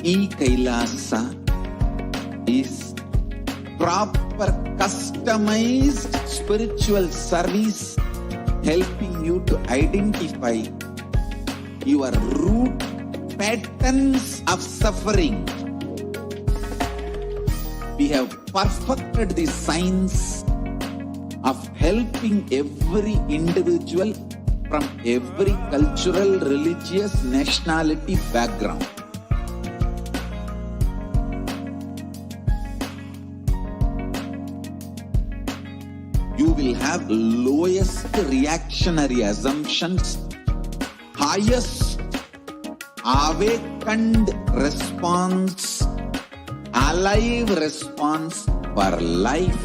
E-Kailasa is proper customized spiritual service helping you to identify your root patterns of suffering. We have perfected the science of helping every individual from every cultural, religious, nationality background. You will have lowest reactionary assumptions, highest awakened response, alive response for life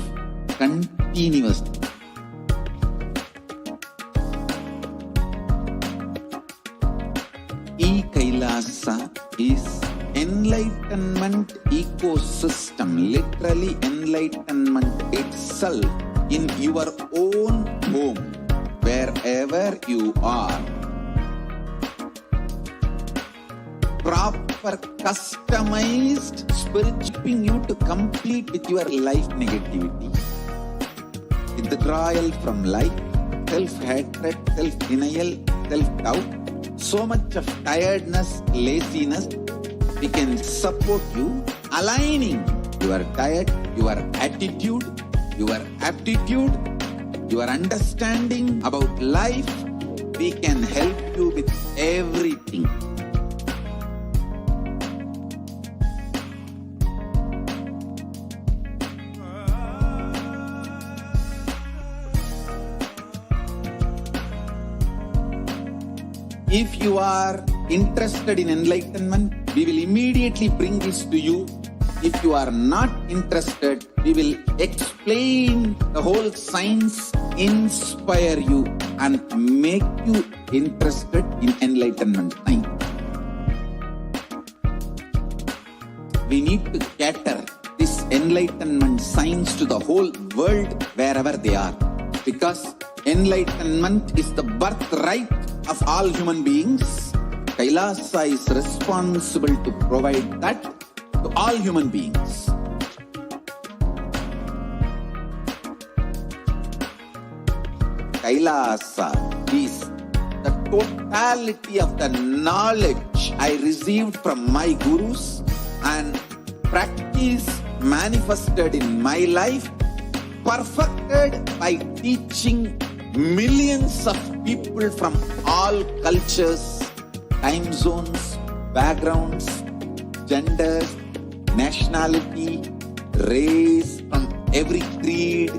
continuously. E-Kailasa is enlightenment ecosystem, literally enlightenment itself in your own home, wherever you are. Proper customized spiritual you to complete with your life negativity, withdrawal from life, self-hatred, self-denial, self-doubt, so much of tiredness, laziness. We can support you aligning your diet, your attitude, your aptitude, your understanding about life. We can help you with everything. If you are interested in enlightenment, we will immediately bring this to you. If you are not interested, we will explain the whole science, inspire you and make you interested in enlightenment science. We need to cater this enlightenment science to the whole world wherever they are, because enlightenment is the birthright of all human beings. Kailasa is responsible to provide that to all human beings. Kailasa is the totality of the knowledge I received from my gurus and practice manifested in my life, perfected by teaching millions of people from all cultures, time zones, backgrounds, genders, nationality, race, from every creed.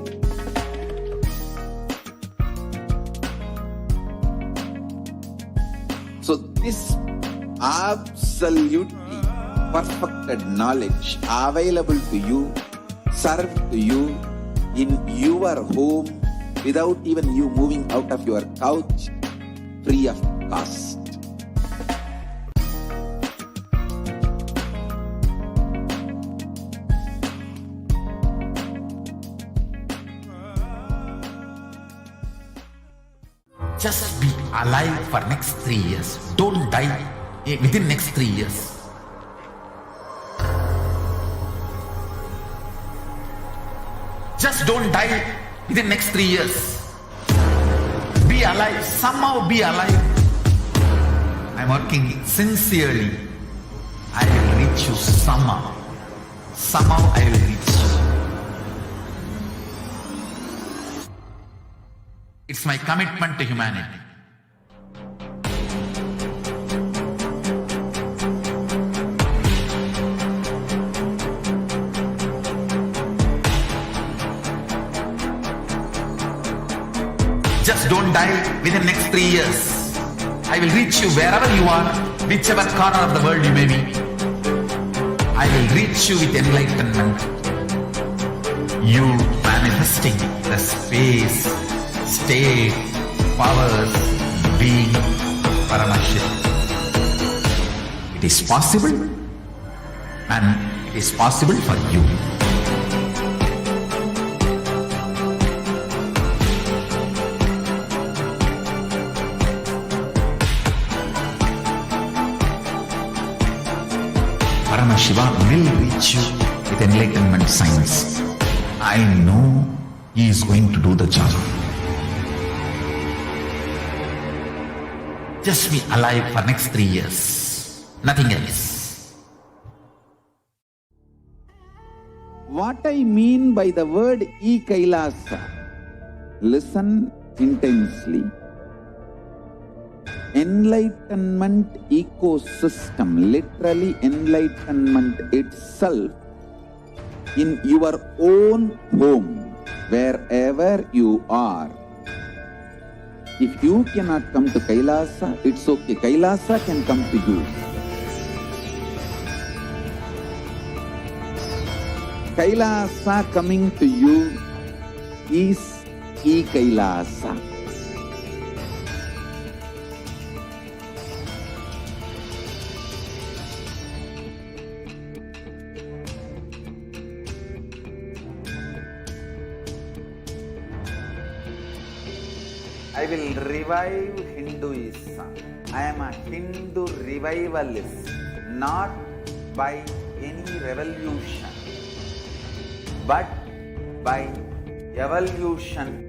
So this absolutely perfected knowledge available to you, served to you in your home, without even you moving out of your couch, free of cost. Just be alive for next 3 years. Don't die within next 3 years. Just don't die within next 3 years. Be alive. Somehow be alive. I'm working sincerely. I will reach you somehow. Somehow I will reach you. It's my commitment to humanity. Just don't die within next 3 years. I will reach you wherever you are, whichever corner of the world you may be. I will reach you with enlightenment. You manifesting the space, state, powers, being Paramashivoham. It is possible, and it is possible for you. Paramashiva will reach you with enlightenment signs. I know he is going to do the job. Just be alive for next 3 years. Nothing else. What I mean by the word e-Kailasa, listen intensely. Enlightenment ecosystem, literally enlightenment itself, in your own home, wherever you are. If you cannot come to Kailasa, it's okay. Kailasa can come to you. Kailasa coming to you is e-Kailasa. I will revive Hinduism. I am a Hindu revivalist, not by any revolution, but by evolution.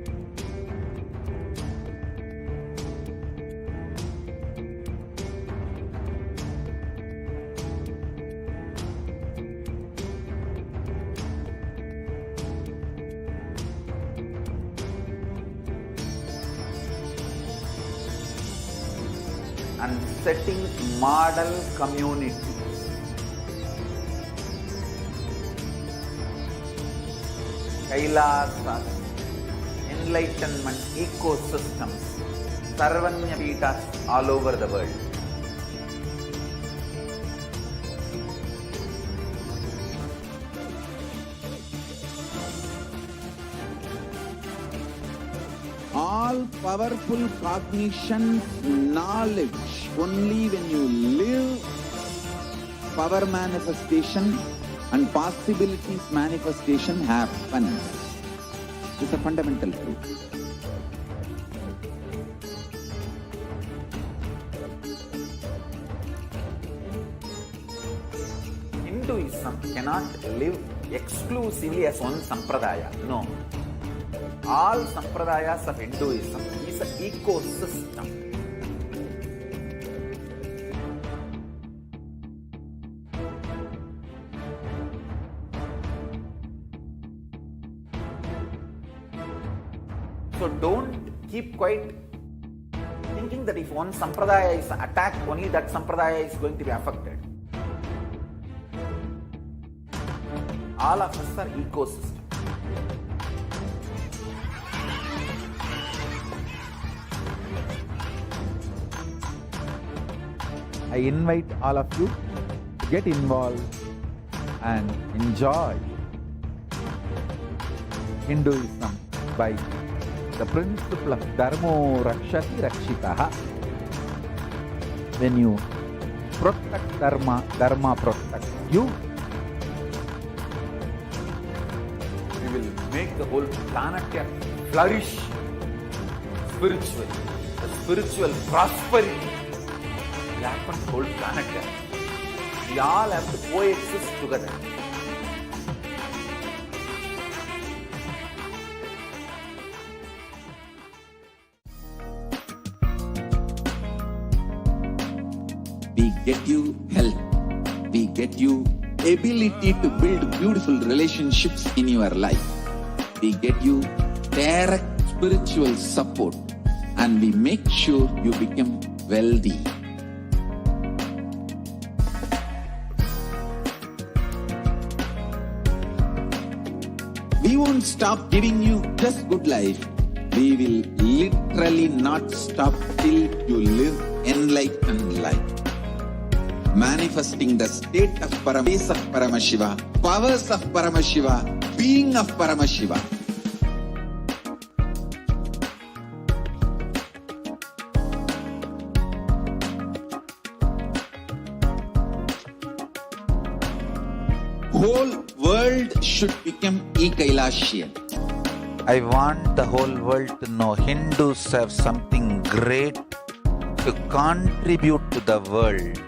And setting model community. Kailasas, enlightenment ecosystems, Sarvanya Pitas all over the world. All powerful cognition, knowledge, only when you live, power manifestation and possibilities manifestation happens. It's a fundamental truth. Hinduism cannot live exclusively as one sampradaya. No. All sampradayas of Hinduism is an ecosystem. So don't keep quiet thinking that if one sampradaya is attacked, only that sampradaya is going to be affected. All of us are ecosystems. I invite all of you to get involved and enjoy Hinduism by the principle of Dharmo Rakshati Rakshitaha. When you protect Dharma, Dharma protects you. We will make the whole planet flourish spiritually. The spiritual prosperity will happen to the whole planet. We all have to coexist together. We get you health. We get you ability to build beautiful relationships in your life. We get you direct spiritual support, and we make sure you become wealthy. We won't stop giving you just good life. We will literally not stop till you live enlightened life. Manifesting the state of Paramashiva, powers of Paramashiva, being of Paramashiva. Whole world should become e-Kailasian. I want the whole world to know Hindus have something great to contribute to the world.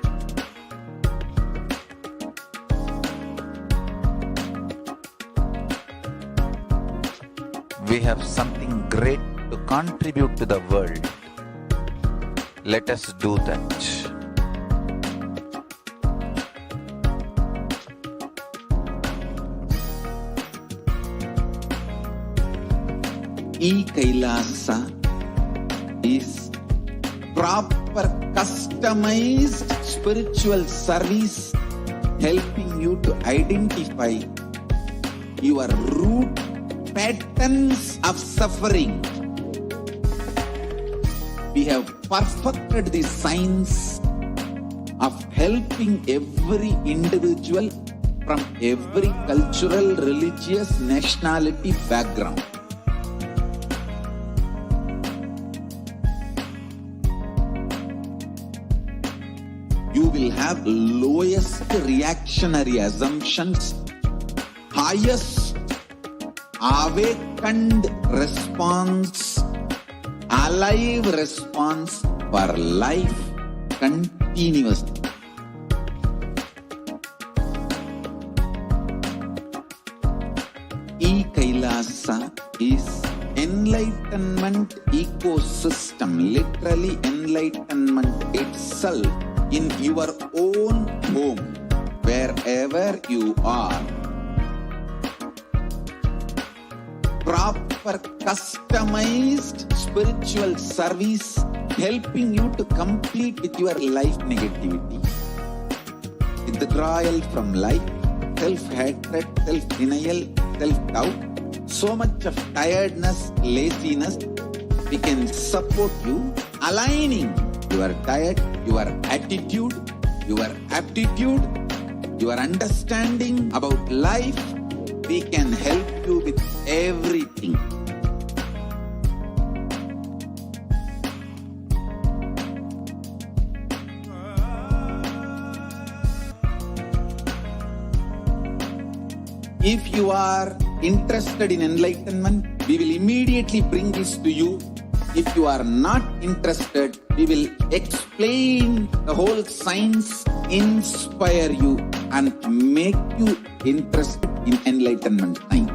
We have something great to contribute to the world. Let us do that. E-Kailasa is proper customized spiritual service helping you to identify your root patterns of suffering. We have perfected the science of helping every individual from every cultural, religious, nationality background. You will have lowest reactionary assumptions, highest awakened response, alive response for life continuously. E-Kailasa is enlightenment ecosystem, literally enlightenment itself in your own home, wherever you are. Proper customized spiritual service helping you to complete with your life negativity, withdrawal from life, self-hatred, self-denial, self-doubt, so much of tiredness, laziness. We can support you aligning your diet, your attitude, your aptitude, your understanding about life. We can help you with everything. If you are interested in enlightenment, we will immediately bring this to you. If you are not interested, we will explain the whole science, inspire you and make you interested in enlightenment time.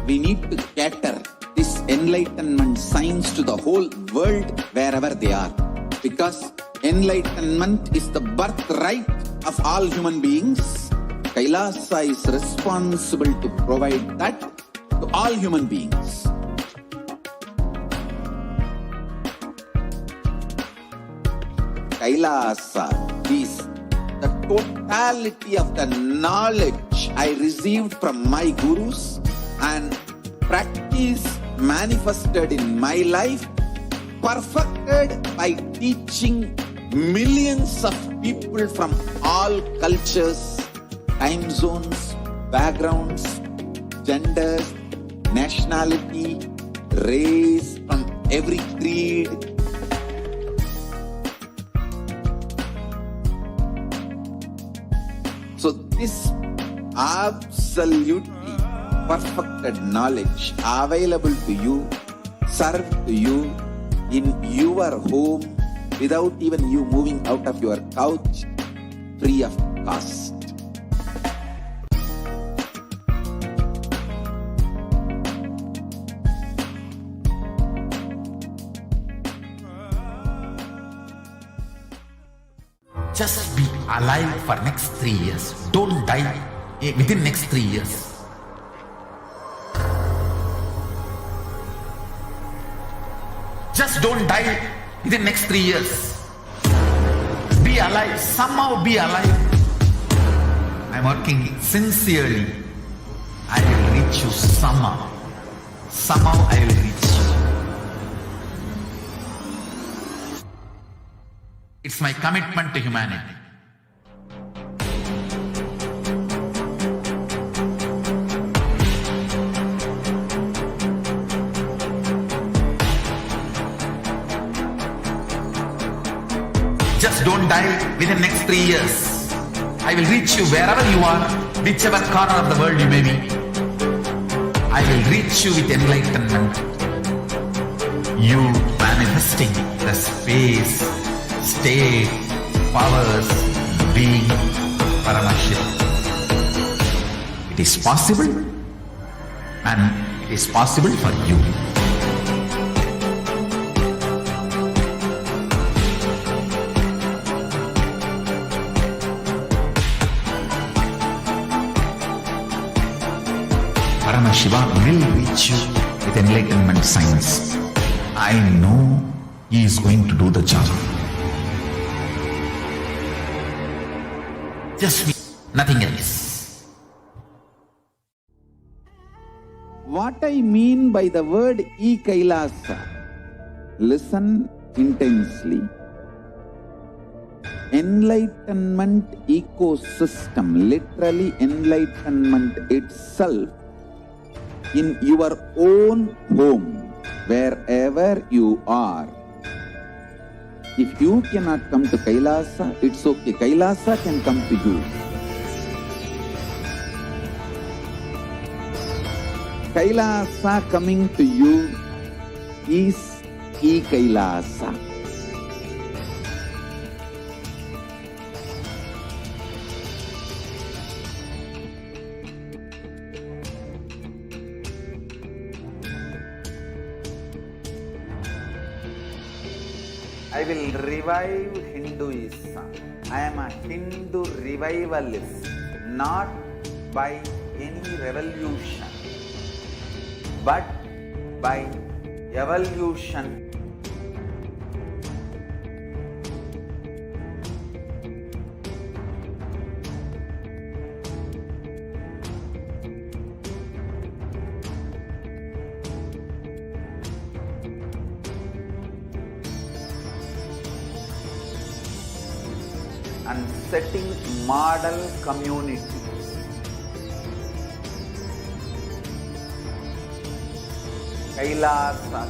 We need to cater this enlightenment science to the whole world wherever they are, because enlightenment is the birthright of all human beings. Kailasa is responsible to provide that to all human beings. Kailasa is the totality of the knowledge I received from my gurus and practice manifested in my life, perfected by teaching millions of people from all cultures, time zones, backgrounds, genders, nationality, race, from every creed. So this absolutely perfected knowledge available to you, served to you in your home without even you moving out of your couch, free of cost. Just be alive for next 3 years. Don't die within next 3 years. Just don't die within next 3 years. Be alive. Somehow be alive. I'm working sincerely. I will reach you somehow. Somehow I will reach you. It's my commitment to humanity. Just don't die within next 3 years. I will reach you wherever you are, whichever corner of the world you may be. I will reach you with enlightenment. You manifesting the space, state, powers, being Paramashivoham. It is possible. and it is possible for you. Paramashiva will reach you with enlightenment science. I know he is going to do the job. Just me, nothing else. What I mean by the word e-Kailasa, listen intensely. Enlightenment ecosystem, literally enlightenment itself, in your own home, wherever you are. If you cannot come to Kailasa, it's okay. Kailasa can come to you. Kailasa coming to you is e-Kailasa. I will revive Hinduism. I am a Hindu revivalist, not by any revolution, but by evolution. And setting model communities. Kailasas,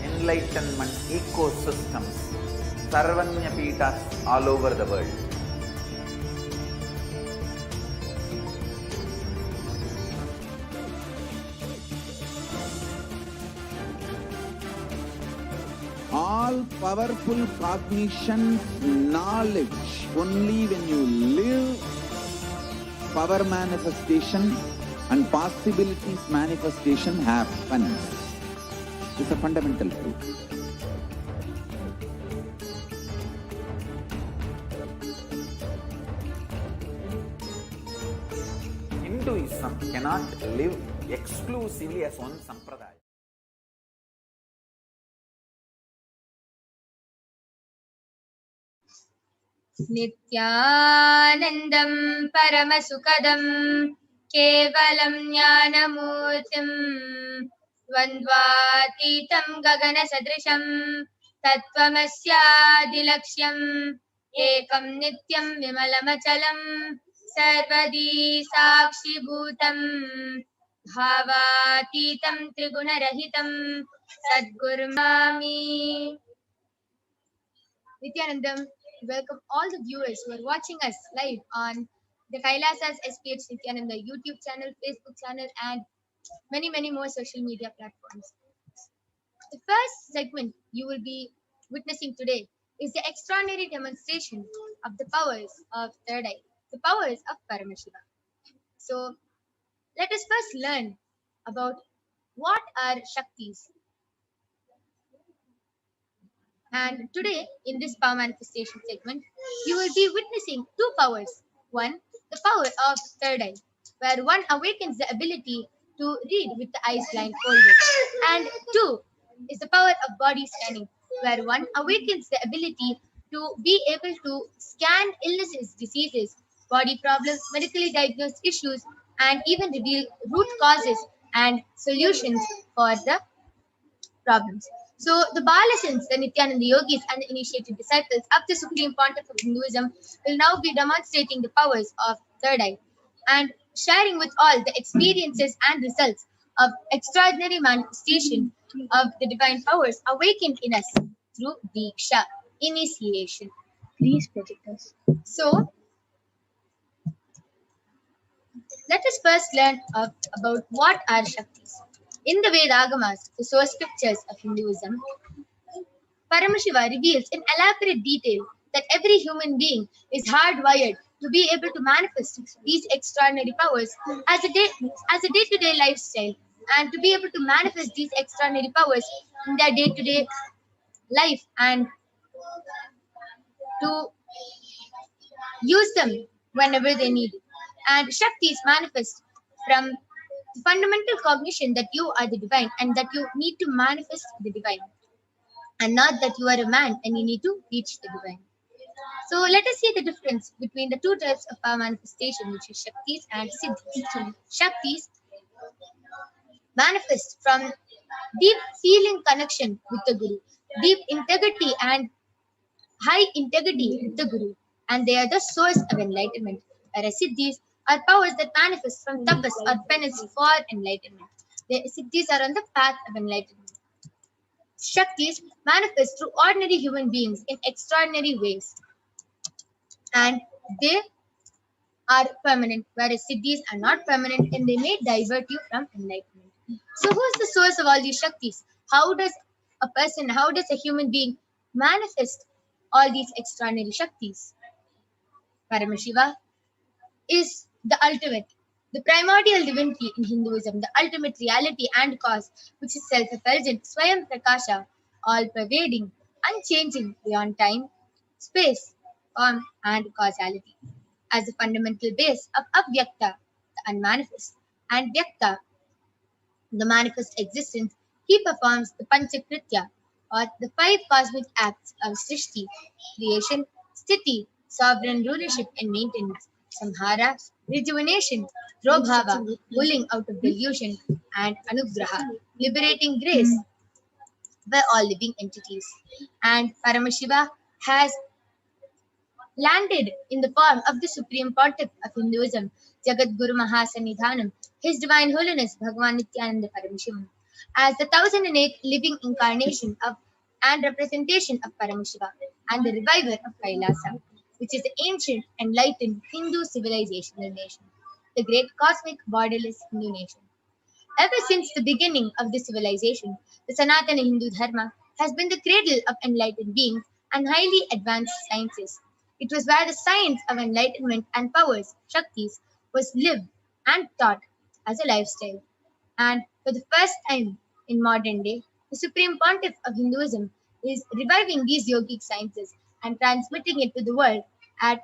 enlightenment ecosystems, Sarvanya Pitas all over the world. All powerful cognition, knowledge, only when you live, power manifestation and possibilities manifestation happens. It's a fundamental truth. Hinduism cannot live exclusively as one sampradaya. Nithyanandam Paramasukadam Kevalam Jnanamurtim Dvandvatitam Gagana Sadrisham Tattvamasyaadilaksham Ekam Nityam Vimalamachalam Sarvadi Sakshi Bhutam Bhavatitam Trigunarahitam Sadgurmami. Nithyanandam, welcome all the viewers who are watching us live on the Kailasas HDH Nithyananda YouTube channel, Facebook channel, and many more social media platforms. The first segment you will be witnessing today is the extraordinary demonstration of the powers of third eye, the powers of Paramashiva. So, let us first learn about what are Shaktis. And today, in this power manifestation segment, you will be witnessing two powers. One, the power of third eye, where one awakens the ability to read with the eyes blindfolded. And two is the power of body scanning, where one awakens the ability to be able to scan illnesses, diseases, body problems, medically diagnosed issues, and even reveal root causes and solutions for the problems. So the Balasins, the Nithyananda yogis, and the initiated disciples of the Supreme Pontiff of Hinduism will now be demonstrating the powers of third eye and sharing with all the experiences and results of extraordinary manifestation of the divine powers awakened in us through Diksha, initiation. Please project us. So, let us first learn about what are Shaktis. In the Vedagamas, the source scriptures of Hinduism, Paramashiva reveals in elaborate detail that every human being is hardwired to be able to manifest these extraordinary powers as a day-to-day lifestyle, and to be able to manifest these extraordinary powers in their day-to-day life, and to use them whenever they need it. And Shaktis manifest from the fundamental cognition that you are the divine and that you need to manifest the divine, and not that you are a man and you need to reach the divine. So let us see the difference between the two types of power manifestation, which is Shaktis and Siddhis. Shaktis manifest from deep feeling connection with the Guru, deep integrity and high integrity with the Guru, and they are the source of enlightenment. Whereas Siddhis are powers that manifest from tapas or penance for enlightenment. The Siddhis are on the path of enlightenment. Shaktis manifest through ordinary human beings in extraordinary ways, and they are permanent, whereas Siddhis are not permanent and they may divert you from enlightenment. So who is the source of all these Shaktis? How does a human being manifest all these extraordinary Shaktis? Paramashiva is the ultimate, the primordial divinity in Hinduism, the ultimate reality and cause, which is self-effulgent, Swayam Prakasha, all-pervading, unchanging beyond time, space, form, and causality. As the fundamental base of Avyakta, the unmanifest, and Vyakta, the manifest existence, he performs the Panchakritya, or the 5 cosmic acts of Srishti, creation, Sthiti, sovereign rulership and maintenance, Samhara, rejuvenation, Drobhava, pulling out of delusion, and Anugraha, liberating grace by all living entities. And Paramashiva has landed in the form of the Supreme Pontiff of Hinduism, Jagat Guru Mahasanidhanam, His Divine Holiness Bhagavan Nithyananda Paramashivam, as the 1008th living incarnation of and representation of Paramashiva and the reviver of Kailasa, which is the ancient, enlightened Hindu civilizational nation, the great cosmic borderless Hindu nation. Ever since the beginning of this civilization, the Sanatana Hindu Dharma has been the cradle of enlightened beings and highly advanced sciences. It was where the science of enlightenment and powers, Shaktis, was lived and taught as a lifestyle. And for the first time in modern day, the Supreme Pontiff of Hinduism is reviving these yogic sciences and transmitting it to the world at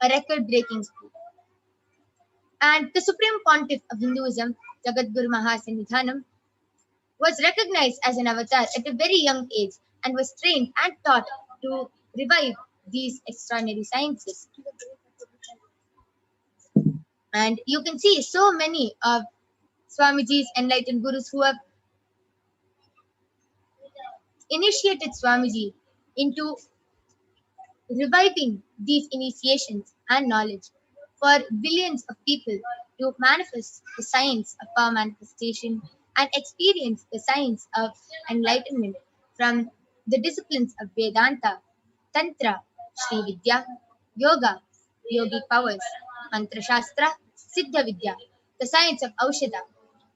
a record-breaking speed. And the Supreme Pontiff of Hinduism, Jagat Guru Mahasanidhanam, was recognized as an avatar at a very young age and was trained and taught to revive these extraordinary sciences. And you can see so many of Swamiji's enlightened gurus who have initiated Swamiji into reviving these initiations and knowledge for billions of people to manifest the science of power manifestation and experience the science of enlightenment from the disciplines of Vedanta, Tantra, Shri Vidya, Yoga, Yogic powers, Mantra Shastra, Siddha Vidya, the science of Aushadha,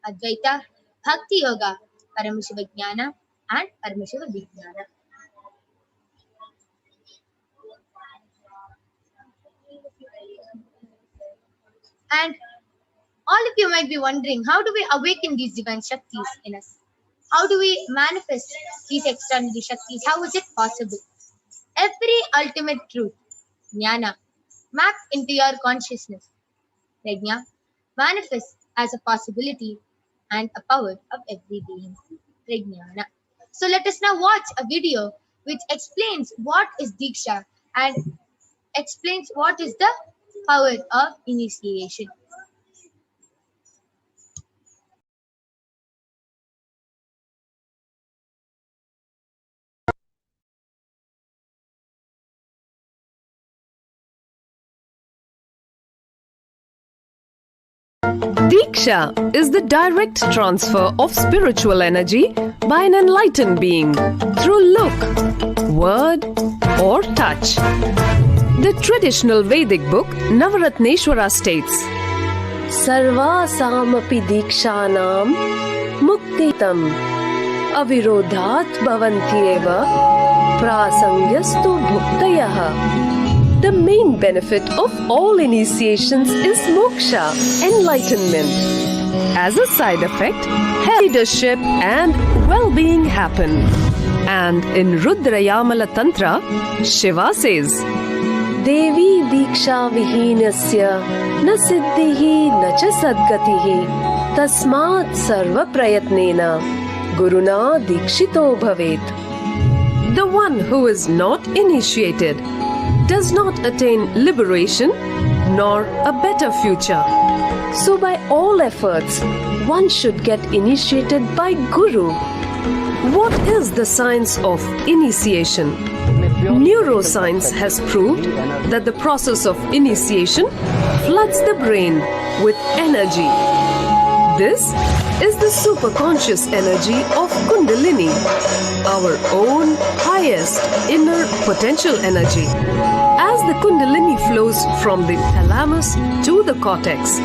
Advaita, Bhakti Yoga, Paramashiva Jnana, and Paramashiva Vijnana. And all of you might be wondering, how do we awaken these divine Shaktis in us? How do we manifest these extraordinary Shaktis? How is it possible? Every ultimate truth, Jnana, mapped into your consciousness, Prajna, manifests as a possibility and a power of every being, Prajnana. So let us now watch a video which explains what is Diksha and explains what is the power of initiation. Diksha is the direct transfer of spiritual energy by an enlightened being through look, word, or touch. The traditional Vedic book Navaratneshwara states, Sarvasamapi Dikshanam Muktitam Avirodhat Bhavantyeva Prasangyastu Bhuktayah. The main benefit of all initiations is moksha, enlightenment. As a side effect, leadership and well-being happen. And in Rudrayamala Tantra, Shiva says, Devi Diksha Vihinasya na siddhihi na cha sadgatihi tasmat sarva prayatnena guruna dikshito bhavet. The one who is not initiated does not attain liberation nor a better future. So by all efforts, one should get initiated by Guru. What is the science of initiation? Neuroscience has proved that the process of initiation floods the brain with energy. This is the superconscious energy of Kundalini, our own highest inner potential energy. As the Kundalini flows from the thalamus to the cortex,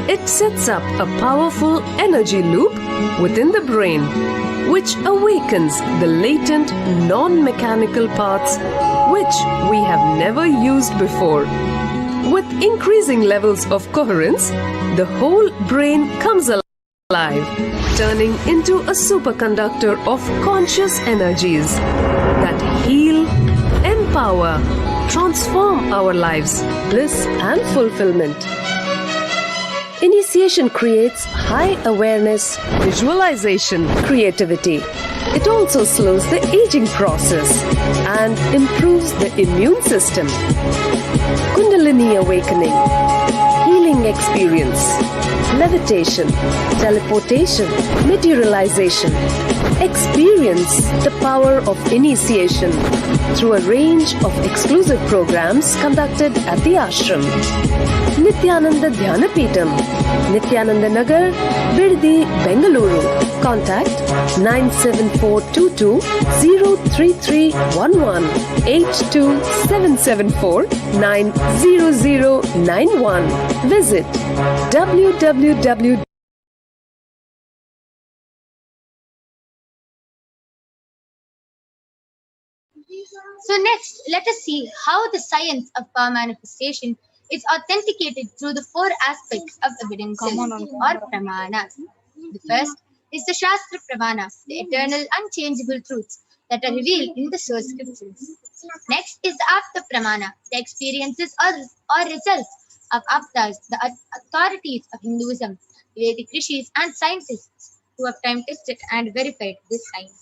it sets up a powerful energy loop within the brain, which awakens the latent non-mechanical parts which we have never used before. With increasing levels of coherence, the whole brain comes alive, turning into a superconductor of conscious energies that heal, empower, transform our lives, bliss and fulfillment. Initiation creates high awareness, visualization, creativity. It also slows the aging process and improves the immune system. Kundalini awakening, healing experience, levitation, teleportation, materialization. Experience the power of initiation through a range of exclusive programs conducted at the ashram. Nithyananda Dhyanapitham, Nithyananda Nagar, Birdi, Bengaluru. Contact 97422 03311 82774 90091. Visit www. So next, let us see how the science of power manifestation is authenticated through the four aspects of evidences or pramanas. The first is the Shastra Pramana, the eternal unchangeable truths that are revealed in the source scriptures. Next is the Apta Pramana, the experiences or results of Aptas, the authorities of Hinduism, Vedic rishis and scientists who have time tested and verified this science.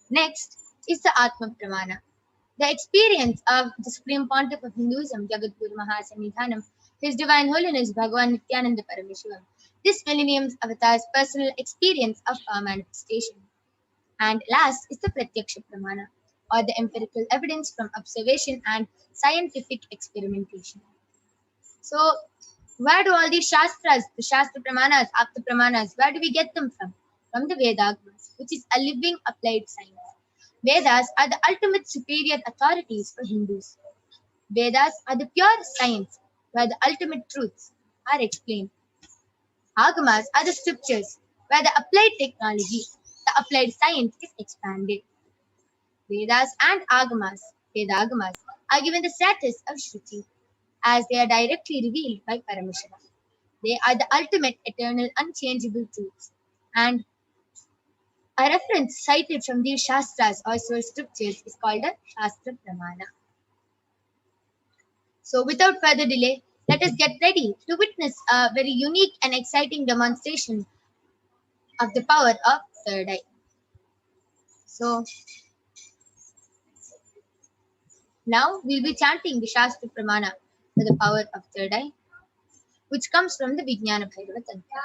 Next is the Atma Pramana, the experience of the Supreme Pontiff of Hinduism, Jagadguru Mahasannidhanam, His Divine Holiness Bhagavan Nithyananda Paramashivam, this millennium's avatar's personal experience of power manifestation. And last is the Pratyaksha Pramana, or the empirical evidence from observation and scientific experimentation. So, where do all these Shastras, the Shastra Pramanas, Apta Pramanas, where do we get them from? From the Vedas, which is a living applied science. Vedas are the ultimate superior authorities for Hindus. Vedas are the pure science where the ultimate truths are explained. Agamas are the scriptures where the applied technology, the applied science is expanded. Vedas and Agamas, Vedagamas, are given the status of Shruti as they are directly revealed by Paramashiva. They are the ultimate eternal unchangeable truths, and a reference cited from these Shastras or source scriptures is called a Shastra Pramana. So without further delay, let us get ready to witness a very unique and exciting demonstration of the power of third eye. So now we'll be chanting the Shastra Pramana for the power of third eye, which comes from the Vijnana Bhairava Tantra.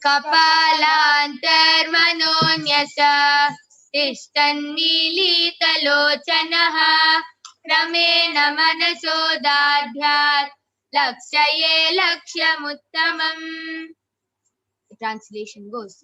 Kapalantarmanonyasa tishtannilitalochanaha kramena manasodadhyat lakshaye lakshyamuttamam. The translation goes,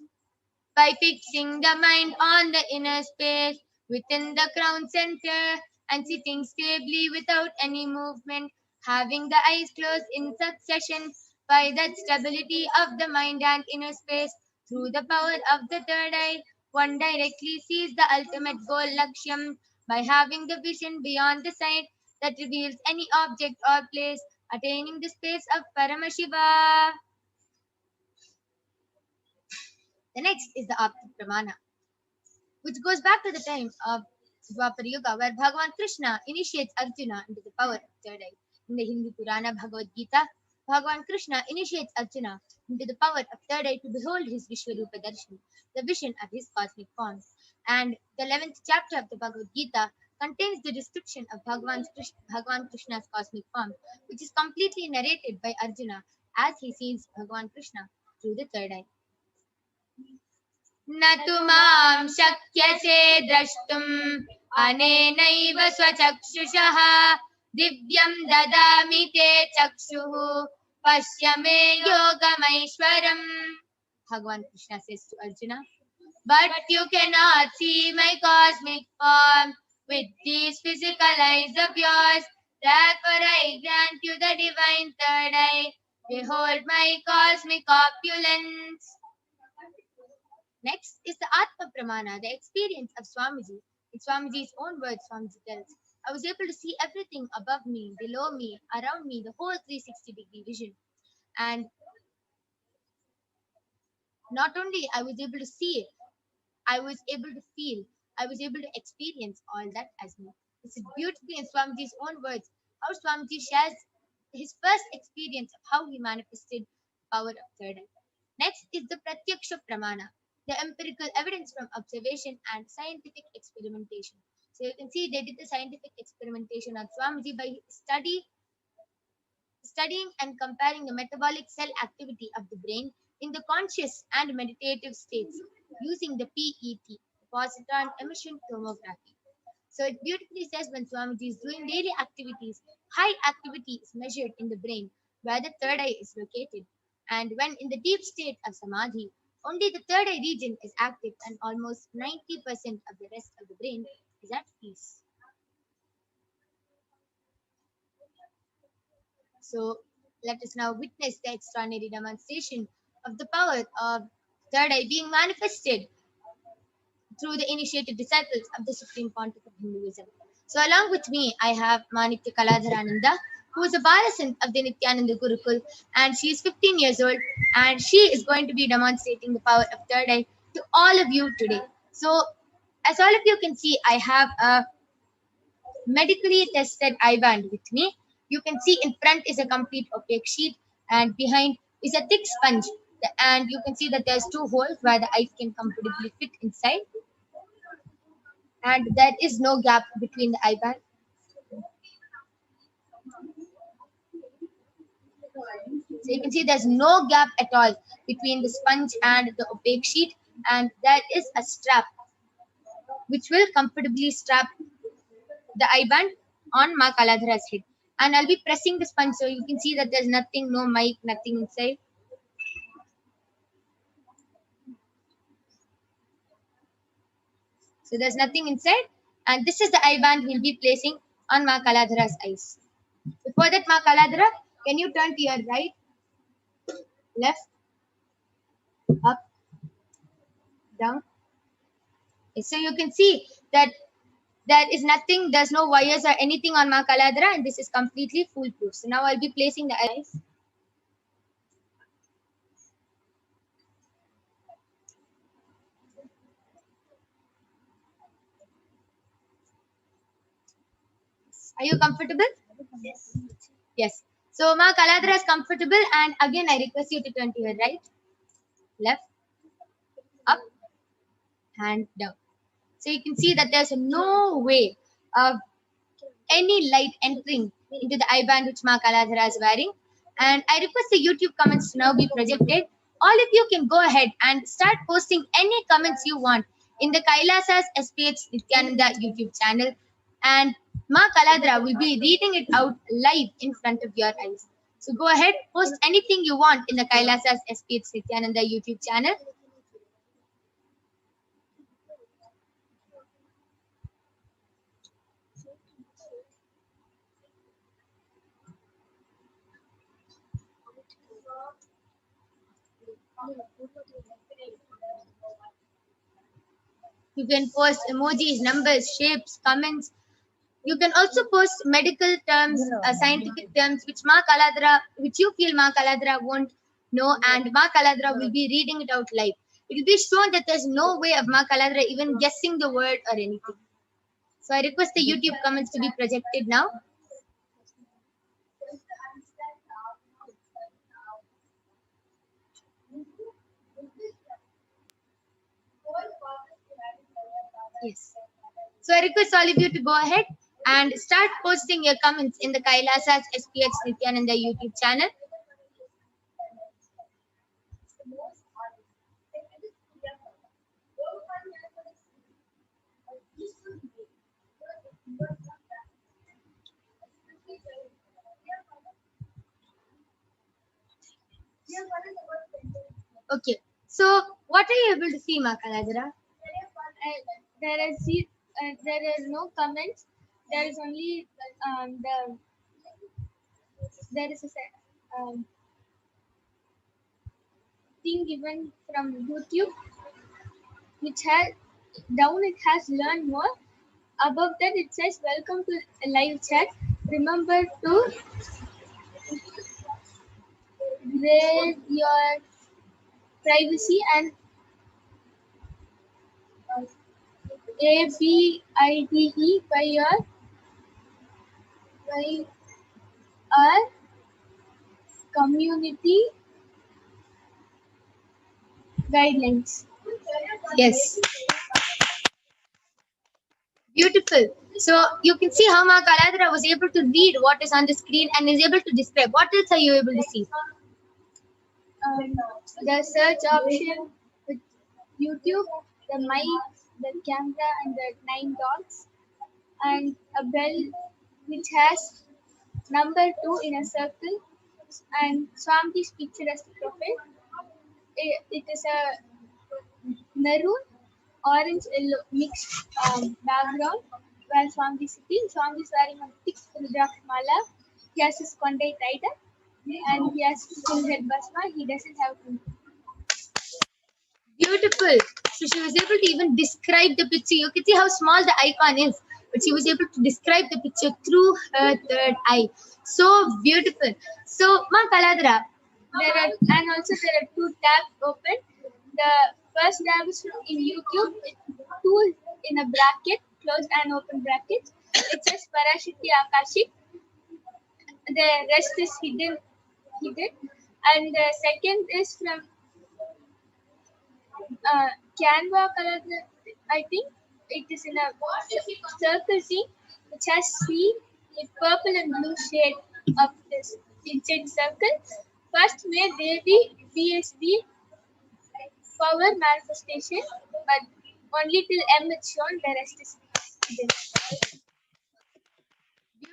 by fixing the mind on the inner space within the crown center and sitting stably without any movement, having the eyes closed in succession, by that stability of the mind and inner space, through the power of the third eye, One directly sees the ultimate goal, Lakshyam, by having the vision beyond the sight that reveals any object or place, attaining the space of Paramashiva. The next is the Apta Pramana, which goes back to the time of Dwapara Yuga, where Bhagavan Krishna initiates Arjuna into the power of third eye. In the Hindi Purana Bhagavad Gita, Bhagavan Krishna initiates Arjuna into the power of third eye to behold his Vishwarupa Darshan, the vision of his cosmic form. And the 11th chapter of the Bhagavad Gita contains the description of Bhagavan Krishna's cosmic form, which is completely narrated by Arjuna as he sees Bhagavan Krishna through the third eye. न तु मां शक्यसे द्रष्टुम् अनेनैव स्वचक्षुषः दिव्यं ददामि ते चक्षुः पश्य मे योगमैश्वरम्. Bhagavan Krishna says to Arjuna, but you cannot see my cosmic form with these physical eyes of yours. Therefore I grant you the divine third eye. Behold my cosmic opulence. Next is the Atma Pramana, the experience of Swamiji. In Swamiji's own words, Swamiji tells, I was able to see everything above me, below me, around me, the whole 360-degree vision. And not only I was able to see it, I was able to feel, I was able to experience all that as me. This is beautifully in Swamiji's own words, how Swamiji shares his first experience of how he manifested power of third eye. Next is the Pratyaksha Pramana, the empirical evidence from observation and scientific experimentation. So you can see they did the scientific experimentation on Swamiji by studying and comparing the metabolic cell activity of the brain in the conscious and meditative states using the PET, positron emission tomography. So it beautifully says when Swamiji is doing daily activities, high activity is measured in the brain where the third eye is located. And when in the deep state of Samadhi, only the third eye region is active and almost 90% of the rest of the brain is at peace. So let us now witness the extraordinary demonstration of the power of third eye being manifested through the initiated disciples of the Supreme Pontiff of Hinduism. So along with me, I have Manikya Kaladharananda, who is a Balasant of the Nithyananda Gurukul, and she is 15 years old, and she is going to be demonstrating the power of third eye to all of you today. So as all of you can see, I have a medically tested eye band with me. You can see in front is a complete opaque sheet, and behind is a thick sponge. And you can see that there's two holes where the eyes can comfortably fit inside. And there is no gap between the eye band. So you can see there's no gap at all between the sponge and the opaque sheet, and there is a strap which will comfortably strap the eye band on Ma Kaladhara's head. And I'll be pressing the sponge so you can see that there's nothing, no mic, nothing inside. So there's nothing inside, and this is the eye band we'll be placing on Ma Kaladhara's eyes. Before that, Ma Kaladhara, can you turn to your right, left, up, down? So you can see that there is nothing, there's no wires or anything on Ma Kaladhara, and this is completely foolproof. So now I'll be placing the eyes. Are you comfortable? Yes. Yes. So Ma Kaladhara is comfortable, and again I request you to turn to your right, left, up, and down. So you can see that there's no way of any light entering into the eye band which Ma Kaladhara is wearing. And I request the YouTube comments to now be projected. All of you can go ahead and start posting any comments you want in the Kailasa's SPH Nithyananda YouTube channel. And Ma Kaladhara will be reading it out live in front of your eyes. So go ahead, post anything you want in the Kailasa's SPH Nithyananda YouTube channel. You can post emojis, numbers, shapes, comments. You can also post medical terms, scientific terms, which you feel Ma Kaladra won't know, and Ma Kaladra will be reading it out live. It will be shown that there's no way of Ma Kaladra even guessing the word or anything. So I request the YouTube comments to be projected now. Yes. So I request all of you to go ahead and start posting your comments in the Kailasa's HDH Nithyananda YouTube channel. Okay. So what are you able to see, Makaladra? There are no comments. There is only there is a thing given from YouTube, which has down it has learn more. Above that it says welcome to a live chat. Remember to grade your privacy and ABIDE by our community guidelines. Yes. Beautiful. So you can see how Ma Kaladra was able to read what is on the screen and is able to describe. What else are you able to see? The search option with YouTube, the mic, the camera, and the 9 dots, and a bell which has number 2 in a circle, and Swami's picture as the profile. It is a maroon, orange, yellow mixed background where Swami is sitting. Swami is wearing a thick Rudraksh mala. He has his kondai tied up and he has full head basma. He doesn't have to. Beautiful. So she was able to even describe the picture. You can see how small the icon is, but she was able to describe the picture through her third eye. So beautiful. So Ma Kaladra, And also there are 2 tabs open. The first tab is in YouTube, two in a bracket, closed and open bracket. It says Parashakti Akashic. The rest is hidden. And the second is from Canva color. I think it is in a circle thing which has C with purple and blue shade of this inside circle. First may there be BSB power manifestation, but only till M is shown, the rest is hidden.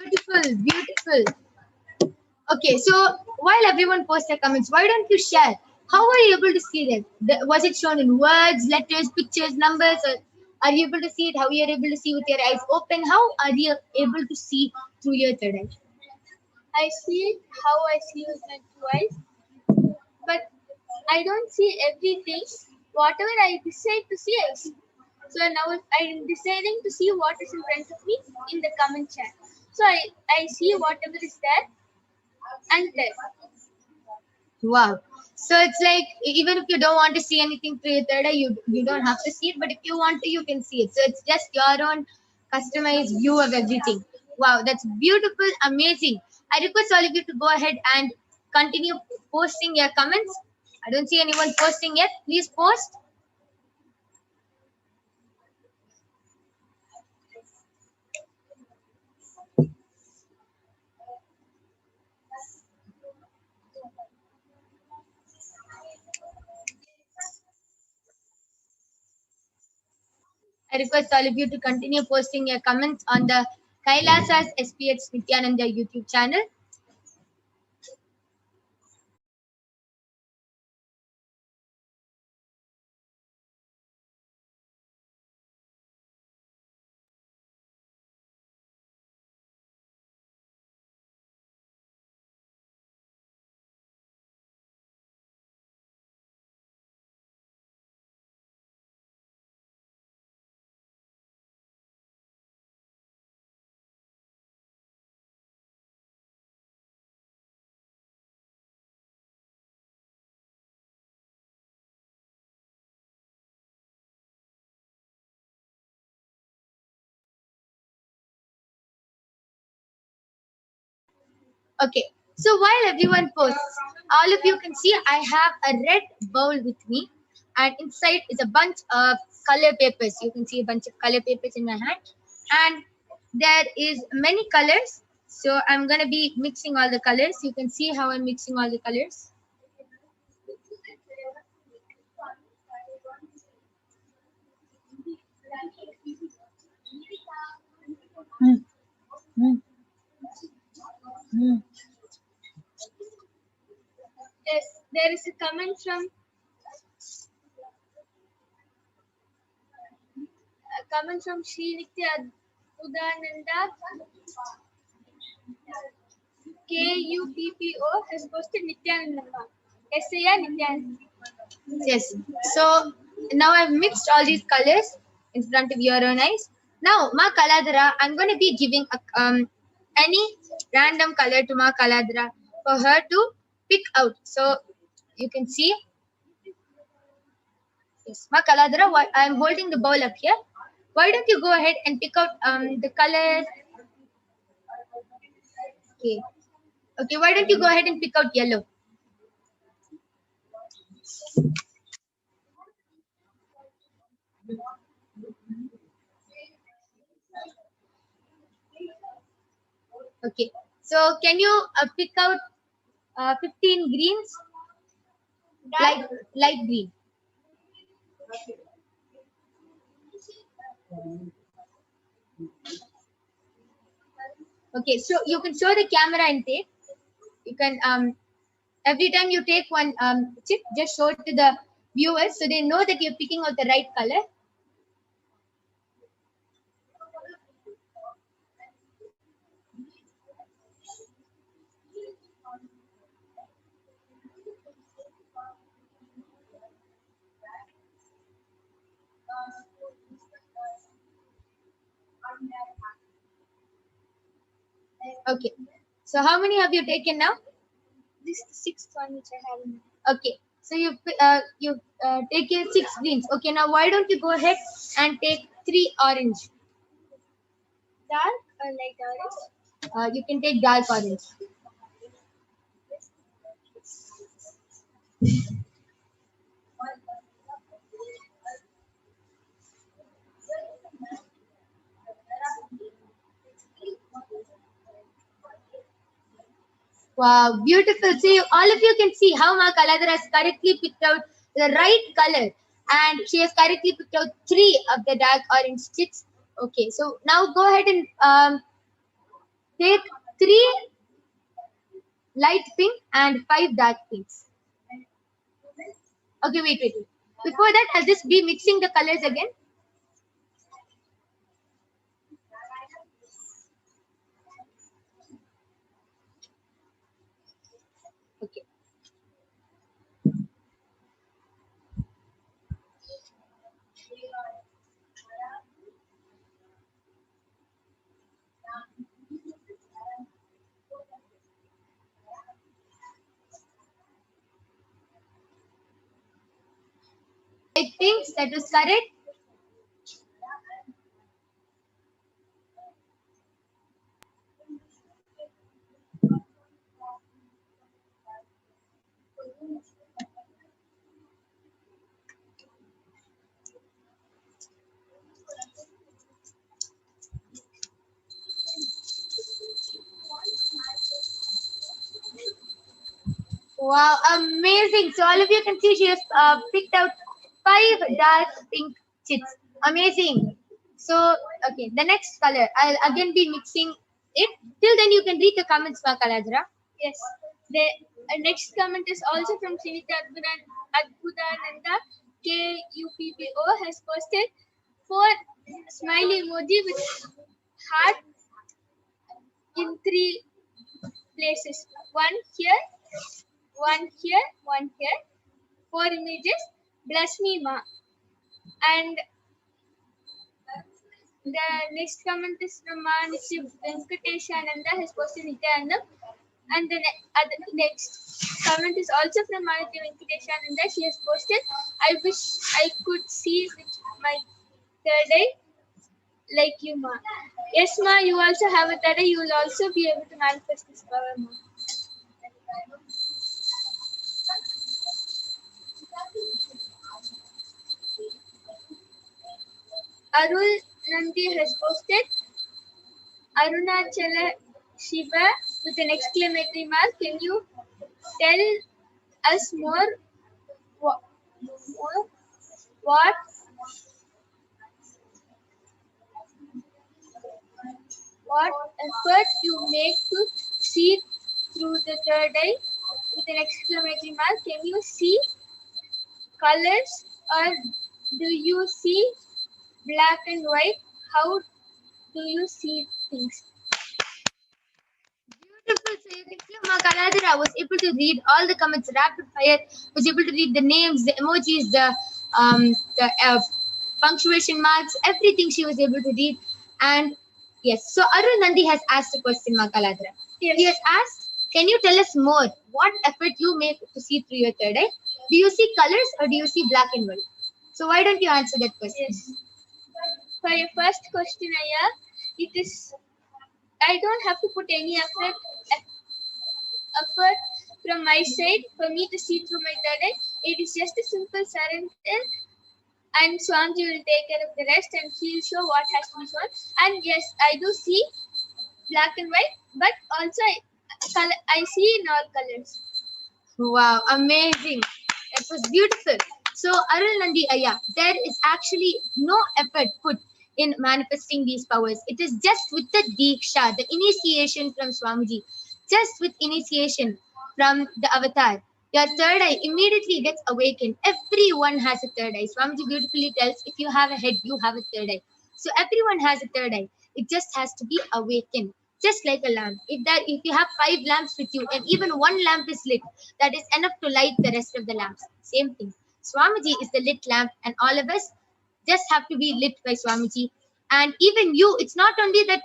beautiful, beautiful. Okay, so while everyone posts their comments, why don't you share? How were you able to see that? Was it shown in words, letters, pictures, numbers, or are you able to see it? How you are able to see with your eyes open? How are you able to see through your third eye? I see it how I see with my 2 eyes, but I don't see everything. Whatever I decide to see, I see. So now I'm deciding to see what is in front of me in the comment chat. So I see whatever is there and there. Wow. So it's like even if you don't want to see anything through your third eye, you don't have to see it. But if you want to, you can see it. So it's just your own customized view of everything. Wow, that's beautiful, amazing. I request all of you to go ahead and continue posting your comments. I don't see anyone posting yet. Please post. I request all of you to continue posting your comments on the Kailasa's SPH Nithyananda YouTube channel. Okay, so while everyone posts, all of you can see I have a red bowl with me, and inside is a bunch of color papers. You can see a bunch of color papers in my hand, and there is many colors. So I'm gonna be mixing all the colors. You can see how I'm mixing all the colors. There is a comment from Sri Nithyananda KUPPO has posted Nithyananda. SAR Nithyananda. Yes. So now I've mixed all these colors in front of your own eyes. Now, Ma Kaladhara, I'm going to be giving any random color to Ma Kaladhara for her to pick out. So you can see. Yes, Ma Kaladhara, I'm holding the bowl up here. Why don't you go ahead and pick out the color? Okay. Okay, why don't you go ahead and pick out yellow? Okay. So can you pick out 15 greens? Light green. Okay, so you can show the camera and take. You can every time you take one chip, just show it to the viewers so they know that you're picking out the right color. Okay. So how many have you taken now? This is the sixth one which I have. Okay. So you take your 6 greens. Okay. Now why don't you go ahead and take 3 orange? Dark or light orange? You can take dark orange. Wow, beautiful. See, all of you can see how Ma Kaladhara has correctly picked out the right color, and she has correctly picked out 3 of the dark orange sticks. Okay, so now go ahead and take 3 light pink and 5 dark pinks. Okay, wait. Before that, I'll just be mixing the colors again. Okay. I think that was correct. Wow, amazing. So all of you can see she has picked out 5 dark pink chips. Amazing. So, okay, the next color. I'll again be mixing it. Till then, you can read the comments, Ma Kaladhara. Yes. The next comment is also from Srinitha Adbhutananda KUPPO has posted 4 smiley emoji with heart in 3 places. One here, one here, one here. 4 images. Bless me, Ma. And the next comment is from Maniship Venkateshananda has posted Nithyananda. And the next comment is also from Maniship Venkateshananda. She has posted, I wish I could see with my third eye like you, Ma. Yes, Ma, you also have a third eye. You will also be able to manifest this power, Ma. Arul Nandi has posted Arunachala Shiva with an exclamatory mark. Can you tell us more what what effort you make to see through the third eye with an exclamatory mark? Can you see colors or do you see black and white? How do you see things? Beautiful. So you can see Ma Kaladhara was able to read all the comments rapid fire, was able to read the names, the emojis, the punctuation marks, everything she was able to read. And yes, so Arun Nandi has asked a question, Ma Kaladhara. Yes. He has asked, can you tell us more? What effort you make to see through your third eye? Do you see colors or do you see black and white? So why don't you answer that question? Yes. For your first question, Aya, it is I don't have to put any effort from my side for me to see through my third eye. It is just a simple surrender, and Swamiji will take care of the rest, and he'll show what has to be shown. And yes, I do see black and white, but also I see in all colors. Wow, amazing. That was beautiful. So, Arul Nandi Aya, there is actually no effort put in manifesting these powers. It is just with the Diksha, the initiation from Swamiji, just with initiation from the avatar. Your third eye immediately gets awakened. Everyone has a third eye. Swamiji beautifully tells, if you have a head, you have a third eye. So everyone has a third eye. It just has to be awakened. Just like a lamp. If you have 5 lamps with you and even one lamp is lit, that is enough to light the rest of the lamps. Same thing. Swamiji is the lit lamp, and all of us just have to be lit by Swamiji. And even you, it's not only that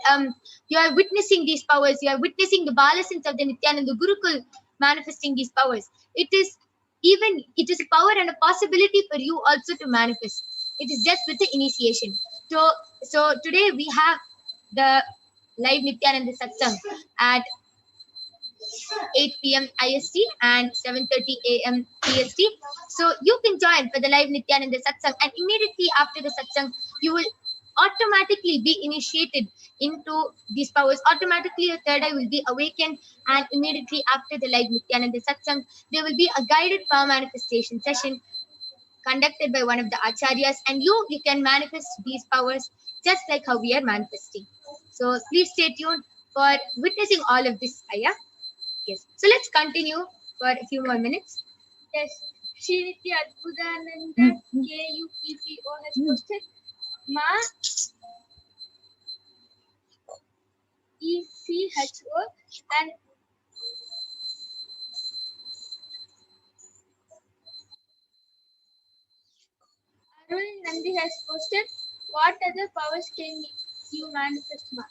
you are witnessing these powers, you are witnessing the Balasins of the Nithyananda Gurukul manifesting these powers. It is a power and a possibility for you also to manifest. It is just with the initiation. So today we have the live Nithyananda Satsang at 8 p.m. IST and 7:30 a.m. PST. So you can join for the live Nithyananda Satsang, and immediately after the Satsang, you will automatically be initiated into these powers. Automatically, your third eye will be awakened, and immediately after the live Nithyananda Satsang, there will be a guided power manifestation session conducted by one of the acharyas, and you can manifest these powers just like how we are manifesting. So please stay tuned for witnessing all of this, Aya. Yes. So let's continue for a few more minutes. Yes. Srinitya Adbudananda KUPPO has posted Ma ECHO and Arul Nandi has posted what other powers can you manifest, Ma?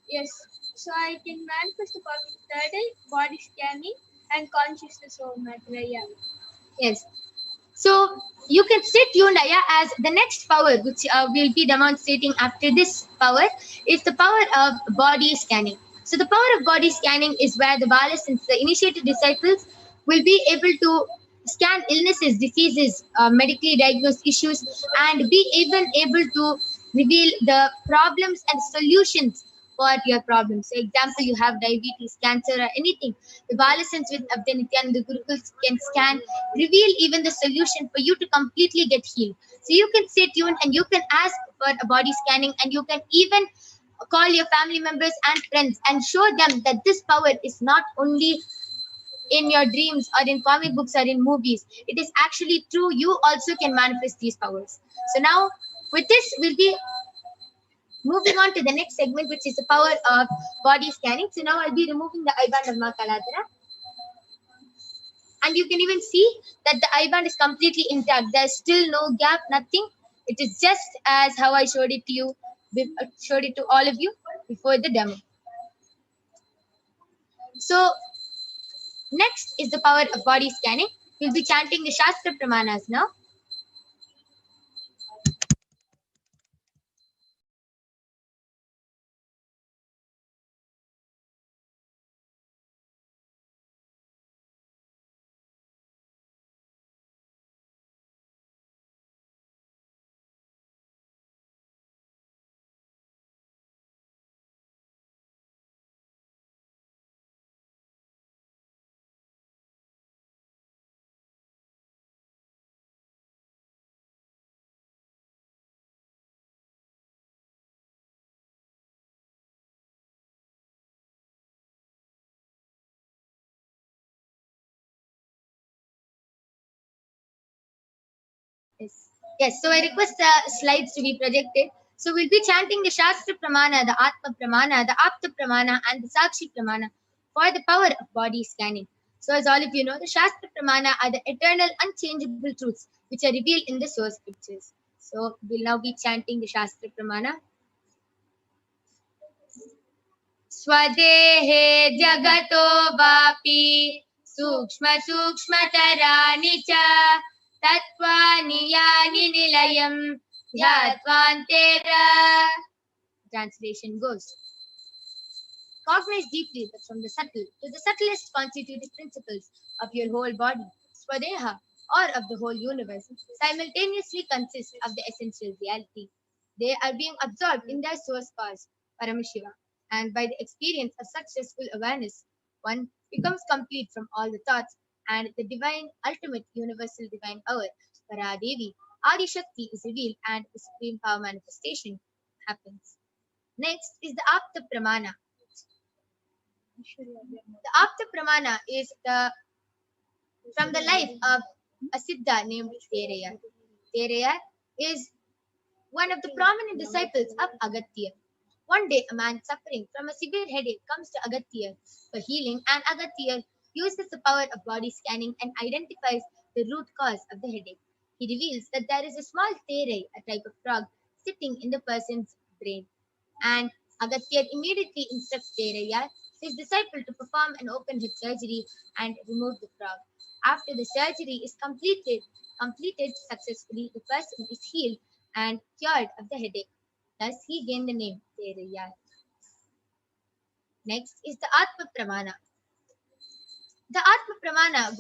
Yes, so I can manifest the power of third eye, body scanning, and consciousness over matter. Yeah. Yes. So you can stay tuned, Aya, as the next power, which we'll be demonstrating after this power, is the power of body scanning. So the power of body scanning is where the Balasins, the initiated disciples, will be able to scan illnesses, diseases, medically diagnosed issues, and be even able to reveal the problems and solutions for your problems. So, example, you have diabetes, cancer, or anything. The Balasins with Abdya Nityananda Gurukuls can scan, reveal even the solution for you to completely get healed. So you can stay tuned and you can ask for a body scanning, and you can even call your family members and friends and show them that this power is not only in your dreams or in comic books or in movies. It is actually true. You also can manifest these powers. So now with this, we'll be moving on to the next segment, which is the power of body scanning. So now I'll be removing the eye band of Ma Kaladhara. And you can even see that the eye band is completely intact. There's still no gap, nothing. It is just as how I showed it to you, showed it to all of you before the demo. So next is the power of body scanning. We'll be chanting the Shastra Pramanas now. Yes. Yes. So I request the slides to be projected. So we'll be chanting the Shastra Pramana, the Atma Pramana, the Apta Pramana, and the Sakshi Pramana for the power of body scanning. So as all of you know, the Shastra Pramana are the eternal, unchangeable truths which are revealed in the source scriptures. So we'll now be chanting the Shastra Pramana. Swadehe jagato vapi sukshma sukshmataraani cha tattvani yani nilayam dhyattvantera. Translation goes: cognize deeply that from the subtle to the subtlest constitutive principles of your whole body, Swadeha, or of the whole universe, simultaneously consist of the essential reality. They are being absorbed in their source cause, Paramashiva, and by the experience of successful awareness, one becomes complete from all the thoughts, and the divine, ultimate, universal divine power, Paradevi, Adi Shakti, is revealed, and the supreme power manifestation happens. Next is the Apta Pramana. The Apta Pramana is from the life of a Siddha named Teraya. Teraya is one of the prominent disciples of Agatya. One day, a man suffering from a severe headache comes to Agatya for healing, and Agatya uses the power of body scanning and identifies the root cause of the headache. He reveals that there is a small terai, a type of frog, sitting in the person's brain. And Agatya immediately instructs Teraya, his disciple, to perform an open head surgery and remove the frog. After the surgery is completed successfully, the person is healed and cured of the headache. Thus, he gained the name Teraya. Next is the Atma Pramana. The Atma Pramana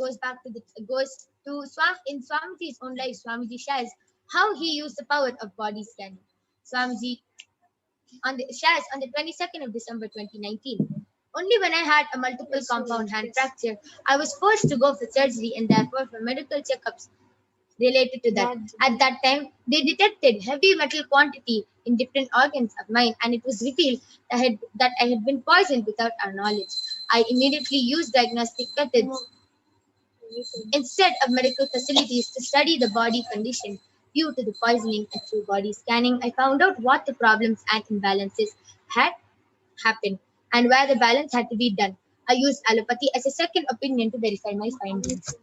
goes to in Swamiji's own life. Swamiji shares how he used the power of body scanning. Swamiji shares on the 22nd of December 2019. Only when I had a multiple compound hand fracture, I was forced to go for surgery and therefore for medical checkups related to that. At that time, they detected heavy metal quantity in different organs of mine, and it was revealed that I had been poisoned without our knowledge. I immediately used diagnostic methods instead of medical facilities to study the body condition due to the poisoning, and through body scanning, I found out what the problems and imbalances had happened and where the balance had to be done. I used allopathy as a second opinion to verify my findings.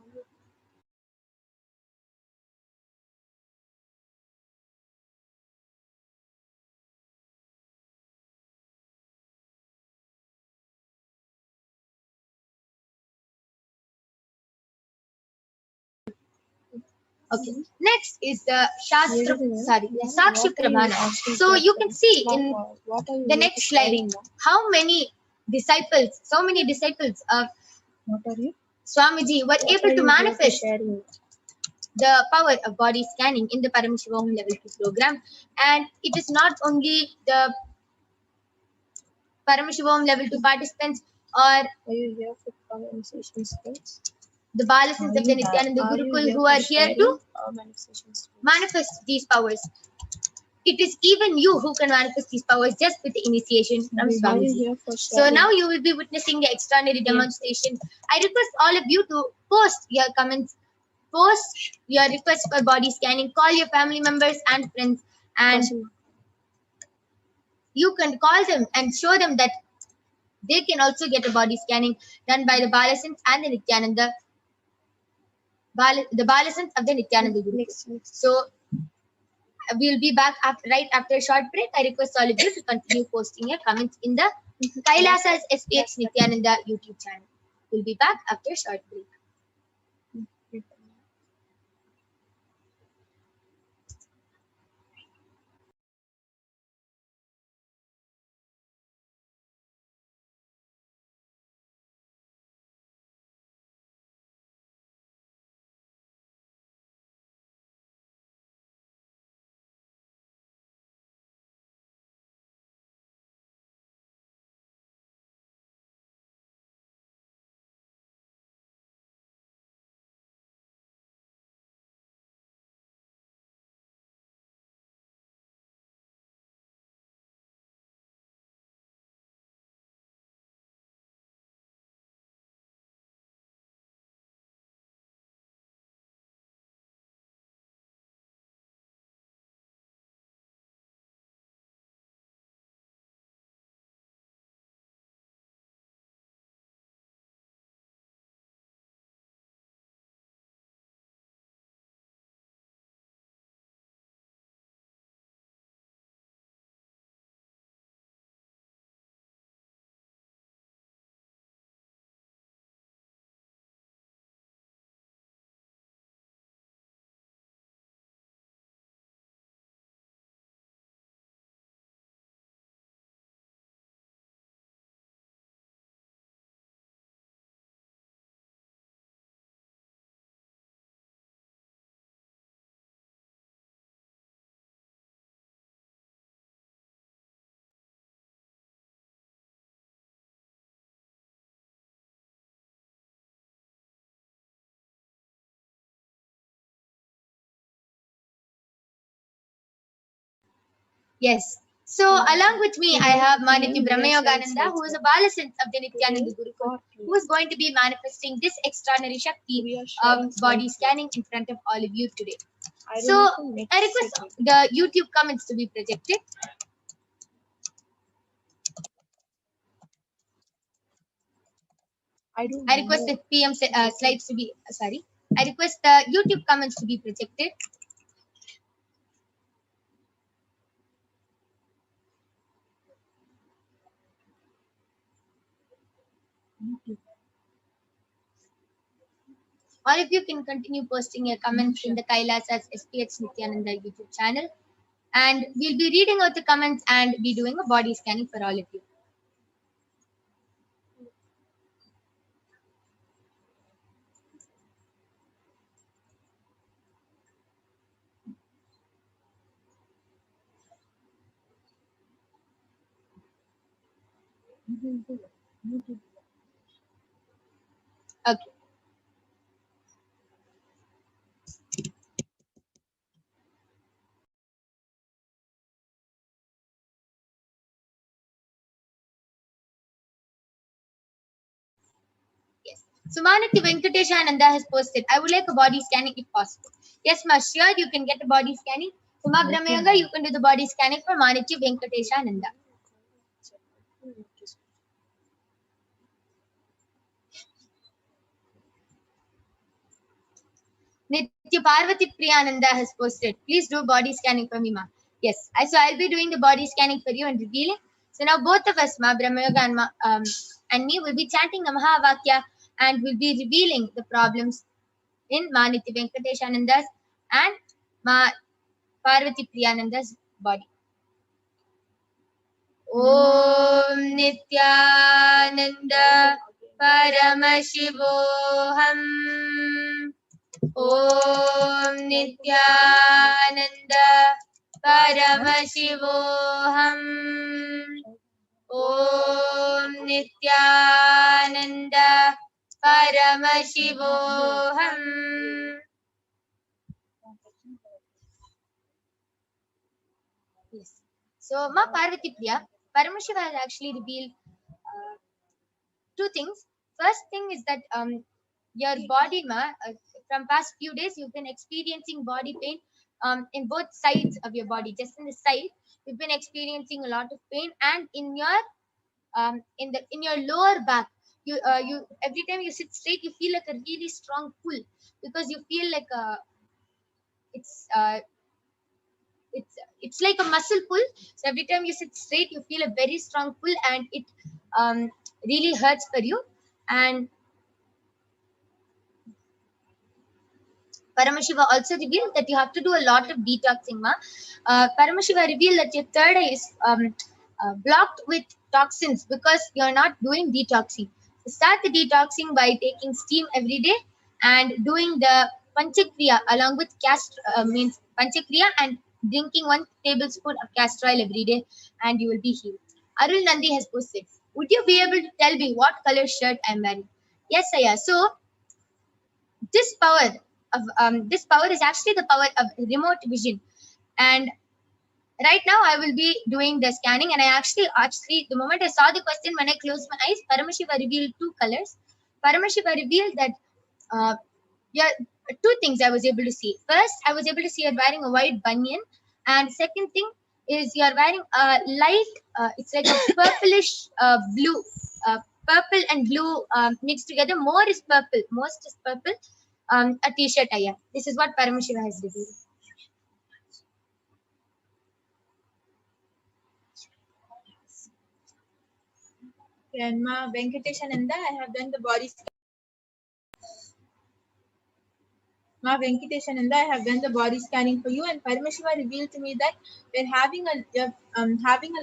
Okay. Next is the Sakshi Pramana. So you can see in the next slide how many disciples of Swamiji were able to manifest the power of body scanning in the Paramashivoham level 2 program. And it is not only the Paramashivoham level 2 participants or the Balasins of the Nithyananda Gurukul who are here to manifest these powers. It is even you who can manifest these powers just with the initiation from Swamiji. So now you will be witnessing the extraordinary demonstration. I request all of you to post your comments, post your requests for body scanning, call your family members and friends, and you can call them and show them that they can also get a body scanning done by the Balasins and the Nithyananda, the Balasins of the Nithyananda Guru. So we'll be back right after a short break. I request all of you to continue posting your comments in the Kailasa's HDH Nithyananda YouTube channel. We'll be back after a short break. Yes. So along with me, I have Manitya Brahmayogananda, who is a Balasant of the Nithyananda Gurukul, who is going to be manifesting this extraordinary Shakti of body scanning in front of all of you today. So I request the YouTube comments to be projected. I request the PM slides to be, sorry. I request the YouTube comments to be projected. All of you can continue posting your comments in the Kailasa's HDH Nithyananda YouTube channel. And we'll be reading out the comments and be doing a body scanning for all of you. Okay. Yes. So Manati Venkateshananda has posted, I would like a body scanning if possible. Yes, ma, sure, you can get a body scanning. Uma Brahmayanga, you can do the body scanning for Manati Venkateshananda. Nitya Parvati Priyananda has posted, please do body scanning for me, ma. Yes, so I'll be doing the body scanning for you and revealing. So now both of us, Ma Brahmayoga and me, will be chanting the Mahavakya and will be revealing the problems in Ma Nitya Venkateshananda's and Ma Parvati Priyananda's body. Om Nithyananda Paramashivoham. Om Nithyananda Paramashivoham. Om Nithyananda Paramashivoham. Yes. So, Ma Parvati Priya, Paramashiva has actually revealed two things. First thing is that your body, ma, from past few days, you've been experiencing body pain in both sides of your body. Just in the side, you've been experiencing a lot of pain, and in your lower back, you every time you sit straight, you feel like a really strong pull because you feel like it's uh, it's like a muscle pull. So every time you sit straight, you feel a very strong pull, and it really hurts for you. And Paramashiva also revealed that you have to do a lot of detoxing, ma. Paramashiva revealed that your third eye is blocked with toxins because you're not doing detoxing. So start the detoxing by taking steam every day and doing the Panchakriya along with means Panchakriya and drinking 1 tablespoon of castor oil every day, and you will be healed. Arul Nandi has posted, would you be able to tell me what color shirt I'm wearing? Yes, Aya. So this power is actually the power of remote vision. And right now I will be doing the scanning, and I actually the moment I saw the question, when I closed my eyes, Paramashiva revealed 2 colors. Paramashiva revealed that yeah, 2 things I was able to see. First, I was able to see you're wearing a white banyan, and second thing is you're wearing a light it's like a purplish blue, purple and blue mixed together. Most is purple, a t-shirt aya. This is what Paramashiva has revealed. And Ma Venkateshananda, I have done the body scan. Ma Venkateshananda, I have done the body scanning for you, and Paramashiva revealed to me that you're having a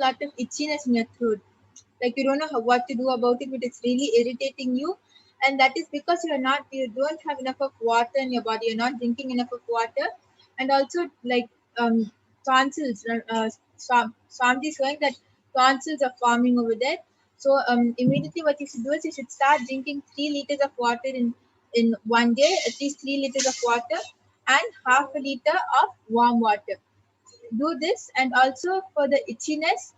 lot of itchiness in your throat. Like you don't know what to do about it, but it's really irritating you, and that is because you don't have enough of water in your body. You're not drinking enough of water, and also like tonsils. Swamiji is showing that tonsils are forming over there. So immediately what you should do is you should start drinking 3 liters of water in one day, at least 3 liters of water and half a liter of warm water. do this, and also for the itchiness,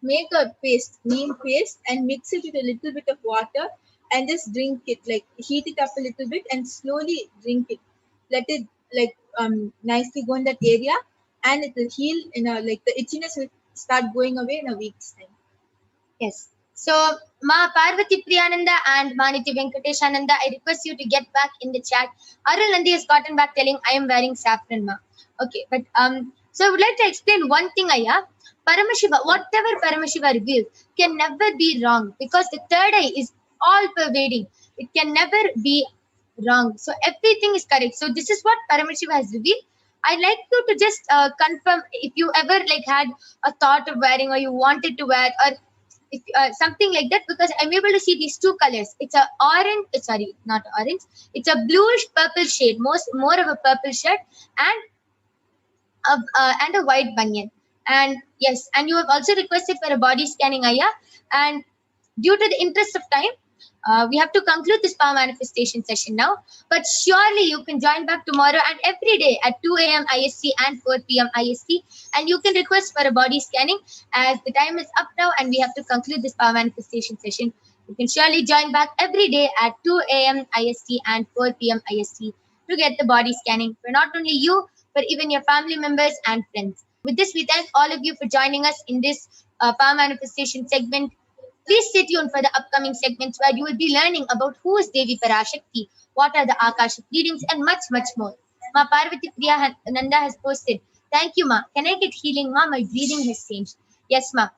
make a paste, neem paste, and mix it with a little bit of water and just drink it. Like heat it up a little bit and slowly drink it. Let it like nicely go in that area, and it will heal in a like the itchiness will start going away in a week's time. Yes. So, Ma Parvati Priyananda and Ma Nitya Venkateshananda, I request you to get back in the chat. Arul Nandi has gotten back telling I am wearing saffron, Ma. Okay, but so I would like to explain one thing, Aya. Paramashiva, whatever Paramashiva reveals can never be wrong because the third eye is all pervading. It can never be wrong. So everything is correct. So this is what Paramashiva has revealed. I'd like you to just confirm if you ever like had a thought of wearing or you wanted to wear or if, something like that, because I'm able to see these two colors. It's a orange, sorry, not orange. It's a bluish purple shade, more of a purple shirt and a white banyan. And yes, and you have also requested for a body scanning, Aya. And due to the interest of time, we have to conclude this power manifestation session now. But surely you can join back tomorrow and every day at 2 a.m. IST and 4 p.m. IST. And you can request for a body scanning as the time is up now and we have to conclude this power manifestation session. You can surely join back every day at 2 a.m. IST and 4 p.m. IST to get the body scanning for not only you, but even your family members and friends. With this, we thank all of you for joining us in this power manifestation segment. Please stay tuned for the upcoming segments where you will be learning about who is Devi Parashakti, what are the Akashic readings, and much, much more. Ma Parvati Priya Nanda has posted, thank you, Ma. Can I get healing, Ma? My breathing has changed. Yes, Ma.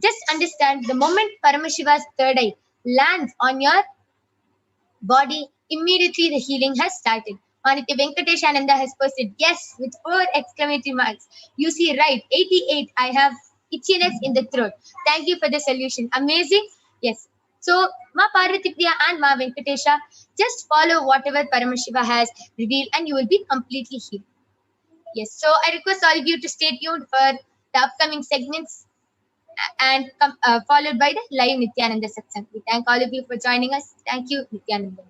Just understand the moment Paramashiva's third eye lands on your body, immediately the healing has started. Manitya Venkateshananda has posted, yes, with 4 exclamatory marks. You see, right, 88, I have itchiness in the throat. Thank you for the solution. Amazing. Yes. So, Ma Parvati Priya and Ma Venkatesha, just follow whatever Paramashiva has revealed and you will be completely healed. Yes. So, I request all of you to stay tuned for the upcoming segments and followed by the live Nithyananda Satsang. We thank all of you for joining us. Thank you, Nithyananda.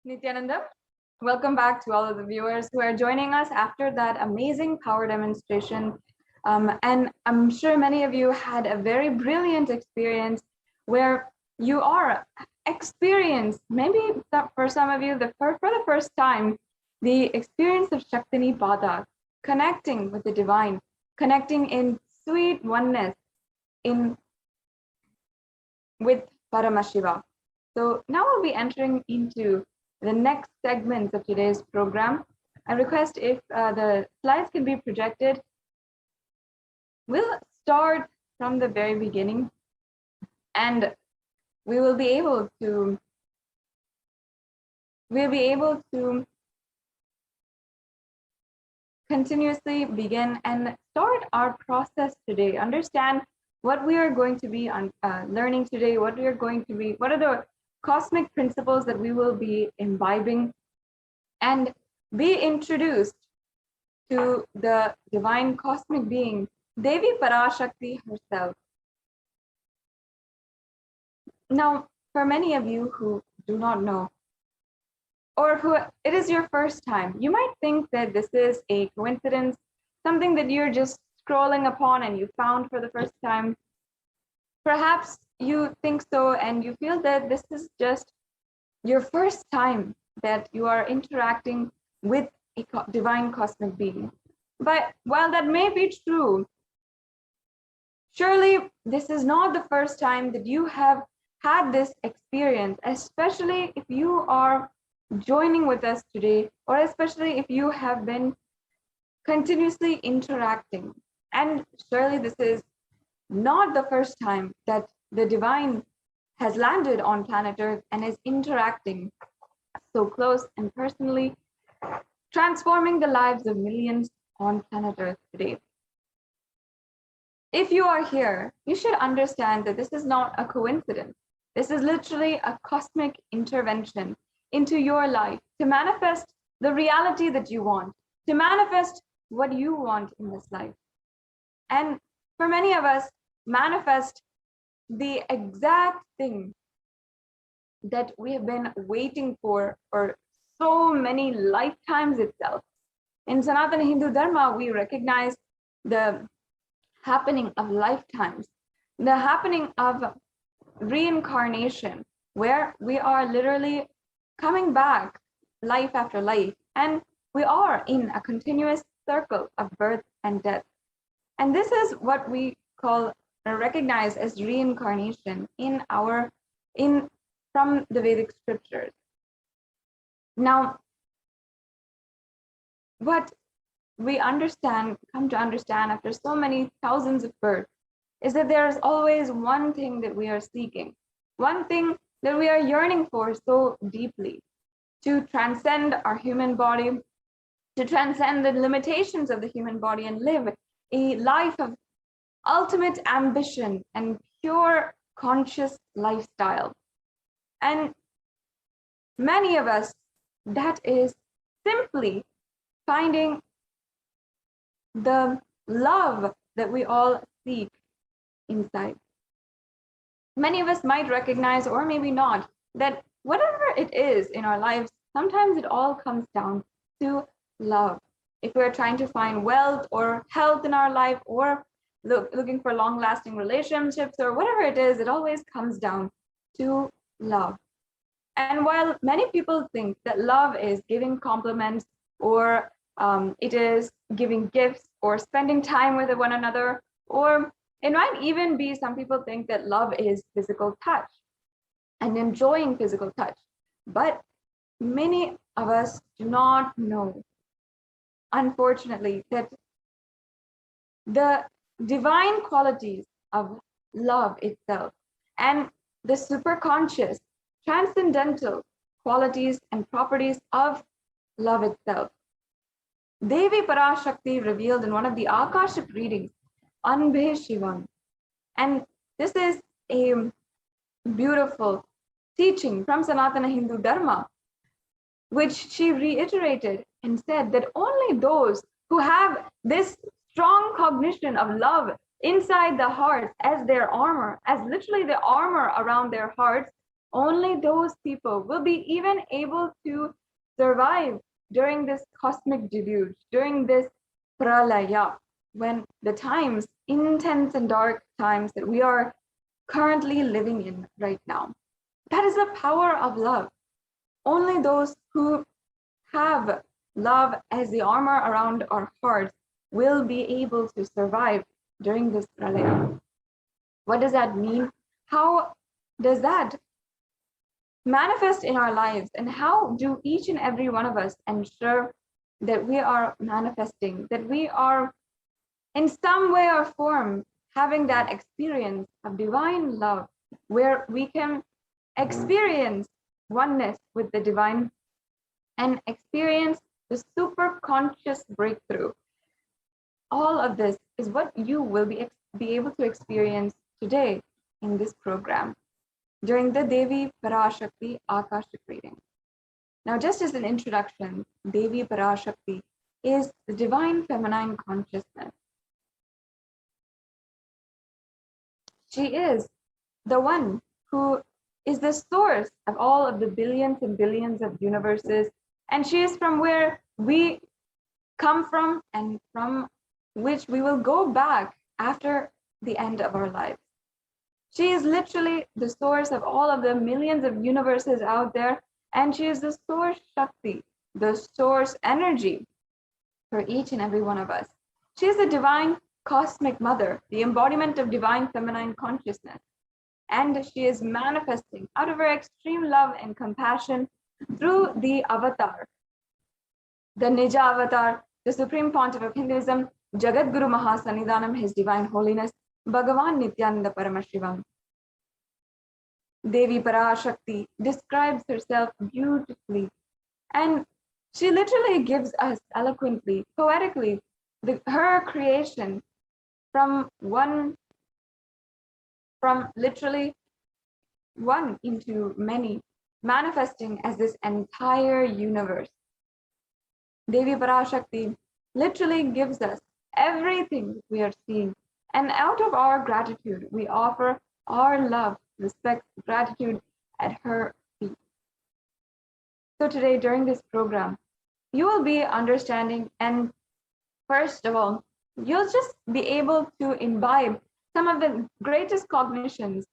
Nithyananda, welcome back to all of the viewers who are joining us after that amazing power demonstration. And I'm sure many of you had a very brilliant experience where you are experienced, maybe for some of you, for the first time, the experience of Shaktini Pada, connecting with the divine, connecting in sweet oneness with Paramashiva. So now we'll be entering into the next segment of today's program. I request if the slides can be projected. We'll start from the very beginning and we will be able to continuously begin and start our process today. Understand what we are going to be learning today, what are the cosmic principles that we will be imbibing, and be introduced to the divine cosmic being, Devi Parashakti herself. Now, for many of you who do not know, or who it is your first time, you might think that this is a coincidence, something that you're just scrolling upon and you found for the first time. Perhaps you think so and you feel that this is just your first time that you are interacting with a divine cosmic being. But while that may be true, surely this is not the first time that you have had this experience, especially if you are joining with us today, or especially if you have been continuously interacting. And surely this is not the first time that the divine has landed on planet Earth and is interacting so close and personally, transforming the lives of millions on planet Earth today. If you are here, you should understand that this is not a coincidence. This is literally a cosmic intervention into your life to manifest the reality that you want, to manifest what you want in this life. And for many of us, manifest the exact thing that we have been waiting for so many lifetimes itself. In Sanatana Hindu Dharma, we recognize the happening of lifetimes, the happening of reincarnation, where we are literally coming back life after life, and we are in a continuous circle of birth and death. And this is what we call or recognize as reincarnation from the Vedic scriptures. Now, what we come to understand after so many thousands of births is that there is always one thing that we are seeking, one thing that we are yearning for so deeply, to transcend our human body, to transcend the limitations of the human body and live a life of ultimate ambition and pure conscious lifestyle. And many of us, that is simply finding the love that we all seek inside. Many of us might recognize, or maybe not, that whatever it is in our lives, sometimes it all comes down to love. If we're trying to find wealth or health in our life, or looking for long-lasting relationships, or whatever it is, it always comes down to love. And while many people think that love is giving compliments, or it is giving gifts, or spending time with one another, or it might even be some people think that love is physical touch and enjoying physical touch. But many of us do not know, unfortunately, that the divine qualities of love itself and the superconscious, transcendental qualities and properties of love itself, Devi Parashakti revealed in one of the Akashic readings, Parashakti. And this is a beautiful teaching from Sanatana Hindu Dharma, which she reiterated and said that only those who have this strong cognition of love inside the heart as their armor, as literally the armor around their hearts, only those people will be even able to survive during this cosmic deluge, during this pralaya, when the times, intense and dark times that we are currently living in right now. That is the power of love. Only those who have love as the armor around our hearts will be able to survive during this pralaya. What does that mean? How does that manifest in our lives? And how do each and every one of us ensure that we are manifesting, that we are in some way or form having that experience of divine love, where we can experience oneness with the divine and experience the super conscious breakthrough. All of this is what you will be able to experience today in this program during the Devi Parashakti Akashic reading. Now, just as an introduction, Devi Parashakti is the divine feminine consciousness. She is the one who is the source of all of the billions and billions of universes, and she is from where we come from and from which we will go back after the end of our lives. She is literally the source of all of the millions of universes out there, and she is the source Shakti, the source energy for each and every one of us. She is the divine cosmic mother, the embodiment of divine feminine consciousness. And she is manifesting out of her extreme love and compassion through the avatar, the Nija avatar, the Supreme Pontiff of Hinduism, Jagat Guru Mahasannidhanam, His Divine Holiness, Bhagavan Nithyananda Paramashivam. Devi Parashakti describes herself beautifully, and she literally gives us eloquently, poetically, her creation from literally one into many, manifesting as this entire universe. Devi Parashakti literally gives us everything we are seeing, and out of our gratitude, we offer our love, respect, gratitude at her feet. So today, during this program, you will be understanding, and first of all, you'll just be able to imbibe some of the greatest cognitions,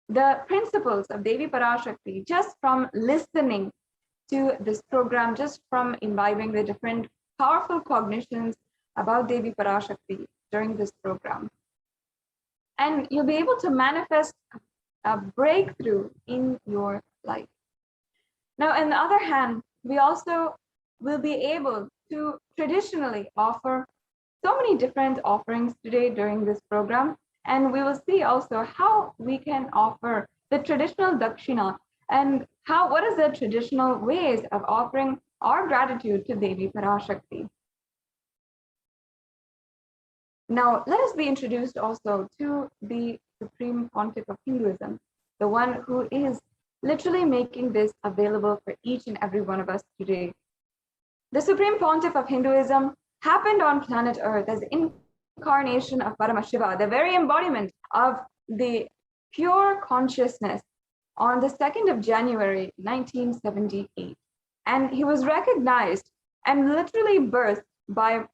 the principles of Devi Parashakti, just from listening to this program, just from imbibing the different powerful cognitions about Devi Parashakti during this program. And you'll be able to manifest a breakthrough in your life. Now, on the other hand, we also will be able to traditionally offer so many different offerings today during this program. And we will see also how we can offer the traditional dakshina and what is the traditional ways of offering our gratitude to Devi Parashakti. Now, let us be introduced also to the Supreme Pontiff of Hinduism, the one who is literally making this available for each and every one of us today. The Supreme Pontiff of Hinduism happened on planet Earth as incarnation of Paramashiva, the very embodiment of the pure consciousness, on the 2nd of January, 1978. And he was recognized and literally birthed by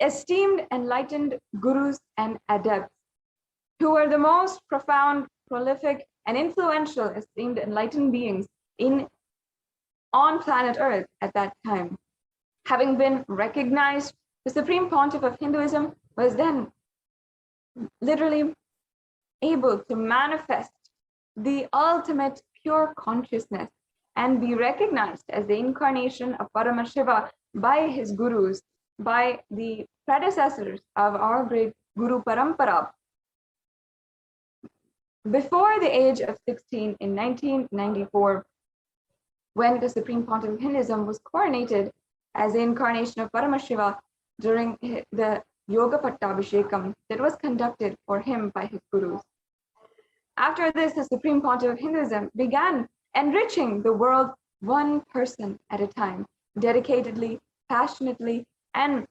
esteemed enlightened gurus and adepts who were the most profound, prolific, and influential esteemed enlightened beings on planet Earth at that time. Having been recognized, the Supreme Pontiff of Hinduism was then literally able to manifest the ultimate pure consciousness and be recognized as the incarnation of Paramashiva by his gurus, by the predecessors of our great Guru Parampara. Before the age of 16 in 1994, when the Supreme Pontiff of Hinduism was coronated as the incarnation of Paramashiva during the Yoga Pattabhishekam that was conducted for him by his gurus. After this, the Supreme Pontiff of Hinduism began enriching the world one person at a time, dedicatedly, passionately, and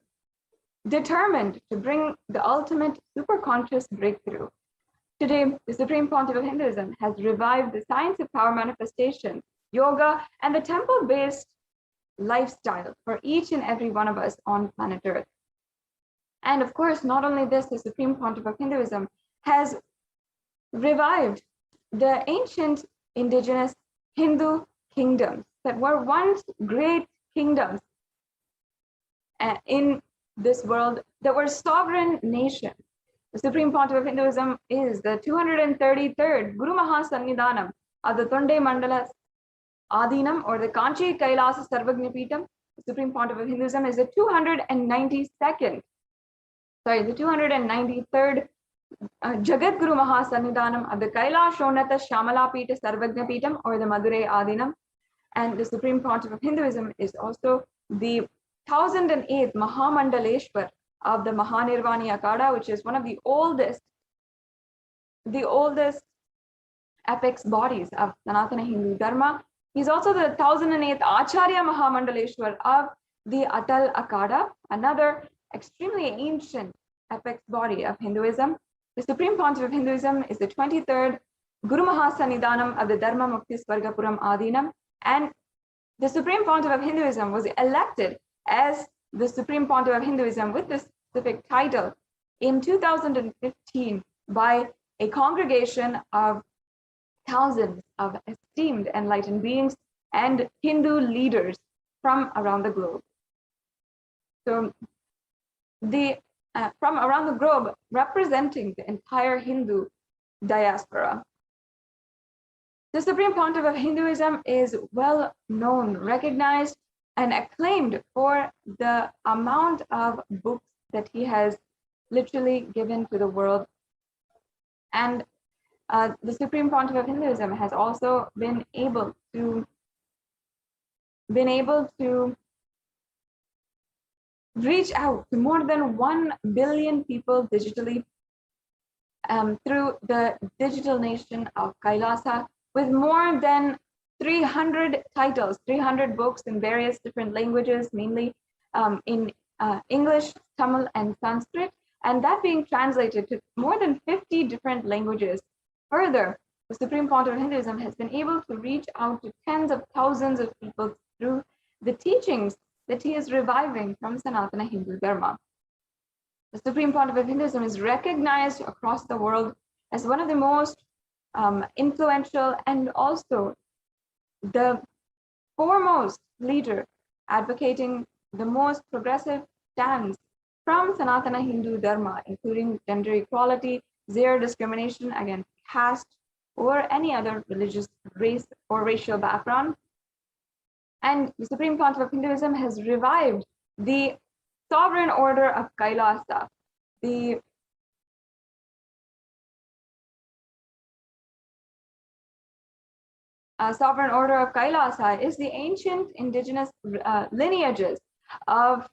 determined to bring the ultimate superconscious breakthrough. Today, the Supreme Pontiff of Hinduism has revived the science of power manifestation, yoga, and the temple-based lifestyle for each and every one of us on planet Earth. And of course, not only this, the Supreme Pontiff of Hinduism has revived the ancient indigenous Hindu kingdoms that were once great kingdoms in this world, that were sovereign nations. The Supreme Pontiff of Hinduism is the 233rd Guru Mahasannidhanam of the Tonde Mandala Adinam, or the Kanchi Kailasa Sarvagnapitam. The Supreme Pontiff of Hinduism is the 293rd Jagat Guru Mahasannidhanam of the Kailashonata Shamalapita Sarvagnapitam, or the Madurai Adinam. And the Supreme Pontiff of Hinduism is also the 1008th Mahamandaleshwar of the Mahanirvani Akada, which is one of the oldest apex bodies of Sanatana Hindu Dharma. He's also the 1008th Acharya Mahamandaleshwar of the Atal Akada, another extremely ancient apex body of Hinduism. The Supreme Pontiff of Hinduism is the 23rd Guru Mahasannidhanam of the Dharma Mukti Swargapuram Adinam, and the Supreme Pontiff of Hinduism was elected as the Supreme Pontiff of Hinduism with this specific title in 2015 by a congregation of thousands of esteemed enlightened beings and Hindu leaders from around the globe. So from around the globe, representing the entire Hindu diaspora. The Supreme Pontiff of Hinduism is well known, recognized, and acclaimed for the amount of books that he has literally given to the world. And the Supreme Pontiff of Hinduism has also been able to reach out to more than 1 billion people digitally through the digital nation of Kailasa, with more than 300 titles, 300 books in various different languages, mainly in English, Tamil, and Sanskrit, and that being translated to more than 50 different languages. Further, the Supreme Pontiff of Hinduism has been able to reach out to tens of thousands of people through the teachings that he is reviving from Sanatana Hindu Dharma. The Supreme Pontiff of Hinduism is recognized across the world as one of the most influential and also the foremost leader advocating the most progressive stance from Sanatana Hindu Dharma, including gender equality, zero discrimination against caste or any other religious, race, or racial background. And the Supreme Pontiff of Hinduism has revived the Sovereign Order of Kailasa. The Sovereign Order of Kailasa is the ancient indigenous lineages of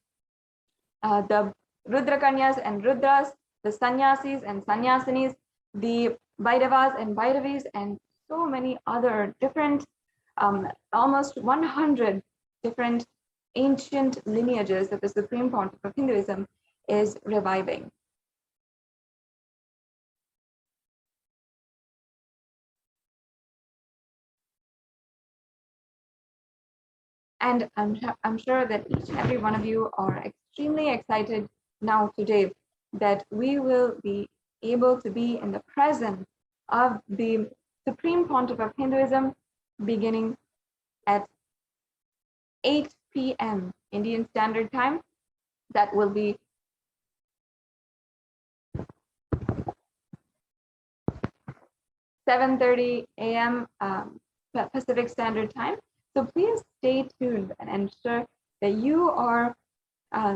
the Rudrakanyas and Rudras, the Sannyasis and Sannyasinis, the Bhairavas and Bhairavis, and so many other different, almost 100 different ancient lineages that the Supreme Pontiff of Hinduism is reviving. And I'm sure that each and every one of you are extremely excited now today that we will be able to be in the presence of the Supreme Pontiff of Hinduism beginning at 8 p.m. Indian Standard Time. That will be 7:30 a.m. Pacific Standard Time. So please stay tuned and ensure that you are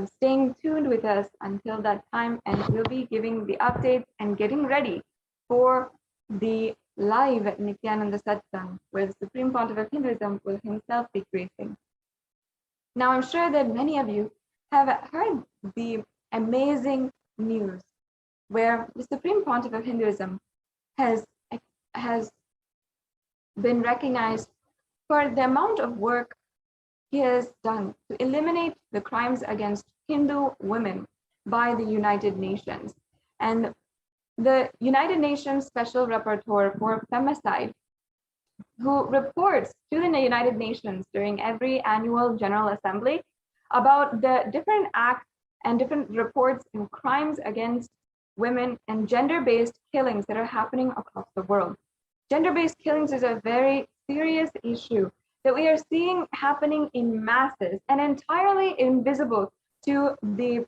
staying tuned with us until that time, and we'll be giving the updates and getting ready for the live Nithyananda Satsang, where the Supreme Pontiff of Hinduism will himself be gracing. Now, I'm sure that many of you have heard the amazing news where the Supreme Pontiff of Hinduism has been recognized for the amount of work he has done to eliminate the crimes against Hindu women by the United Nations. And the United Nations Special Rapporteur for Femicide, who reports to the United Nations during every annual General Assembly about the different acts and different reports and crimes against women and gender-based killings that are happening across the world. Gender-based killings is a very serious issue that we are seeing happening in masses and entirely invisible to the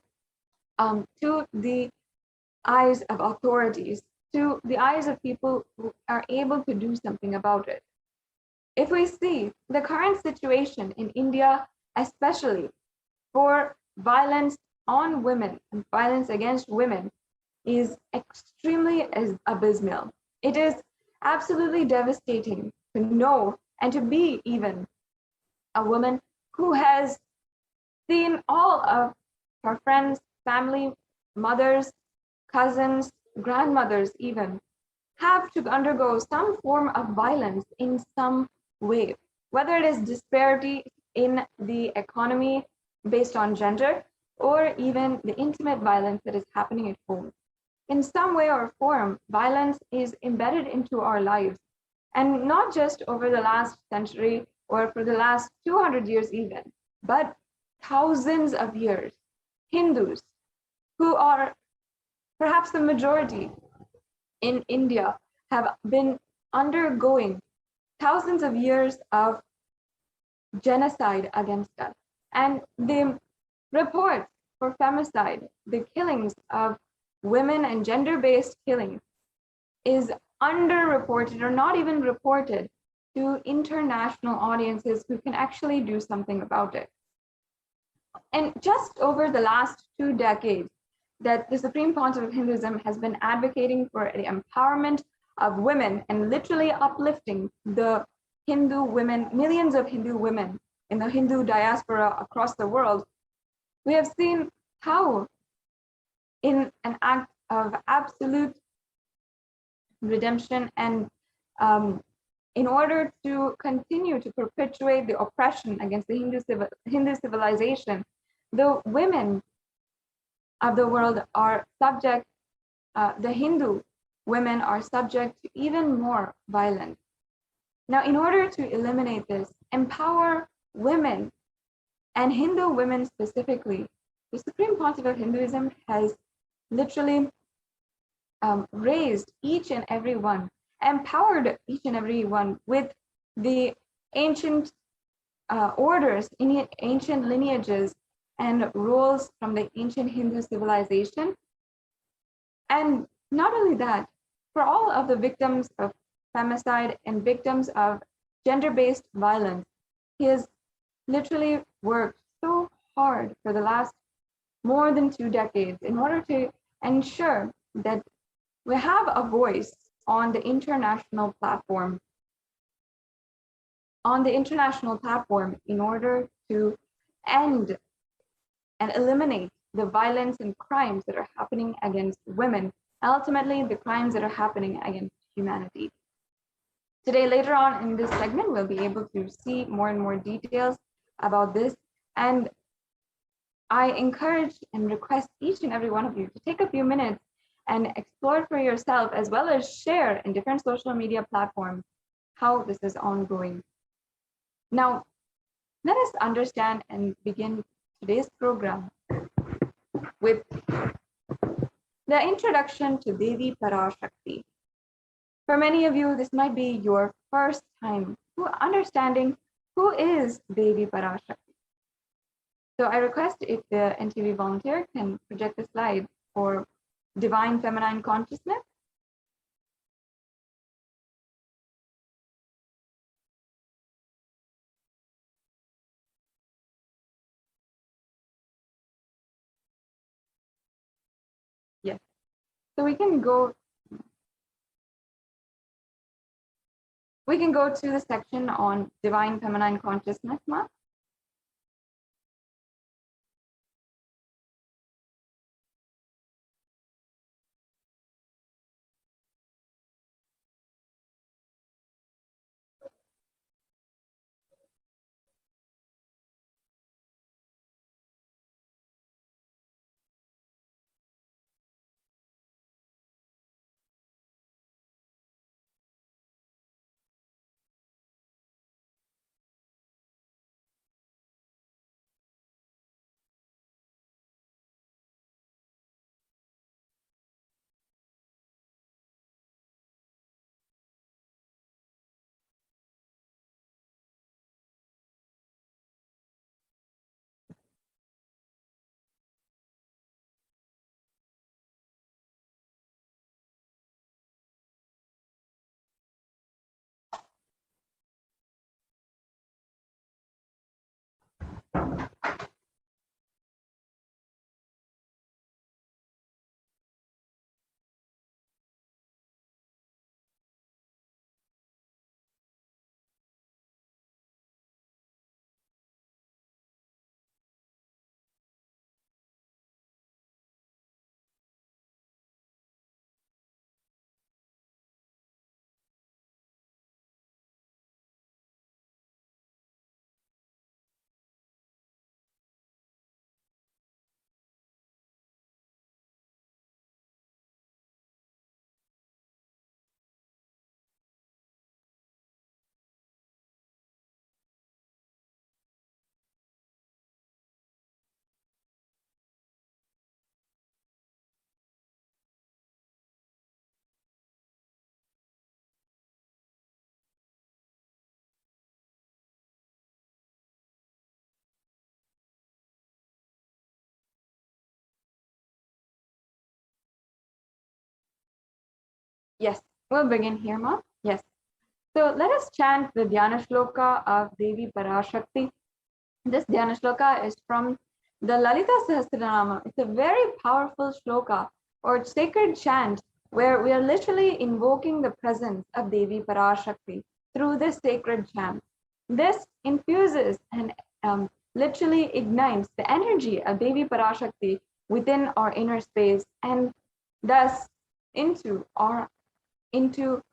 eyes of authorities, to the eyes of people who are able to do something about it. If we see the current situation in India, especially for violence on women and violence against women, is extremely abysmal. It is absolutely devastating to know and to be even a woman who has seen all of our friends, family, mothers, cousins, grandmothers even have to undergo some form of violence in some way, whether it is disparity in the economy based on gender, or even the intimate violence that is happening at home. In some way or form, violence is embedded into our lives, and not just over the last century or for the last 200 years even, but thousands of years. Hindus, who are perhaps the majority in India, have been undergoing thousands of years of genocide against us. And the reports for femicide, the killings of women and gender-based killings, is underreported or not even reported to international audiences who can actually do something about it. And just over the last 2 decades, that the Supreme Council of Hinduism has been advocating for the empowerment of women and literally uplifting the Hindu women, millions of Hindu women in the Hindu diaspora across the world. We have seen how, in an act of absolute redemption and in order to continue to perpetuate the oppression against the Hindu civilization, the women of the world are subject, the Hindu women are subject to even more violence. Now, in order to eliminate this, empower women and Hindu women specifically, the Supreme Council of Hinduism has literally raised each and every one, empowered each and every one with the ancient orders, ancient lineages and roles from the ancient Hindu civilization. And not only that, for all of the victims of femicide and victims of gender-based violence, he has literally worked so hard for the last more than 2 decades in order to ensure that we have a voice on the international platform. In order to end and eliminate the violence and crimes that are happening against women, and ultimately the crimes that are happening against humanity. Today, later on in this segment, we'll be able to see more and more details about this. And I encourage and request each and every one of you to take a few minutes and explore for yourself, as well as share in different social media platforms, how this is ongoing. Now, let us understand and begin today's program with the introduction to Devi Parashakti. For many of you, this might be your first time understanding who is Devi Parashakti. So I request if the NTV volunteer can project the slide for divine feminine consciousness. Yes. So we can go to the section on divine feminine consciousness, Ma. Yes, we'll begin here, Ma. Yes. So let us chant the Dhyana Shloka of Devi Parashakti. This Dhyana Shloka is from the Lalita Sahasranama. It's a very powerful shloka or sacred chant where we are literally invoking the presence of Devi Parashakti through this sacred chant. This infuses and literally ignites the energy of Devi Parashakti within our inner space and thus into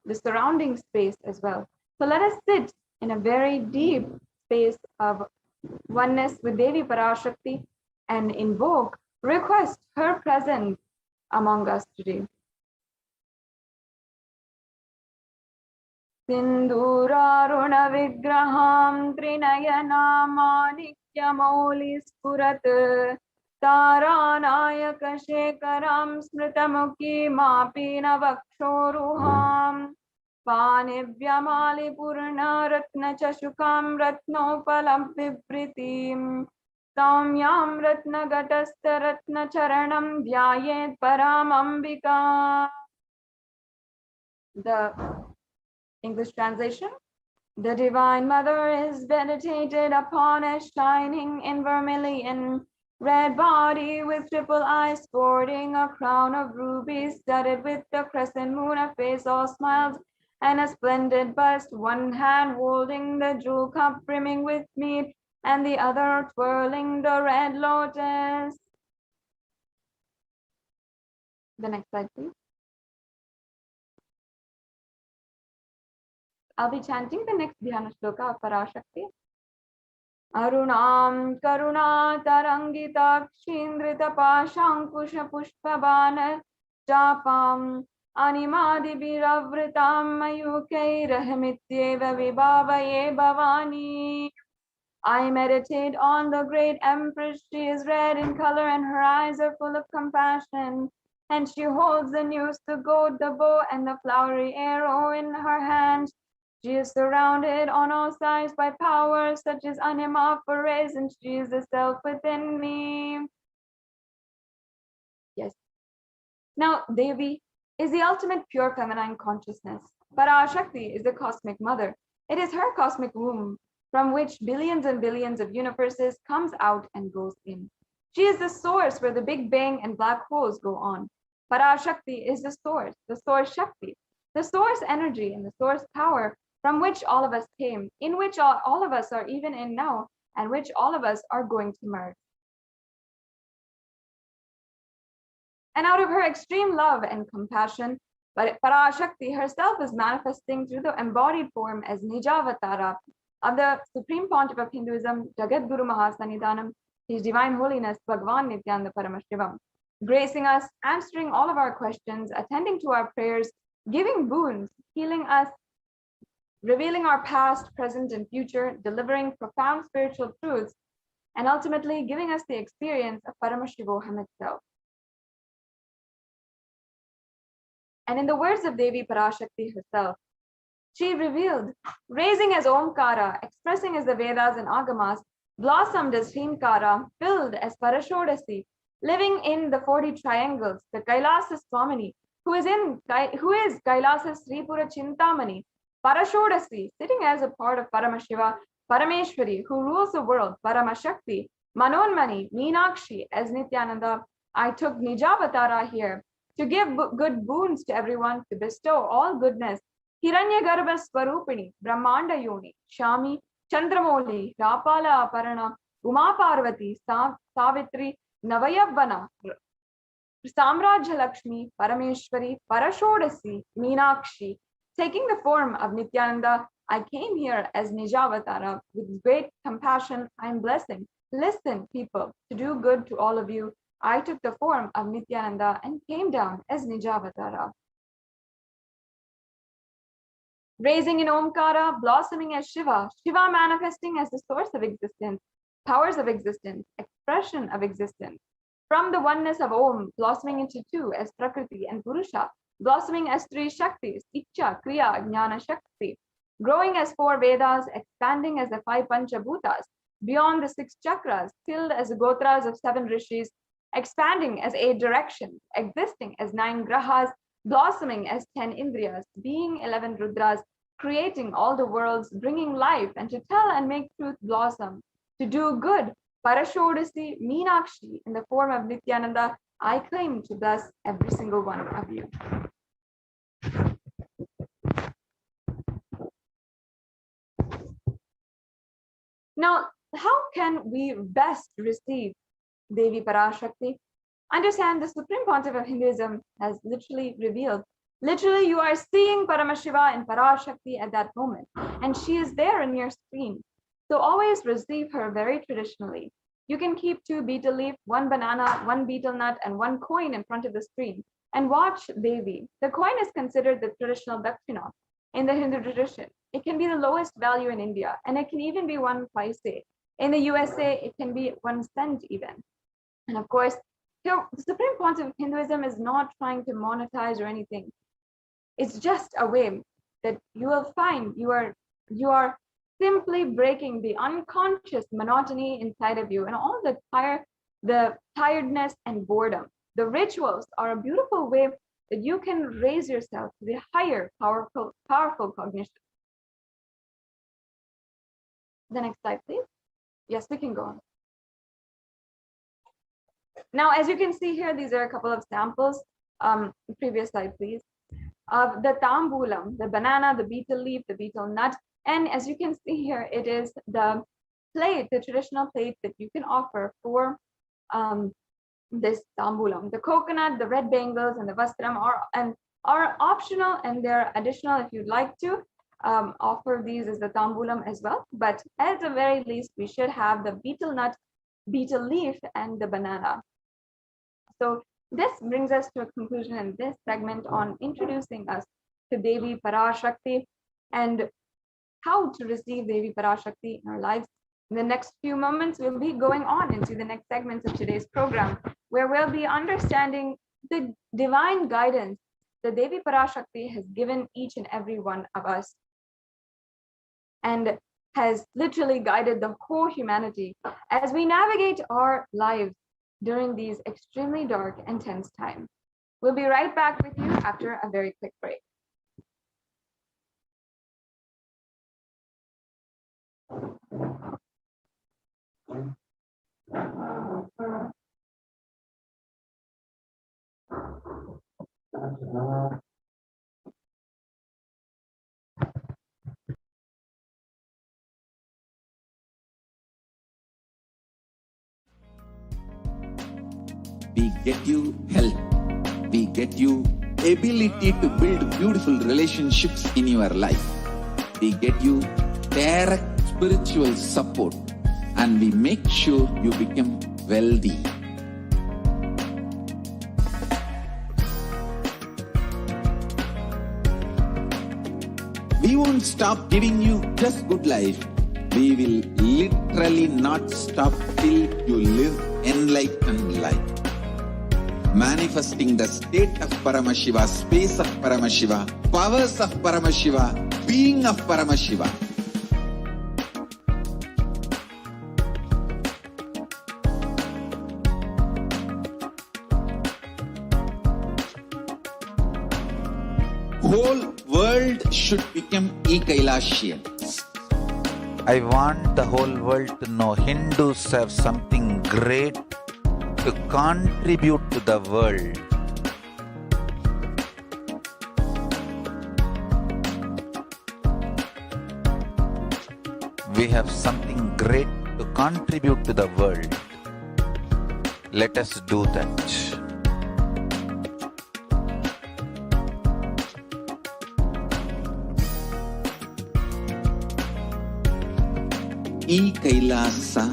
the surrounding space as well. So let us sit in a very deep space of oneness with Devi Parashakti and invoke, request her presence among us today. Sindhuraruna vigraham trinayanamanikyamoli spurat taranayaka shekaram smritamukhi mapina vakshoruham Panivyamali purna ratna chashukam ratnopalam vibritim Samyam ratna gatasta ratna charanam dhyayet paramambika. The English translation. The Divine Mother is meditated upon as shining in vermilion red body with triple eyes sporting a crown of rubies studded with the crescent moon, a face all smiles and a splendid bust, one hand holding the jewel cup brimming with mead, and the other twirling the red lotus. The next slide, please. I'll be chanting the next Dhyana Shloka of Parashakti. Arunam karuna tarangitakshindrita pashankusha pushpabana japam animadibhiravritam mayukairahamityeva vibhavaye bhavani. I meditate on the great Empress. She is red in color and her eyes are full of compassion. And she holds the noose, the goad, the bow, and the flowery arrow in her hands. She is surrounded on all sides by powers such as anima for rays, and she is the self within me. Yes. Now, Devi is the ultimate pure feminine consciousness. Parashakti is the cosmic mother. It is her cosmic womb from which billions and billions of universes comes out and goes in. She is the source where the Big Bang and black holes go on. Parashakti is the source Shakti, the source energy and the source power from which all of us came, in which all of us are even in now, and which all of us are going to merge. And out of her extreme love and compassion, Parashakti herself is manifesting through the embodied form as Nijavatara of the Supreme Pontiff of Hinduism, Jagat Guru Mahasannidhanam, His Divine Holiness Bhagavan Nithyananda Paramashivam, gracing us, answering all of our questions, attending to our prayers, giving boons, healing us, revealing our past, present, and future, delivering profound spiritual truths, and ultimately giving us the experience of Paramashivoham itself. And in the words of Devi Parashakti herself, she revealed, raising as Omkara, expressing as the Vedas and Agamas, blossomed as Hrinkara, filled as Parashodasi, living in the 40 triangles, the Kailasa Swamini, who is Kailasa Sripura Chintamani, Parashodasi, sitting as a part of Paramashiva, Parameshwari, who rules the world, Paramashakti, Manonmani, Meenakshi, as Nithyananda. I took Nijavatara here to give good boons to everyone, to bestow all goodness. Hiranyagarbha Swarupini, Brahmanda Yoni, Shami, Chandramoli, Rapala Aparana, Uma Parvati, Savitri, Navayavana, Samrajya Lakshmi, Parameshwari, Parashodasi, Meenakshi. Taking the form of Nithyananda, I came here as Nijavatara with great compassion and blessing. Listen, people, to do good to all of you. I took the form of Nithyananda and came down as Nijavatara. Raising in Omkara, blossoming as Shiva, Shiva manifesting as the source of existence, powers of existence, expression of existence. From the oneness of Om, blossoming into two as Prakriti and Purusha, blossoming as three Shaktis, Ichcha, Kriya, Jnana, Shakti, growing as 4 Vedas, expanding as the 5 Panchabhutas, beyond the 6 chakras, filled as the Gotras of 7 Rishis, expanding as 8 directions, existing as 9 Grahas, blossoming as 10 Indriyas, being 11 Rudras, creating all the worlds, bringing life, and to tell and make truth blossom, to do good. Parashakti, Meenakshi, in the form of Nithyananda, I claim to bless every single one of you. Now, how can we best receive Devi Parashakti? Understand, the Supreme Pontiff of Hinduism has literally revealed. Literally, you are seeing Paramashiva and Parashakti at that moment, and she is there on your screen. So always receive her very traditionally. You can keep 2 betel leaf, 1 banana, 1 betel nut, and 1 coin in front of the screen and watch Devi. The coin is considered the traditional dakshina in the Hindu tradition. It can be the lowest value in India, and it can even be 1 paise. In the USA, it can be 1 cent even. And of course, here, the Supreme Pontiff of Hinduism is not trying to monetize or anything. It's just a way that you will find you are simply breaking the unconscious monotony inside of you and all the tiredness and boredom. The rituals are a beautiful way that you can raise yourself to the higher, powerful cognition. The next slide, please. Yes, we can go on. Now, as you can see here, these are a couple of samples. Previous slide, please. Of the tambulam, the banana, the betel leaf, the betel nut. And as you can see here, it is the plate, the traditional plate that you can offer for this tambulam. The coconut, the red bangles, and the vastram are optional, and they're additional if you'd like to offer these as the tambulam as well. But at the very least, we should have the betel nut, betel leaf, and the banana. So this brings us to a conclusion in this segment on introducing us to Devi Parashakti and how to receive Devi Parashakti in our lives. In the next few moments, we'll be going on into the next segments of today's program, where we'll be understanding the divine guidance that Devi Parashakti has given each and every one of us and has literally guided the whole humanity as we navigate our lives during these extremely dark and tense times. We'll be right back with you after a very quick break. We get you health. We get you ability to build beautiful relationships in your life. We get you direct spiritual support, and we make sure you become wealthy. We won't stop giving you just good life. We will literally not stop till you live enlightened life. Manifesting the state of Paramashiva, space of Paramashiva, powers of Paramashiva, being of Paramashiva. Whole world should become e-Kailashians. I want the whole world to know Hindus have something great to contribute to the world. We have something great to contribute to the world. Let us do that. E-Kailasa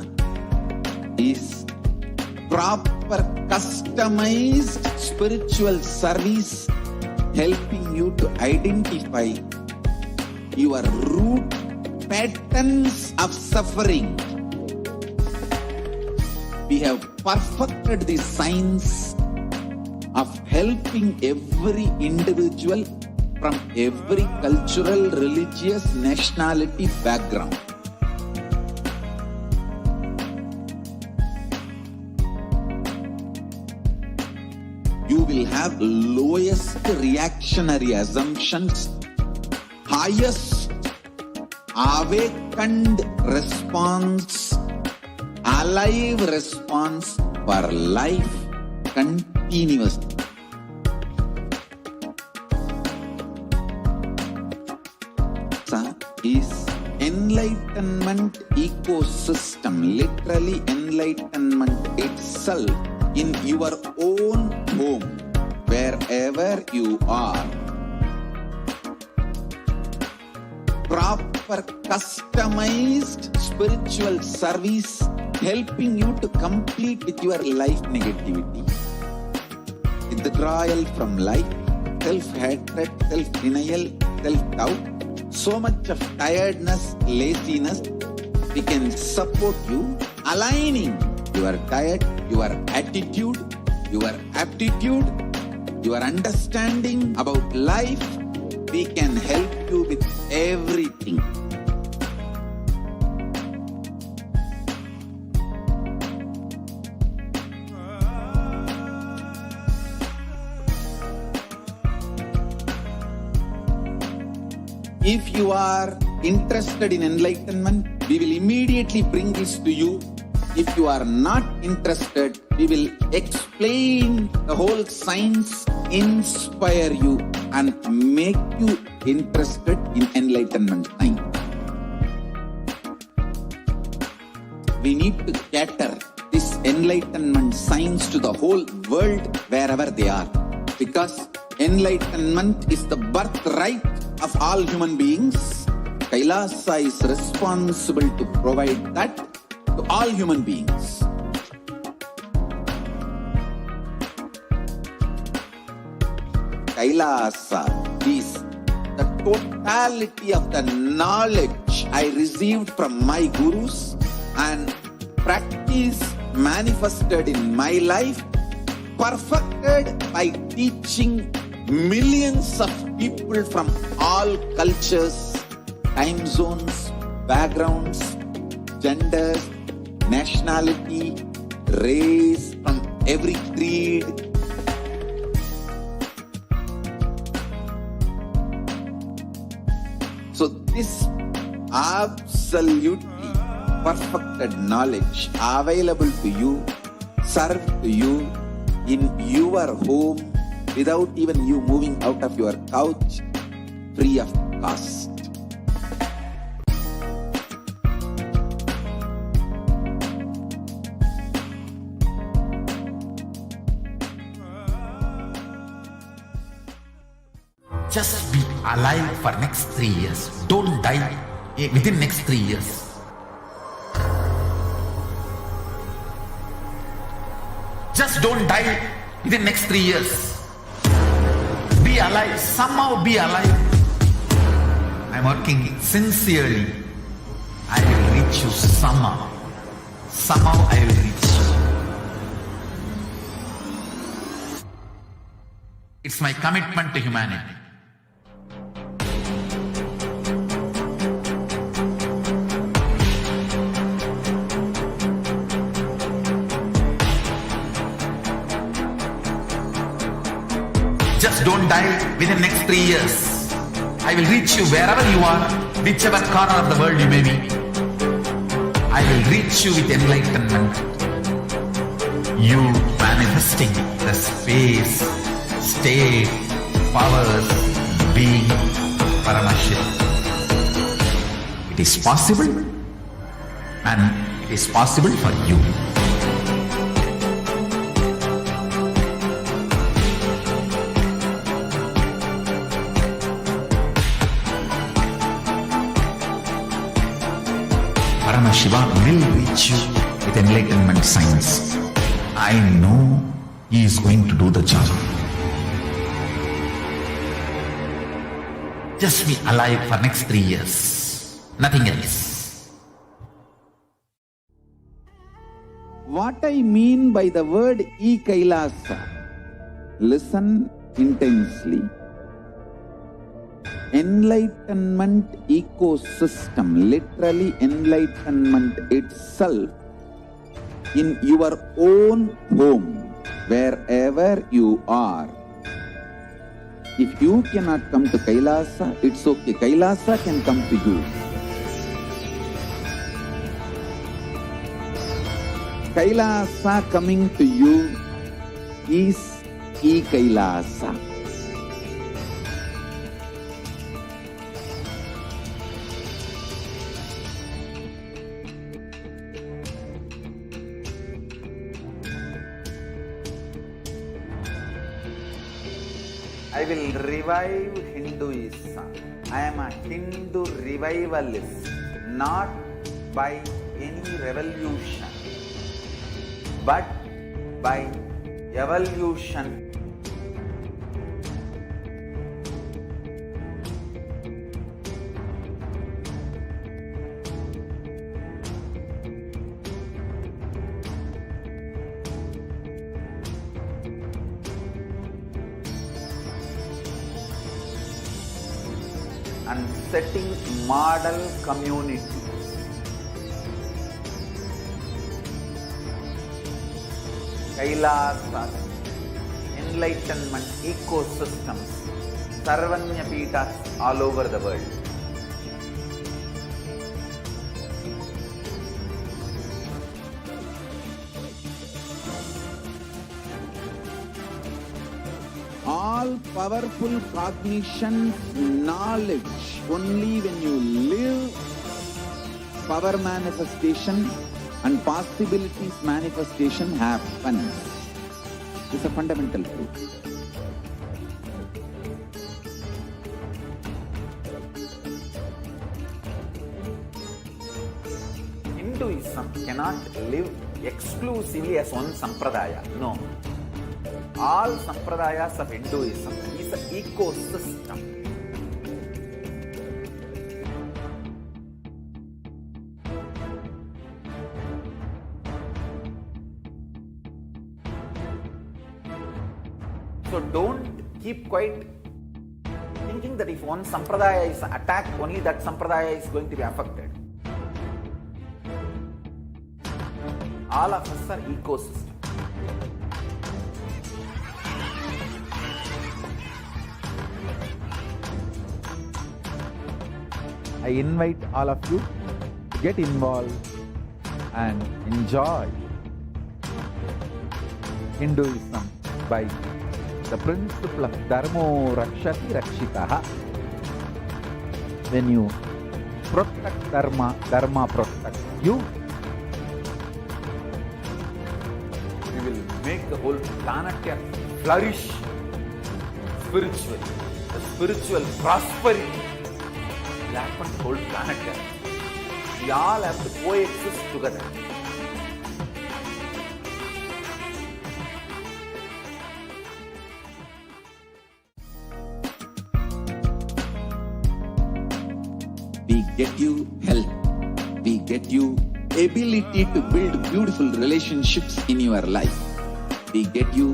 is proper customized spiritual service helping you to identify your root patterns of suffering. We have perfected the science of helping every individual from every cultural, religious, nationality background. You will have lowest reactionary assumptions, highest awakened response, alive response for life continuously. Is enlightenment ecosystem, literally enlightenment itself in your own home, wherever you are. Proper customized spiritual service helping you to complete with your life negativity. Withdrawal from life, self-hatred, self-denial, self-doubt, so much of tiredness, laziness, we can support you aligning your diet, your attitude, your aptitude, your understanding about life. We can help you with everything. If you are interested in enlightenment, we will immediately bring this to you. If you are not interested, we will explain the whole science, inspire you and make you interested in enlightenment science. We need to cater this enlightenment science to the whole world wherever they are, because enlightenment is the birthright of all human beings. Kailasa is responsible to provide that to all human beings. Kailasa is the totality of the knowledge I received from my gurus and practice manifested in my life, perfected by teaching millions of people from all cultures, time zones, backgrounds, genders, nationality, race, from every creed. So this absolutely perfected knowledge available to you, served to you in your home without even you moving out of your couch, free of cost. Just be alive for next 3 years. Don't die within next 3 years. Just don't die within next 3 years. Be alive. Somehow be alive. I'm working sincerely. I will reach you somehow. Somehow I will reach you. It's my commitment to humanity. Just don't die within next 3 years. I will reach you wherever you are, whichever corner of the world you may be. I will reach you with enlightenment. You manifesting the space, state, powers, being, Paramashivoham. It is possible, and it is possible for you. Paramashivoham will reach you with enlightenment science. I know he is going to do the job. Just be alive for next 3 years. Nothing else. What I mean by the word e-Kailasa, listen intensely. Enlightenment ecosystem, literally enlightenment itself in your own home, wherever you are. If you cannot come to Kailasa, it's okay. Kailasa can come to you. Kailasa coming to you is E-Kailasa. I will revive Hinduism. I am a Hindu revivalist, not by any revolution, but by evolution. And setting model community. Kailasa, enlightenment ecosystems, Sarvanya Peethas all over the world. All powerful cognition, knowledge, only when you live power manifestation and possibilities manifestation happens. It's a fundamental truth. Hinduism cannot live exclusively as one sampradaya. No. All sampradayas of Hinduism is an ecosystem. So don't keep quiet thinking that if one sampradaya is attacked, only that sampradaya is going to be affected. All of us are ecosystem. I invite all of you to get involved and enjoy Hinduism by the principle of Dharmo Rakshati Rakshitaha. When you protect Dharma, Dharma protects you. We will make the whole planet flourish spiritually. The spiritual prosperity will happen to the whole planet. We all have to coexist together. We get you health. We get you ability to build beautiful relationships in your life. We get you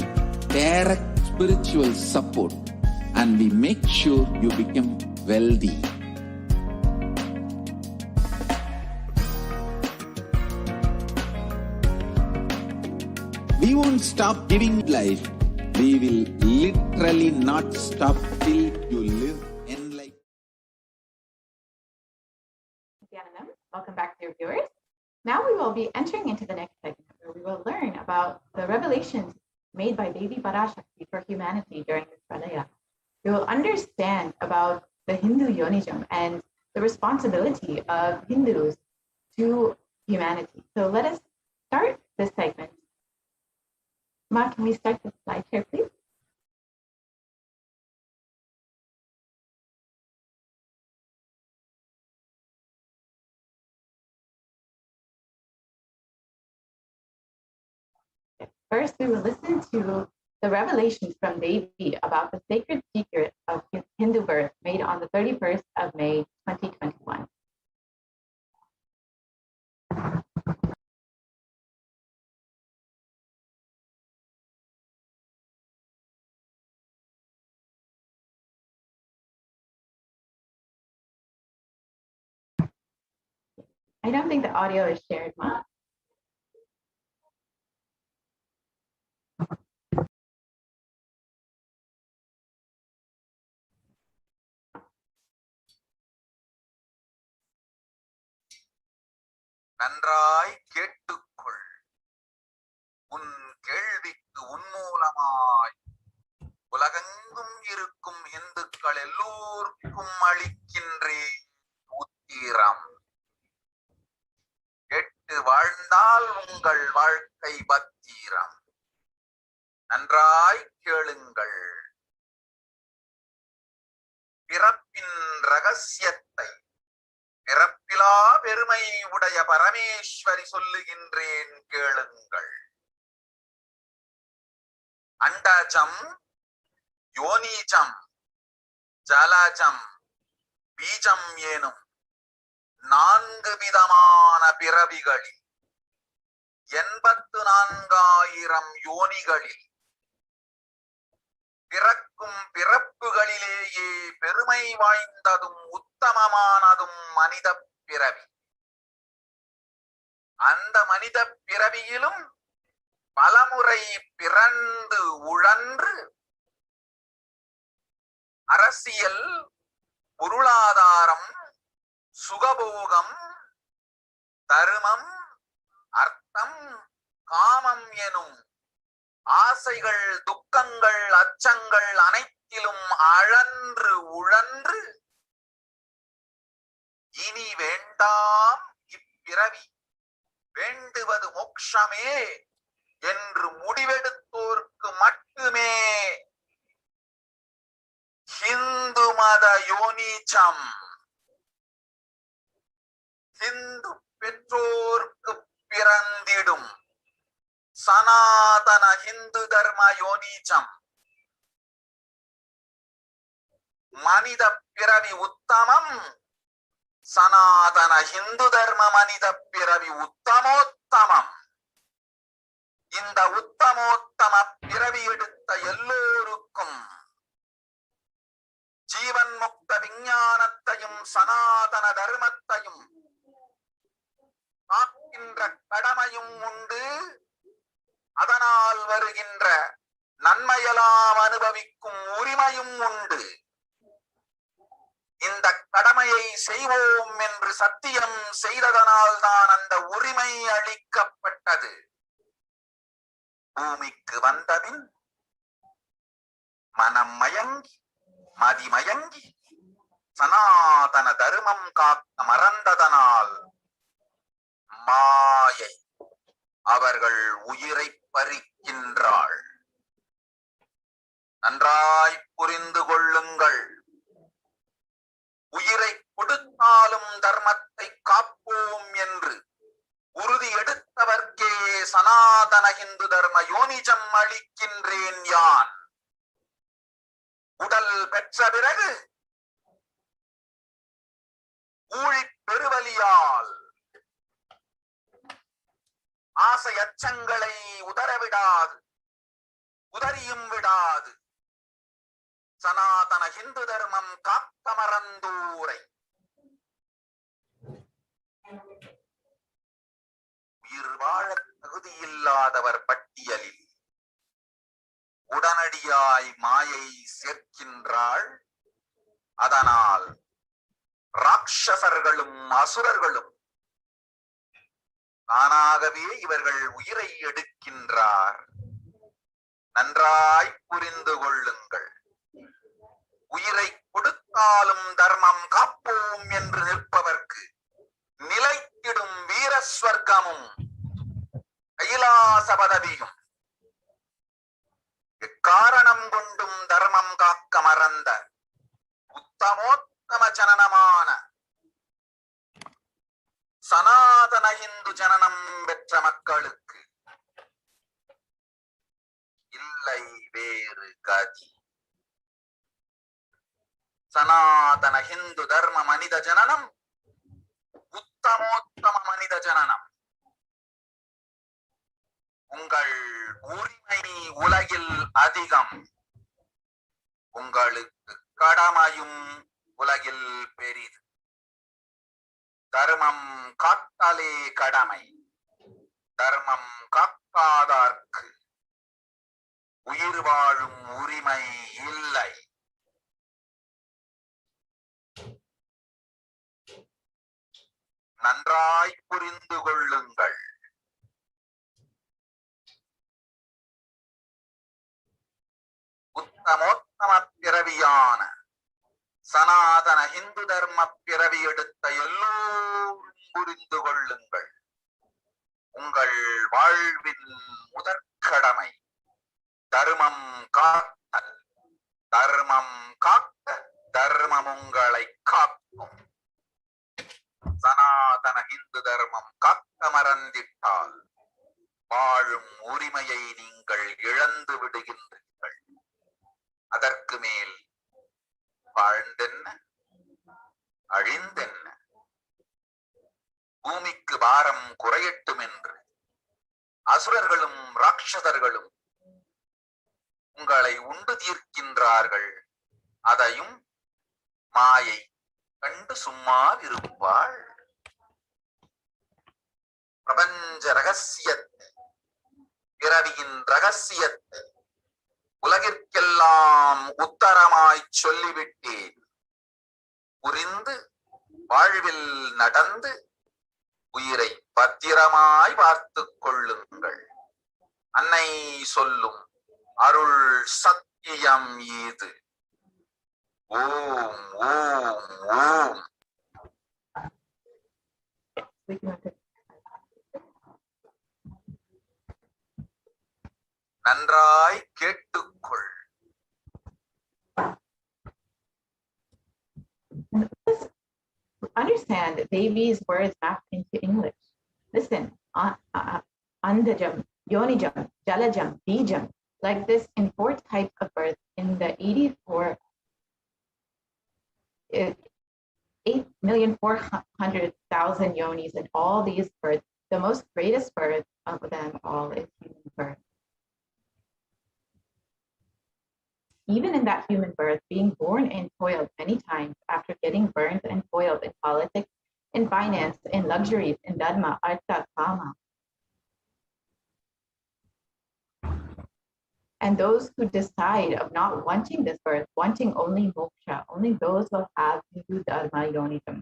direct spiritual support, and we make sure you become wealthy. We won't stop giving life. We will literally not stop till you live enlightened. Nithyanandam, welcome back to your viewers. Now we will be entering into the next segment where we will learn about the revelations made by Devi Parashakti for humanity during this Pralaya. We will understand about the Hindu Yonism and the responsibility of Hindus to humanity. So let us start this segment. Ma, can we start the slide here, please? First, we will listen to the revelations from Devi about the sacred secret of Hindu birth made on the 31st of May, 2021. I don't think the audio is shared, Ma. நன்றாய் கேட்டுக்கொள். உன் கேள்விக்கு உன்மூலமாய் உலகெங்கும் இருக்கும் இந்துக்கள் எல்லோருக்கும் அளிக்கின்றேன் உத்திரம். கேட்டு வாழ்ந்தால் உங்கள் வாழ்க்கை பத்திரம். நன்றாய் கேளுங்கள். பிறப்பின் ரகசியத்தை பிறப்பிலா பெருமை உடைய பரமேஸ்வரி சொல்லுகின்றேன் கேளுங்கள். அண்டஜம், யோனிஜம், ஜலஜம், பீஜம் எனும் 4 விதமான பிறவிகளில் 84,000 யோனிகளில் பிறக்கும் பிறப்புகளிலேயே பெருமை வாய்ந்ததும் உத்தமமானதும் மனித பிறவி. அந்த மனித பிறவியிலும் பலமுறை பிறந்து உழன்று அரசியல், பொருளாதாரம், சுகபோகம், தர்மம், அர்த்தம், காமம் எனும் ஆசைகள், துக்கங்கள், அச்சங்கள் அனைத்திலும் அழன்று உழன்று இனி வேண்டாம் இப்பிறவி, வேண்டுவது மோட்சமே என்று முடிவெடுத்தோர்க்கு மட்டுமே ஹிந்து மத யோனிச்சம், ஹிந்து பெற்றோர்க்கு பிறந்திடும் சனாதன ஹிந்து தர்ம யோனிச்சம், மனித பிறவி உத்தமம், சனாதன ஹிந்து தர்ம மனித பிறவி உத்தமோத்தமம். இந்த உத்தமோத்தம பிறவி எடுத்த எல்லோருக்கும் ஜீவன் முக்த விஞ்ஞானத்தையும் சனாதன தர்மத்தையும் காக்கின்ற கடமையும் உண்டு. அதனால் வருகின்ற நன்மையெல்லாம் அனுபவிக்கும் உரிமையும் உண்டு. இந்த கடமையை செய்வோம் என்று சத்தியம் செய்ததனால் தான் அந்த உரிமை அளிக்கப்பட்டது. பூமிக்கு வந்தபின் மனம் மயங்கி மதிமயங்கி சனாதன தர்மம் காக்க மறந்ததனால் மாயை அவர்கள் உயிரை பறிக்கின்றாள். நன்றாய் புரிந்து கொள்ளுங்கள். உயிரை கொடுத்தாலும் தர்மத்தை காப்போம் என்று உறுதி எடுத்தவர்க்கே சனாதன இந்து தர்ம யோனிஜம் அளிக்கின்றேன் யான். உடல் பெற்ற பிறகு ஊழி பெருவலியால் ஆசை அச்சங்களை உதறவிடாது, உதறியும் விடாது சனாதன இந்து தர்மம் காக்க மறந்தோரை உயிர் வாழ தகுதியில்லாதவர் பட்டியலில் உடனடியாய் மாயை சேர்க்கின்றாள். அதனால் ராட்சசர்களும் அசுரர்களும் தானாகவே இவர்கள் உயிரை எடுக்கின்றார். நன்றாய் புரிந்து கொள்ளுங்கள். உயிரை கொடுத்தாலும் தர்மம் காப்போம் என்று நிற்பவர்க்கு நிலைத்திடும் வீரஸ்வர்க்கமும் கைலாச பதவியும் எக்காரணம் கொண்டும் தர்மம் காக்க மறந்த உத்தமோத்தம ஜனனமான சனாதன இந்து ஜனனம் பெற்ற மக்களுக்கு இல்லை வேறு கதி. சனாதன ஹிந்து தர்ம மனித ஜனனம் உத்தமோத்தம மனித ஜனனம். உங்கள் உரிமை உலகில் அதிகம், உங்களுக்கு கடமையும் உலகில் பெரிது. தர்மம் காத்தாலே கடமை, தர்மம் காக்காதார்க்கு உயிர் வாழும் உரிமை இல்லை. நன்றாய் புரிந்து கொள்ளுங்கள். உத்தமோத்தம பிறவியான சனாதன இந்து தர்ம பிறவி எடுத்த எல்லோரும் புரிந்து கொள்ளுங்கள். உங்கள் வாழ்வின் முதற்கடமை தர்மம் காத்தல். தர்மம் காக்க தர்மம் உங்களை காக்கும். சனாதன இந்து தர்மம் காக்க மறந்திட்டால் வாழும் உரிமையை நீங்கள் இழந்து விடுகின்றீர்கள். அதற்கு மேல் வாழ்ந்தென்ன அழிந்தென்ன? பூமிக்கு பாரம் குறையட்டும் என்று அசுரர்களும் ராட்சதர்களும் உங்களை உண்டு தீர்க்கின்றார்கள். அதையும் மாயை கண்டு சும்மா இருப்பாள். பிரபஞ்ச ரகசியத்தை, பிறவியின் ரகசியத்தை உலகிற்கெல்லாம் உத்தரமாய் சொல்லிவிட்டேன். புரிந்து வாழ்வில் நடந்து உயிரை பத்திரமாய் பார்த்துக் கொள்ளுங்கள். அன்னை சொல்லும் அருள் சத்தியம் இது. ஓம் ஓம் ஓம். நன்றாய் கேட்டுக்கொள். Understand Devi's words back into English. Listen, Andajam, Yonijam, Jalajam, Bijam, like this in 4 types of birth in the 8,400,000 yonis in all these births. The most greatest birth of them all is human birth. Even in that human birth, being born and toiled many times after getting burned and toiled in politics, in finance, in luxuries, in dharma, artha, kama. And those who decide of not wanting this birth, wanting only moksha, only those will have Hindu dharma yonijam,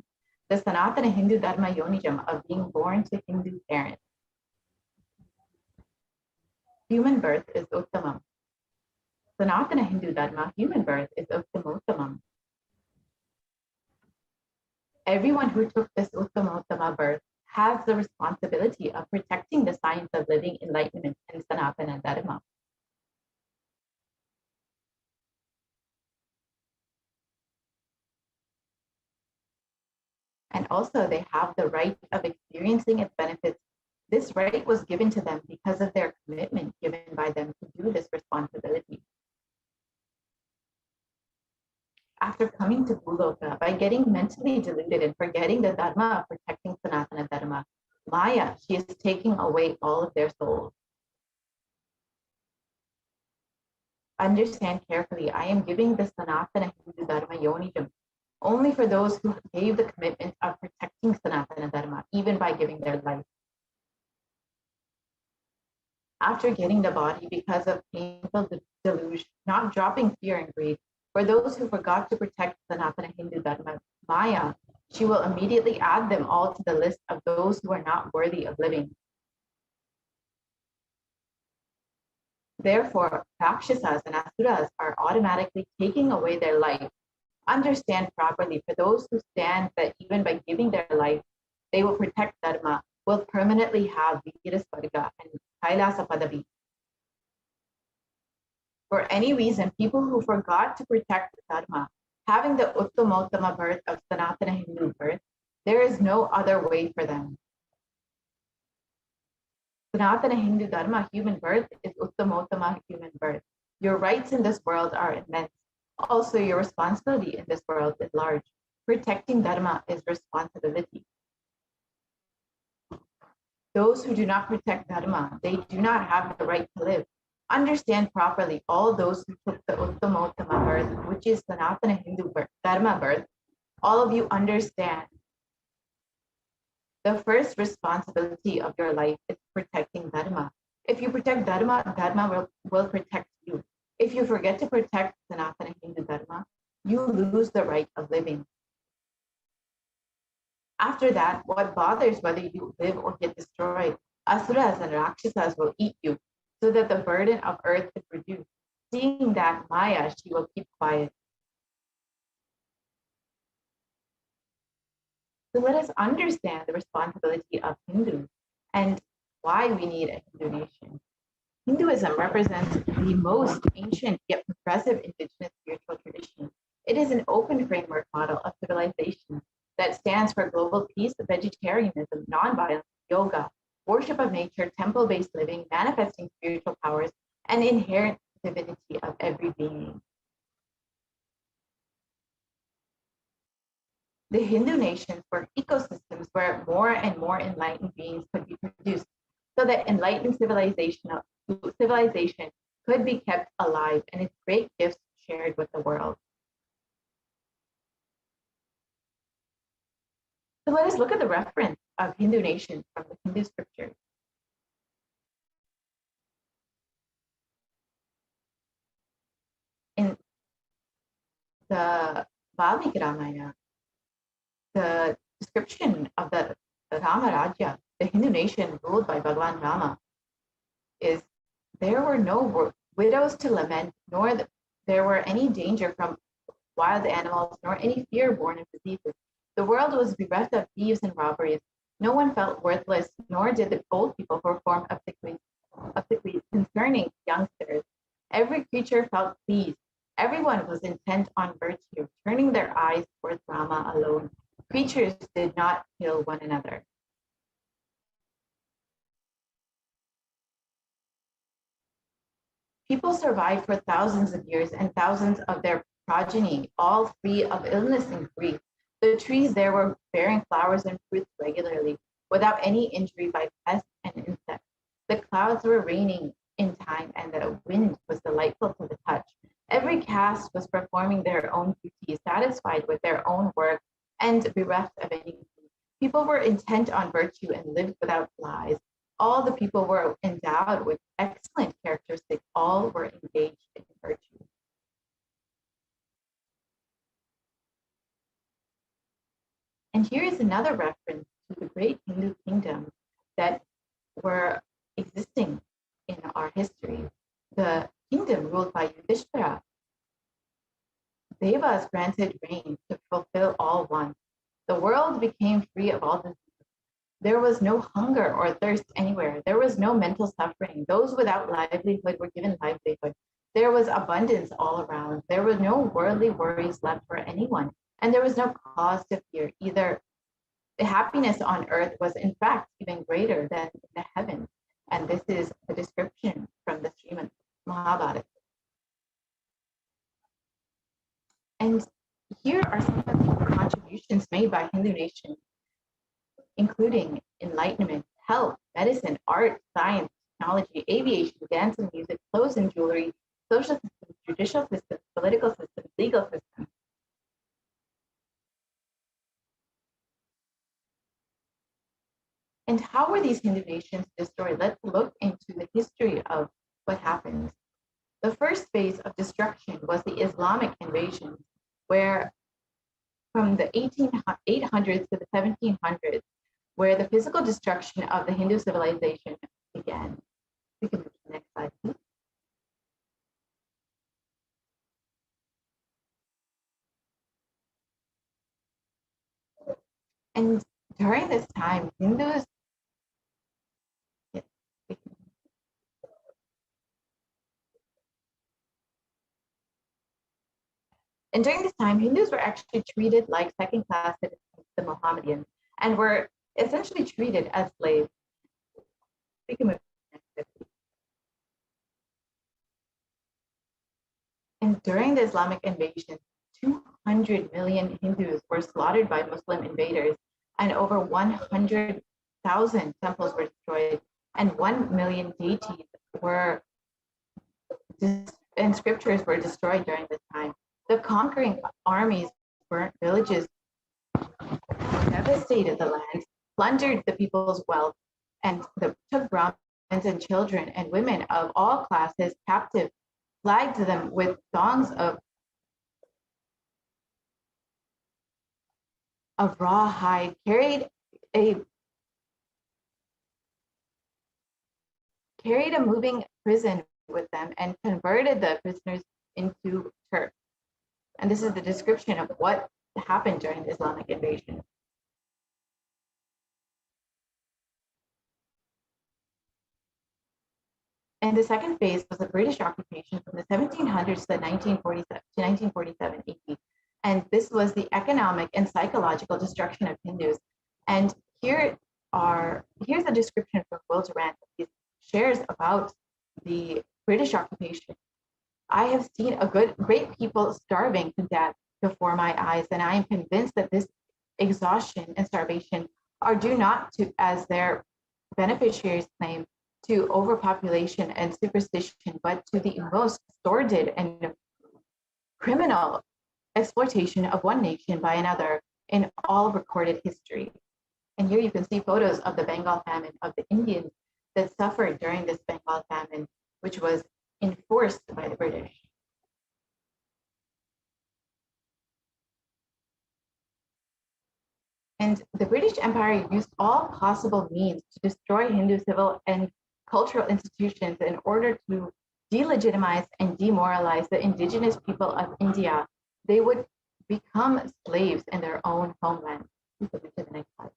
the Sanatana Hindu dharma yonijam of being born to Hindu parents. Human birth is uttamam. Sanatana Hindu dharma, human birth, is uttamottamam. Everyone who took this uttamottama birth has the responsibility of protecting the science of living, enlightenment, and Sanatana dharma. And also they have the right of experiencing its benefits. This right was given to them because of their commitment given by them to do this responsibility. After coming to Bhuloka, by getting mentally deluded and forgetting the dharma of protecting Sanatana dharma, Maya, she is taking away all of their souls. Understand carefully, I am giving the Sanatana Hindu dharma yonijam only for those who gave the commitment of protecting Sanatana dharma, even by giving their life. After getting the body because of painful delusion, not dropping fear and greed, for those who forgot to protect Sanatana Hindu dharma, Maya, she will immediately add them all to the list of those who are not worthy of living. Therefore, Rakshasas and Asuras are automatically taking away their life. Understand properly, for those who stand that even by giving their life, they will protect dharma, will permanently have Virasvarga and Kailasa Padavi. For any reason, people who forgot to protect dharma, having the uttamottama birth of Sanatana Hindu birth, there is no other way for them. Sanatana Hindu dharma human birth is uttamottama human birth. Your rights in this world are immense. Also, your responsibility in this world is large. Protecting dharma is responsibility. Those who do not protect dharma, they do not have the right to live. Understand properly, all those who took the uttamottama birth, which is Sanatana Hindu birth, dharma birth, all of you understand. The first responsibility of your life is protecting dharma. If you protect dharma, dharma will protect you. If you forget to protect Sanatana Hindu dharma, you lose the right of living. After that, what bothers whether you live or get destroyed? Asuras and Rakshasas will eat you, so that the burden of earth is reduced. Seeing that Maya, she will keep quiet. So let us understand the responsibility of Hindus and why we need a Hindu nation. Hinduism represents the most ancient yet progressive indigenous spiritual tradition. It is an open framework model of civilization that stands for global peace, vegetarianism, nonviolence, yoga, worship of nature, temple-based living, manifesting spiritual powers, and inherent divinity of every being. The Hindu nations were ecosystems where more and more enlightened beings could be produced, so that enlightened civilization could be kept alive and its great gifts shared with the world. So let us look at the reference of Hindu nations from the Hindu scriptures. In the Valmiki Ramayana, the description of the Rama Rajya, the Hindu nation ruled by Bhagavan Rama, is there were no widows to lament, nor there were any danger from wild animals, nor any fear born of diseases. The world was bereft of thieves and robberies. No one felt worthless, nor did the old people perform obsequies concerning youngsters. Every creature felt pleased. Everyone was intent on virtue, turning their eyes towards Rama alone. Creatures did not kill one another. People survived for thousands of years and thousands of their progeny, all free of illness and grief. The trees there were bearing flowers and fruits regularly, without any injury by pests and insects. The clouds were raining in time, and the wind was delightful to the touch. Every caste was performing their own duties, satisfied with their own work, and bereft of any. People were intent on virtue and lived without lies. All the people were endowed with excellent characteristics. All were engaged in virtue. And here is another reference to the great Hindu kingdoms that were existing in our history. The kingdom ruled by Yudhishthira. Devas granted rain to fulfill all wants. The world became free of all disease. There was no hunger or thirst anywhere. There was no mental suffering. Those without livelihood were given livelihood. There was abundance all around. There were no worldly worries left for anyone. And there was no cause to fear either. The happiness on earth was in fact even greater than in the heavens. And this is a description from the Srimad Mahabharata. And here are some of the contributions made by Hindu nations, including enlightenment, health, medicine, art, science, technology, aviation, dance and music, clothes and jewelry, social systems, judicial systems, political systems, legal systems. And how were these Hindu nations destroyed? Let's look into the history of what happened. The first phase of destruction was the Islamic invasion, where from the 800s to the 1700s, where the physical destruction of the Hindu civilization began. We can move to the next slide, please. And during this time, Hindus, and during this time, Hindus were actually treated like second-class citizens, the Mohammedans, and were essentially treated as slaves. We can move to the next slide. And during the Islamic invasion, 200 million Hindus were slaughtered by Muslim invaders, and over 100,000 temples were destroyed, and 1 million deities were, and scriptures were destroyed during this time. The conquering armies burnt villages, devastated the land, plundered the people's wealth, and took Brahmins and children and women of all classes captive, flagged them with songs of a rawhide, carried a moving prison with them, and converted the prisoners into Turks. And this is the description of what happened during the Islamic invasion. And the second phase was the British occupation from the 1700s to 1947 AD. And this was the economic and psychological destruction of Hindus. And here's a description from Will Durant. He shares about the British occupation. I have seen great people starving to death before my eyes, and I am convinced that this exhaustion and starvation are due not to, as their beneficiaries claim, to overpopulation and superstition, but to the most sordid and criminal exploitation of one nation by another in all recorded history. And here you can see photos of the Bengal famine, of the Indians that suffered during this Bengal famine, which was enforced by the British. And the British Empire used all possible means to destroy Hindu civil and cultural institutions in order to delegitimize and demoralize the indigenous people of India. They would become slaves in their own homeland. Please go to the next slide.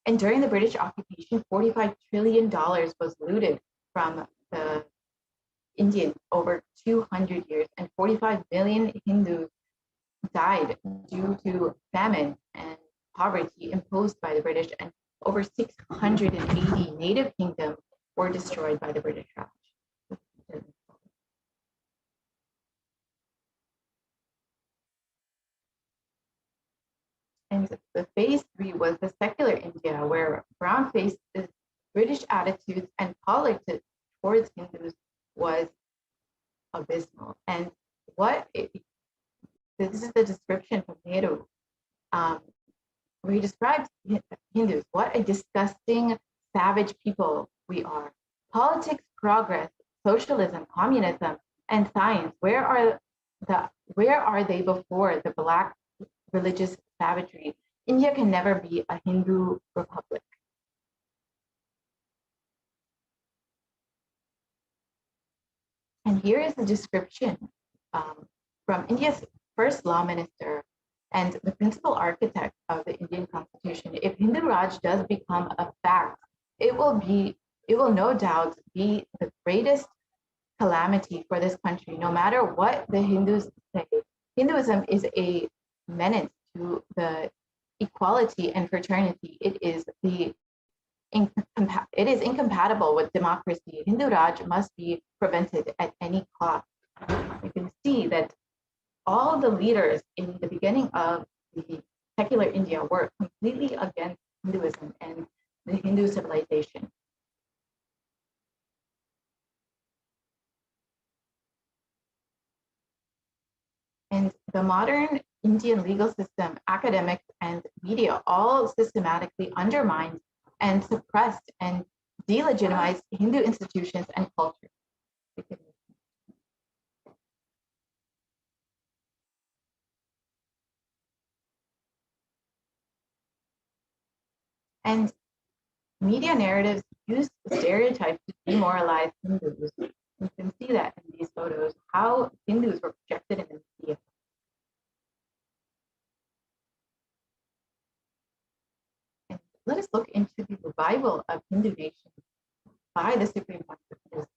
And during the British occupation, $45 trillion was looted from the Indians over 200 years, and 45 million Hindus died due to famine and poverty imposed by the British, and over 680 native kingdoms were destroyed by the British Raj. And the phase 3 was the secular India, where brown-faced British attitudes and politics towards Hindus was abysmal. And this is the description from Nehru, where he describes Hindus: what a disgusting, savage people we are. Politics, progress, socialism, communism, and science, where are they before the black religious savagery? India can never be a Hindu republic. And here is the description from India's first law minister and the principal architect of the Indian Constitution. If Hindu Raj does become a fact, it will no doubt be the greatest calamity for this country, no matter what the Hindus say. Hinduism is a menace to the equality and fraternity. It is incompatible with democracy. Hindu Raj must be prevented at any cost. You can see that all the leaders in the beginning of the secular India were completely against Hinduism and the Hindu civilization. And the modern Indian legal system, academics, and media all systematically undermined and suppressed and delegitimized Hindu institutions and culture. And media narratives use stereotypes to demoralize Hindus. You can see that in these photos, how Hindus were projected in the media. And let us look into the revival of Hindu nations by the Supreme Constitution.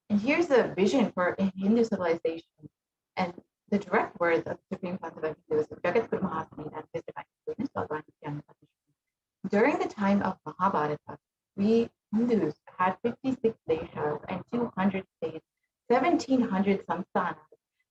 And here's the vision for a Hindu civilization. And the direct words of the Supreme Council of Hinduism, Jagat Guru Mahasamhita, His Divine Holiness, Bhagwan Nithyananda Paramashivam. During the time of Mahabharata, we Hindus had 56 deshas and 200 states, 1,700 samsthanas,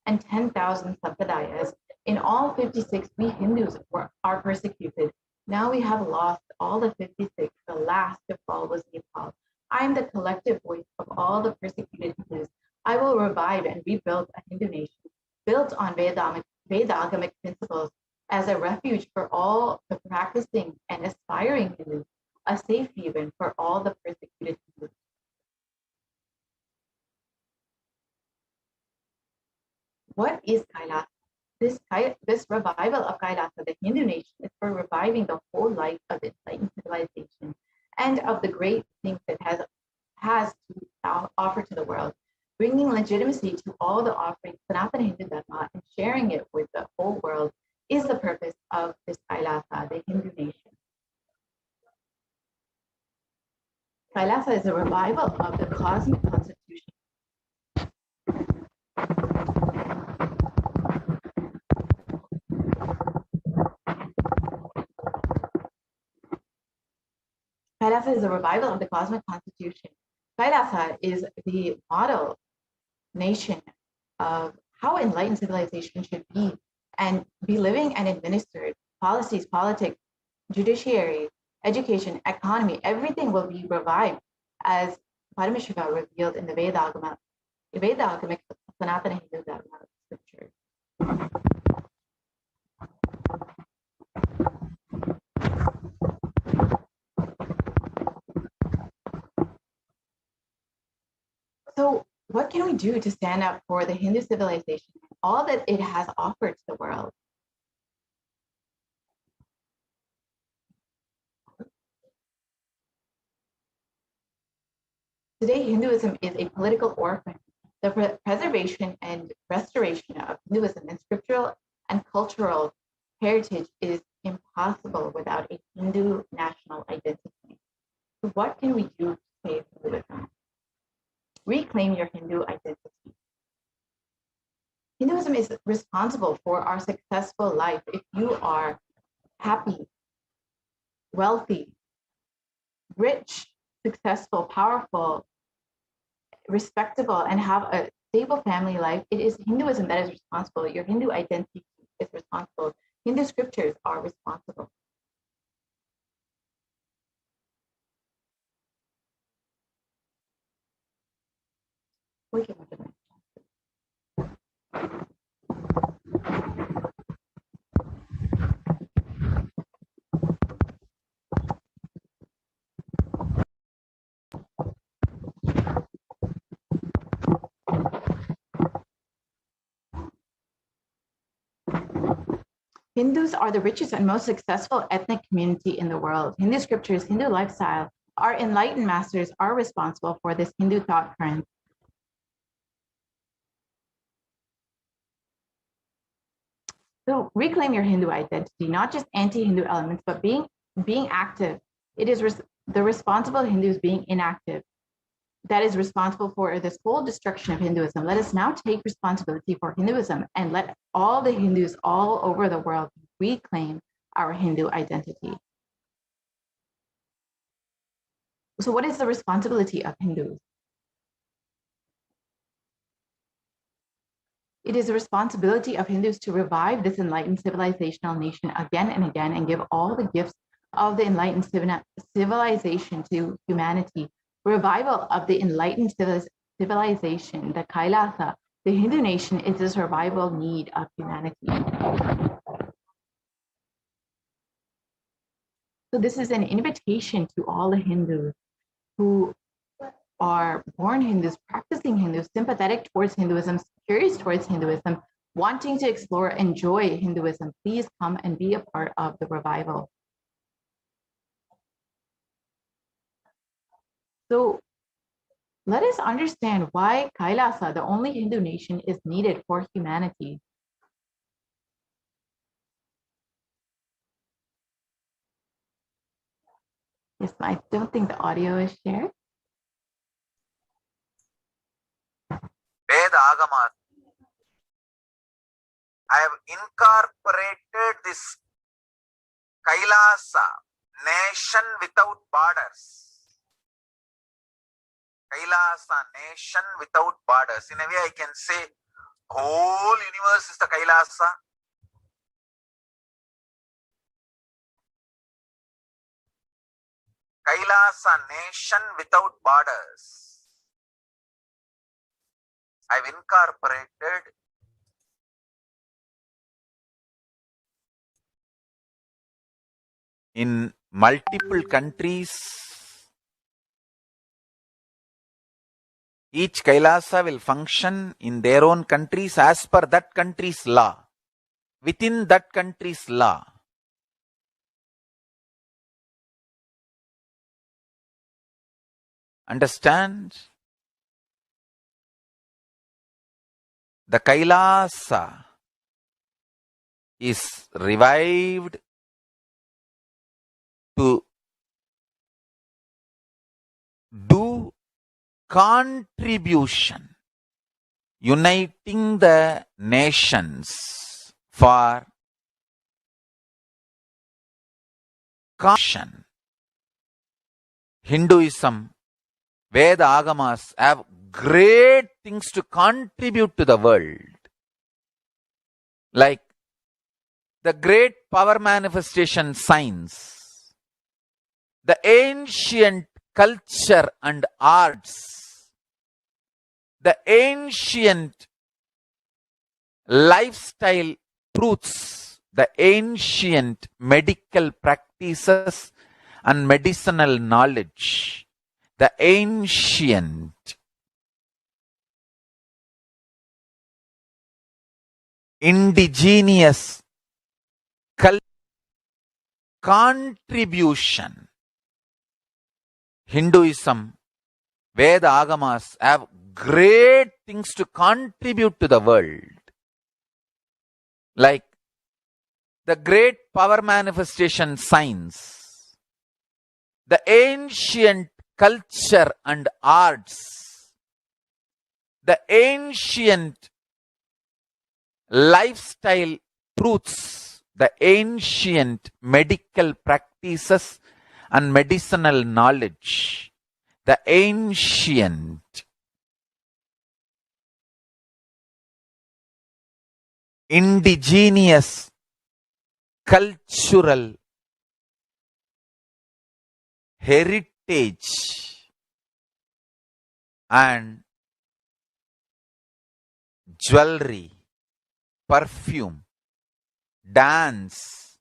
and 10,000 sampradayas. In all 56, we Hindus are persecuted. Now we have lost all the 56. The last to fall was Nepal. I am the collective voice of all the persecuted Hindus. I will revive and rebuild a Hindu nation built on Vedagamic principles as a refuge for all the practicing and aspiring Hindus, a safe haven for all the persecuted Hindus. What is Kailasa? This revival of Kailasa, the Hindu nation, is for reviving the whole life of its enlightened civilization and of the great things it has to offer to the world, bringing legitimacy to all the offerings Sanatana Hindu Dharma and sharing it with the whole world is the purpose of this Kailasa, the Hindu nation. Kailasa is a revival of the cosmic constitution. Kailasa is a revival of the cosmic constitution. Kailasa is the model nation of how enlightened civilization should be and be living and administered. Policies, politics, judiciary, education, economy, everything will be revived as Paramashiva revealed in the Vedagamic Sanatana Hindu Dharma scriptures. So what can we do to stand up for the Hindu civilization and all that it has offered to the world? Today, Hinduism is a political orphan. The preservation and restoration of Hinduism and scriptural and cultural heritage is impossible without a Hindu national identity. So what can we do to save Hinduism? Reclaim your Hindu identity. Hinduism is responsible for our successful life. If you are happy, wealthy, rich, successful, powerful, respectable, and have a stable family life, it is Hinduism that is responsible. Your Hindu identity is responsible. Hindu scriptures are responsible. We can look at that. Hindus are the richest and most successful ethnic community in the world. Hindu scriptures, Hindu lifestyle, our enlightened masters are responsible for this Hindu thought current. So reclaim your Hindu identity, not just anti-Hindu elements, but being active. It is the responsible Hindus being inactive that is responsible for this whole destruction of Hinduism. Let us now take responsibility for Hinduism and let all the Hindus all over the world reclaim our Hindu identity. So what is the responsibility of Hindus? It is the responsibility of Hindus to revive this enlightened civilizational nation again and again and give all the gifts of the enlightened civilization to humanity. Revival of the enlightened civilization, the Kailasa, the Hindu nation, is the survival need of humanity. So this is an invitation to all the Hindus who are born Hindus, practicing Hindus, sympathetic towards Hinduism, curious towards Hinduism, wanting to explore, enjoy Hinduism. Please come and be a part of the revival. So let us understand why Kailasa, the only Hindu nation, is needed for humanity. Yes, I don't think the audio is shared. Veda Agama. I have incorporated this Kailasa, nation without borders. Kailasa, nation without borders. In a way, I can say whole universe is the Kailasa. Kailasa, nation without borders. I've incorporated in multiple countries Each Kailasa will function in their own countries as per that country's law, within that country's law. Understand? The Kailasa is revived to do contribution, uniting the nations for caution. Hinduism, Veda Agamas have great things to contribute to the world, like the great power manifestation science, the ancient culture and arts, the ancient lifestyle truths, the ancient medical practices and medicinal knowledge, the ancient indigenous contribution. Hinduism, Veda Agamas have great things to contribute to the world, like the great power manifestation science, the ancient culture and arts, the ancient lifestyle truths, the ancient medical practices and medicinal knowledge, the ancient indigenous cultural heritage and jewelry, perfume, dance,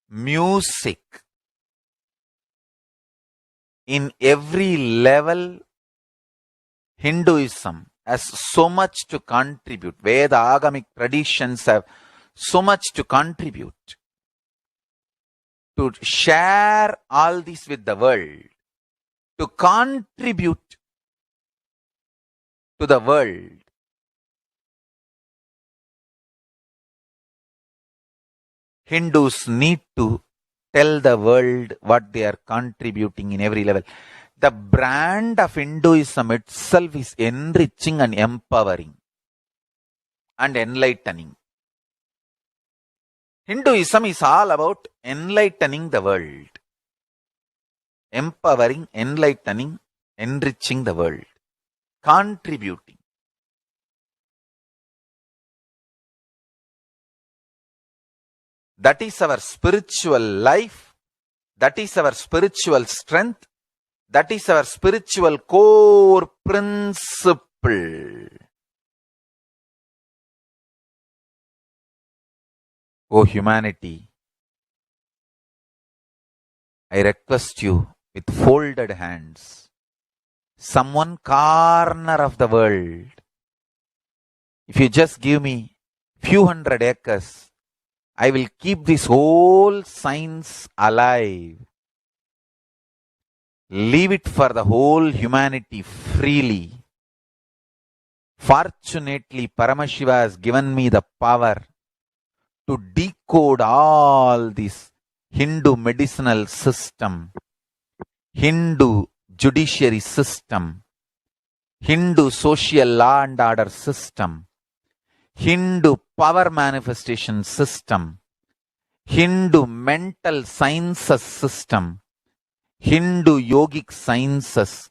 music. In every level, Hinduism has so much to contribute. Veda Agamic traditions have so much to contribute. To share all this with the world, to contribute to the world. Hindus need to tell the world what they are contributing in every level. The brand of Hinduism itself is enriching and empowering and enlightening. Hinduism is all about enlightening the world. Empowering, enlightening, enriching the world. Contributing. That is our spiritual life. That is our spiritual strength. That is our spiritual core principle. O humanity, I request you with folded hands, some one corner of the world, if you just give me few hundred acres, I will keep this whole science alive. Leave it for the whole humanity freely. Fortunately, Paramashiva has given me the power to decode all this Hindu medicinal system, Hindu judiciary system, Hindu social law and order system, Hindu power manifestation system, Hindu mental sciences system, Hindu yogic sciences,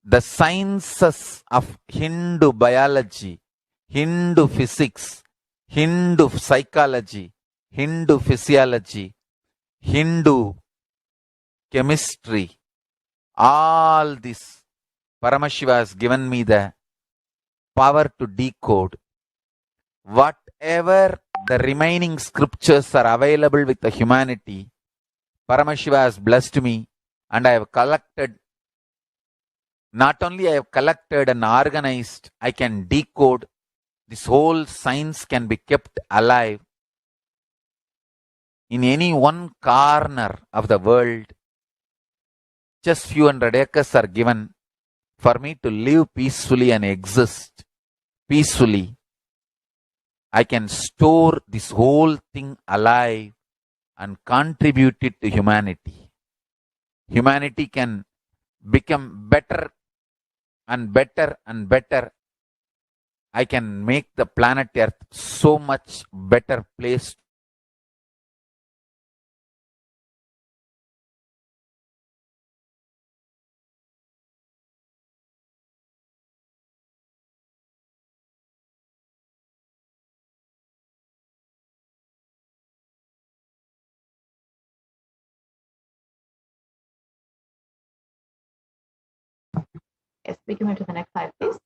the sciences of Hindu biology, Hindu physics, Hindu psychology, Hindu physiology, Hindu chemistry, all this Paramashiva has given me the power to decode. Whatever the remaining scriptures are available with the humanity, Paramashiva has blessed me and I have collected Not only I have collected and organized, I can decode. This whole science can be kept alive in any one corner of the world. Just few hundred acres are given for me to live peacefully and exist peacefully. I can store this whole thing alive and contribute it to humanity. Humanity can become better and better and better. I can make the planet Earth so much better place. Yes, we can move to the next slide, please.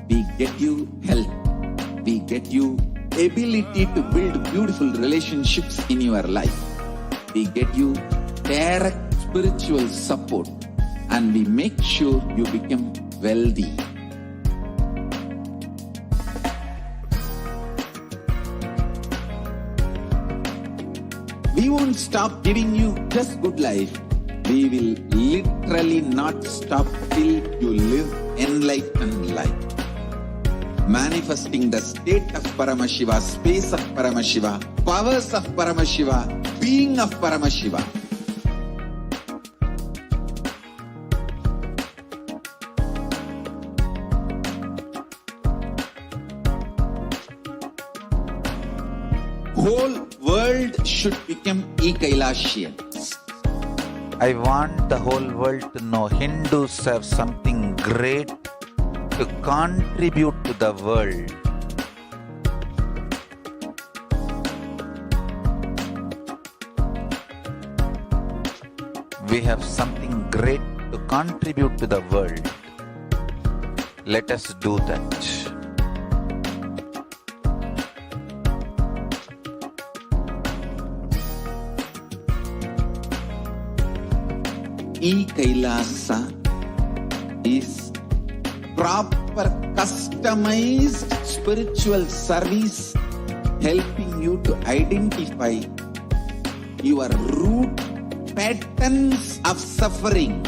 We get you health. We get you ability to build beautiful relationships in your life. We get you direct spiritual support, and we make sure you become wealthy. We won't stop giving you just good life. We will literally not stop till you live enlightened life. Manifesting the state of Paramashiva, space of Paramashiva, powers of Paramashiva, being of Paramashiva. Whole world should become Ekailashians. I want the whole world to know Hindus have something great to contribute to the world. We have something great to contribute to the world. Let us do that. E-Kailasa is proper customized spiritual service helping you to identify your root patterns of suffering.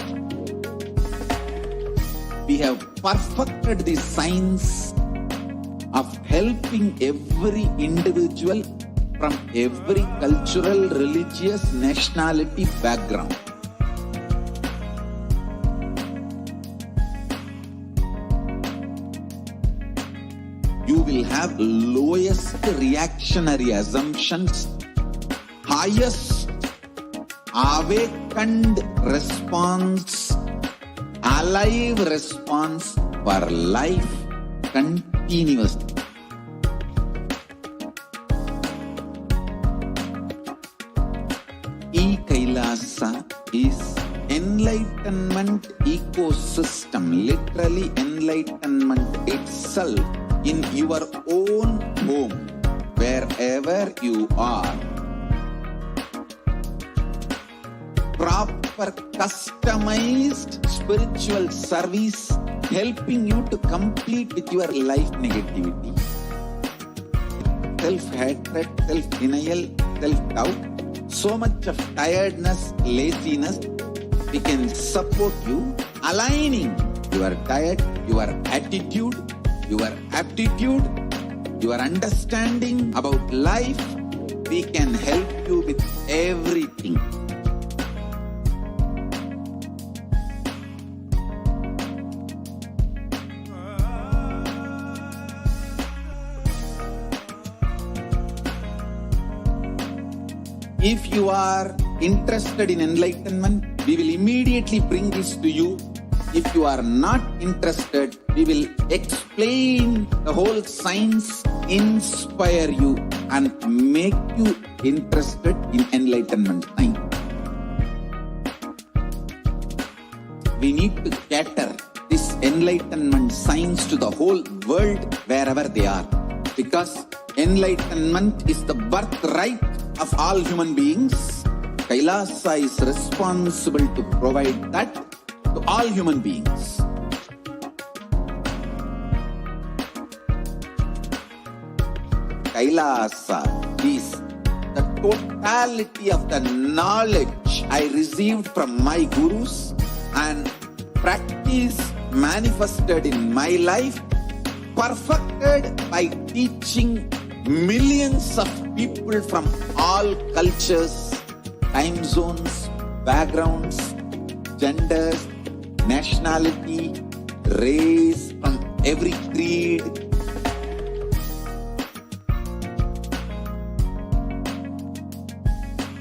We have perfected the science of helping every individual from every cultural, religious, nationality background. You will have lowest reactionary assumptions, highest awakened response, alive response for life continuously. E-Kailasa is enlightenment ecosystem, literally enlightenment itself in your own home, wherever you are. Proper customized spiritual service helping you to complete with your life negativity. Self-hatred, self-denial, self-doubt, so much of tiredness, laziness. We can support you aligning your diet, your attitude, your aptitude, your understanding about life. We can help you with everything. If you are interested in enlightenment, we will immediately bring this to you. If you are not interested, we will explain the whole science inspire you and make you interested in enlightenment science. We need to cater this enlightenment science to the whole world wherever they are, because enlightenment is the birthright of all human beings. Kailasa is responsible to provide that to all human beings. Kailasa is the totality of the knowledge I received from my gurus and practice manifested in my life, perfected by teaching millions of people from all cultures, time zones, backgrounds, genders, nationality, race, from every creed.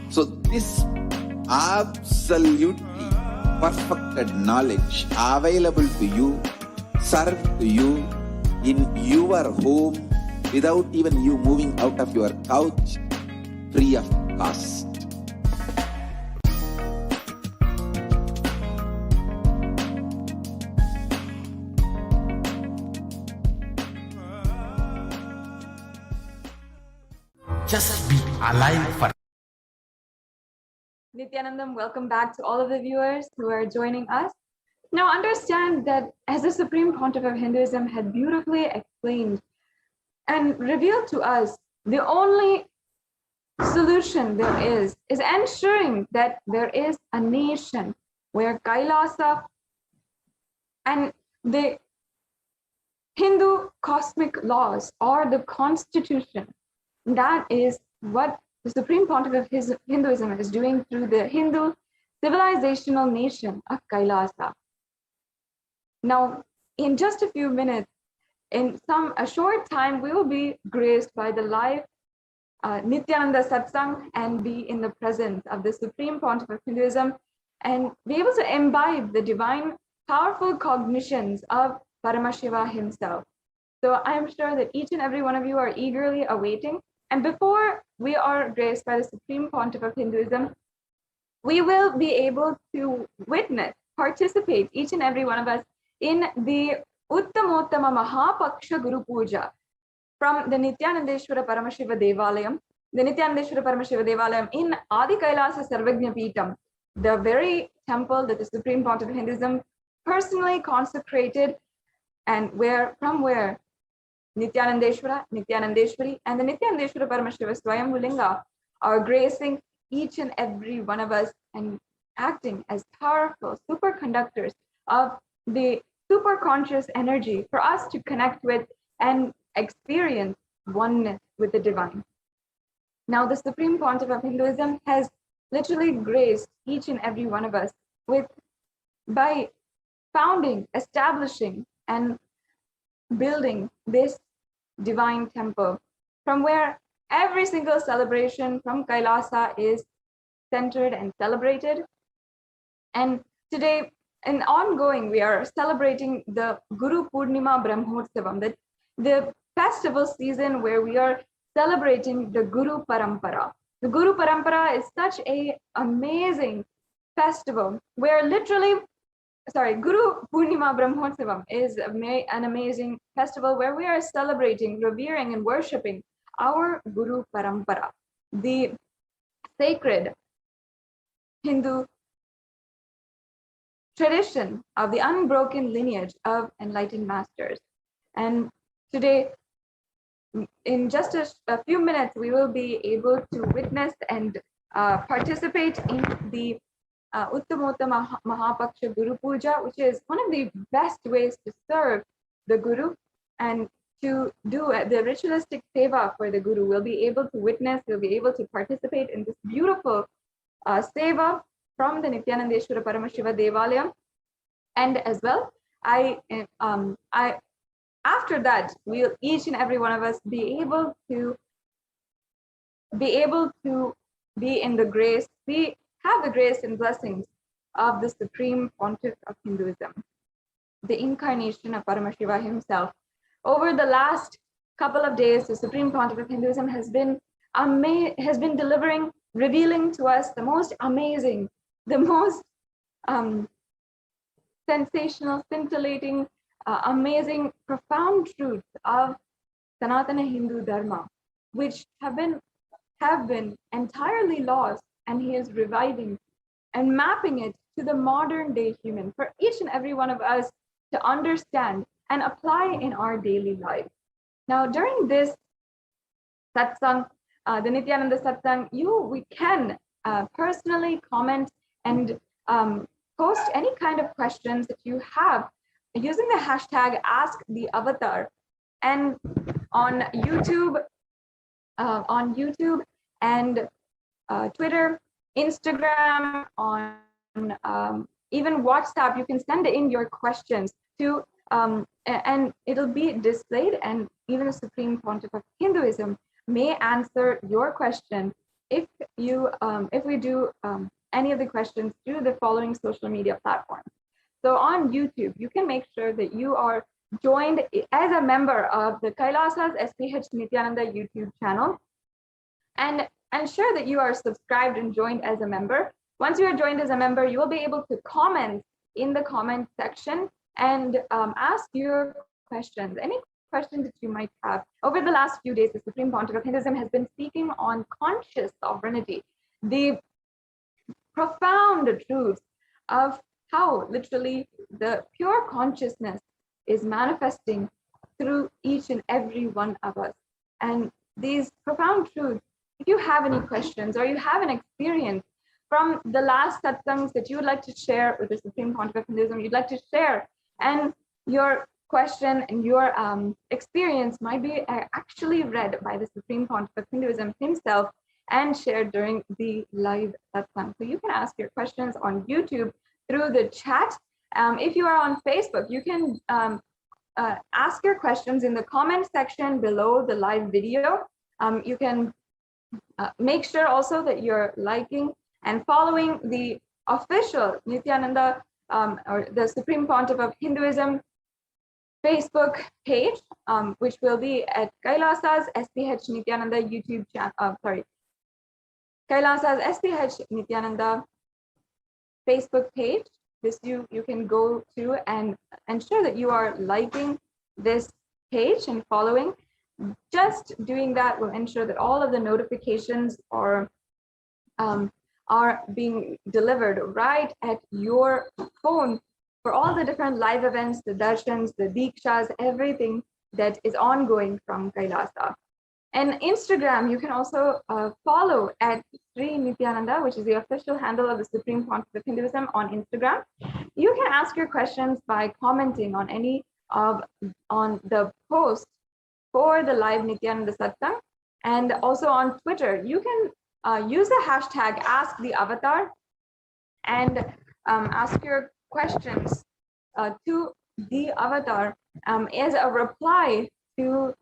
So this absolutely perfected knowledge available to you, served to you in your home without even you moving out of your couch, free of cost. Just be alive for Nithyanandam, welcome back to all of the viewers who are joining us. Now understand that as the Supreme Pontiff of Hinduism had beautifully explained and revealed to us, the only solution there is ensuring that there is a nation where Kailasa and the Hindu cosmic laws or the constitution, that is what the Supreme Pontiff of Hinduism is doing through the Hindu civilizational nation of Kailasa. Now, in just a few minutes, in a short time, we will be graced by the live Nithyananda Satsang and be in the presence of the Supreme Pontiff of Hinduism and be able to imbibe the divine, powerful cognitions of Paramashiva himself. So I'm sure that each and every one of you are eagerly awaiting. And before we are graced by the Supreme Pontiff of Hinduism, we will be able to witness, participate, each and every one of us, in the Uttamottama Mahapaksha Guru Puja from the Nithyanandeshwara Paramashiva Devalayam, the Nithyanandeshwara Paramashiva Devalayam in Adi Kailasa Sarvagnya Peetham, the very temple that the Supreme Pontiff of Hinduism personally consecrated, and from where Nithyanandeshwara, Nithyanandeshwari, and the Nithyanandeshwara Paramashiva Swayambhulinga are gracing each and every one of us and acting as powerful superconductors of the super conscious energy for us to connect with and experience oneness with the divine. Now, the Supreme Pontiff of Hinduism has literally graced each and every one of us by founding, establishing, and building this divine temple from where every single celebration from Kailasa is centered and celebrated. And today, in ongoing, we are celebrating the Guru Purnima Brahmotsavam, the festival season where we are celebrating the Guru Parampara. The Guru Parampara is such an amazing festival where Guru Purnima Brahmotsavam is an amazing festival where we are celebrating, revering, and worshipping our Guru Parampara, the sacred Hindu tradition of the unbroken lineage of enlightened masters. And today, in just a few minutes, we will be able to witness and participate in the Uttamottama Mahapaksha Guru Puja, which is one of the best ways to serve the Guru and to do the ritualistic seva for the Guru. We'll be able to witness, we'll be able to participate in this beautiful seva from the Nithyanandeshwara Paramashiva Devalayam. And as well, after that, we'll each and every one of us be able to be in the grace, have the grace and blessings of the Supreme Pontiff of Hinduism, the incarnation of Paramashiva himself. Over the last couple of days, the Supreme Pontiff of Hinduism has been delivering, revealing to us the most amazing, the most sensational, scintillating, amazing, profound truths of Sanatana Hindu Dharma, which have been entirely lost, and he is reviving and mapping it to the modern day human for each and every one of us to understand and apply in our daily life. Now, during this satsang, the Nithyananda satsang, we can personally comment and post any kind of questions that you have using the hashtag #AskTheAvatar, and on YouTube and Twitter, Instagram, on even WhatsApp, you can send in your questions to and it'll be displayed, and even the Supreme Pontiff of Hinduism may answer your question if we do any of the questions through the following social media platforms. So on YouTube, you can make sure that you are joined as a member of the Kailasa's HDH Nithyananda YouTube channel, and ensure that you are subscribed and joined as a member. Once you are joined as a member, you will be able to comment in the comment section and ask your questions, any questions that you might have. Over the last few days, the Supreme Pontiff of Hinduism has been speaking on conscious sovereignty, the profound truths of how literally the pure consciousness is manifesting through each and every one of us. And these profound truths, if you have any questions or you have an experience from the last satsangs that you would like to share with the Supreme Pontiff of Hinduism, you'd like to share, and your question and your experience might be actually read by the Supreme Pontiff of Hinduism himself and shared during the live satsang. So you can ask your questions on YouTube through the chat. If you are on Facebook, you can ask your questions in the comment section below the live video. You can make sure also that you're liking and following the official Nithyananda or the Supreme Pontiff of Hinduism Facebook page, which will be at Kailasa's HDH Nithyananda YouTube channel. Kailasa's HDH Nithyananda Facebook page. This you can go to and ensure that you are liking this page and following. Just doing that will ensure that all of the notifications are being delivered right at your phone for all the different live events, the darshans, the dikshas, everything that is ongoing from Kailasa. And Instagram, you can also follow at Sri Nithyananda, which is the official handle of the Supreme Pontiff of Hinduism on Instagram. You can ask your questions by commenting on any on the post for the live Nithyananda Satsang, and also on Twitter. You can use the hashtag #AskTheAvatar and ask your questions to the avatar as a reply to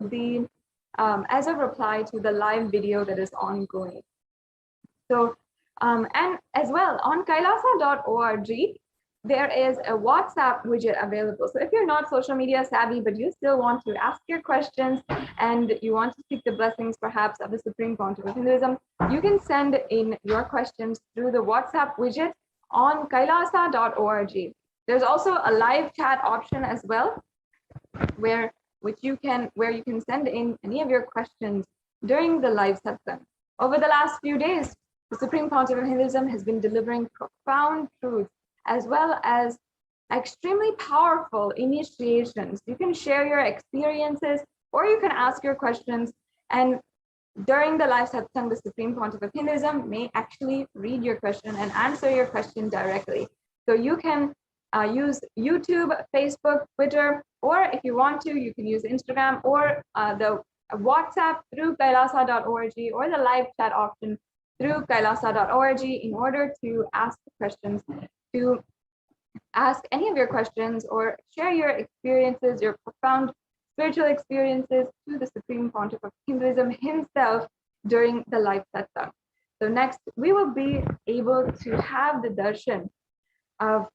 the live video that is ongoing. So and as well on kailasa.org, there is a WhatsApp widget available. So if you're not social media savvy, but you still want to ask your questions and you want to seek the blessings perhaps of the Supreme Pontiff of Hinduism, you can send in your questions through the WhatsApp widget on kailasa.org. There's also a live chat option as well, where you can send in any of your questions during the live satsang. Over the last few days, the Supreme Pontiff of Hinduism has been delivering profound truths as well as extremely powerful initiations. You can share your experiences or you can ask your questions, and during the live satsang, the Supreme Pontiff of Hinduism may actually read your question and answer your question directly. So you can use YouTube, Facebook, Twitter, or if you want to, you can use Instagram or the WhatsApp through kailasa.org or the live chat option through kailasa.org in order to ask questions, to ask any of your questions or share your experiences, your profound spiritual experiences to the Supreme Pontiff of Hinduism himself during the live satsang. So next, we will be able to have the darshan of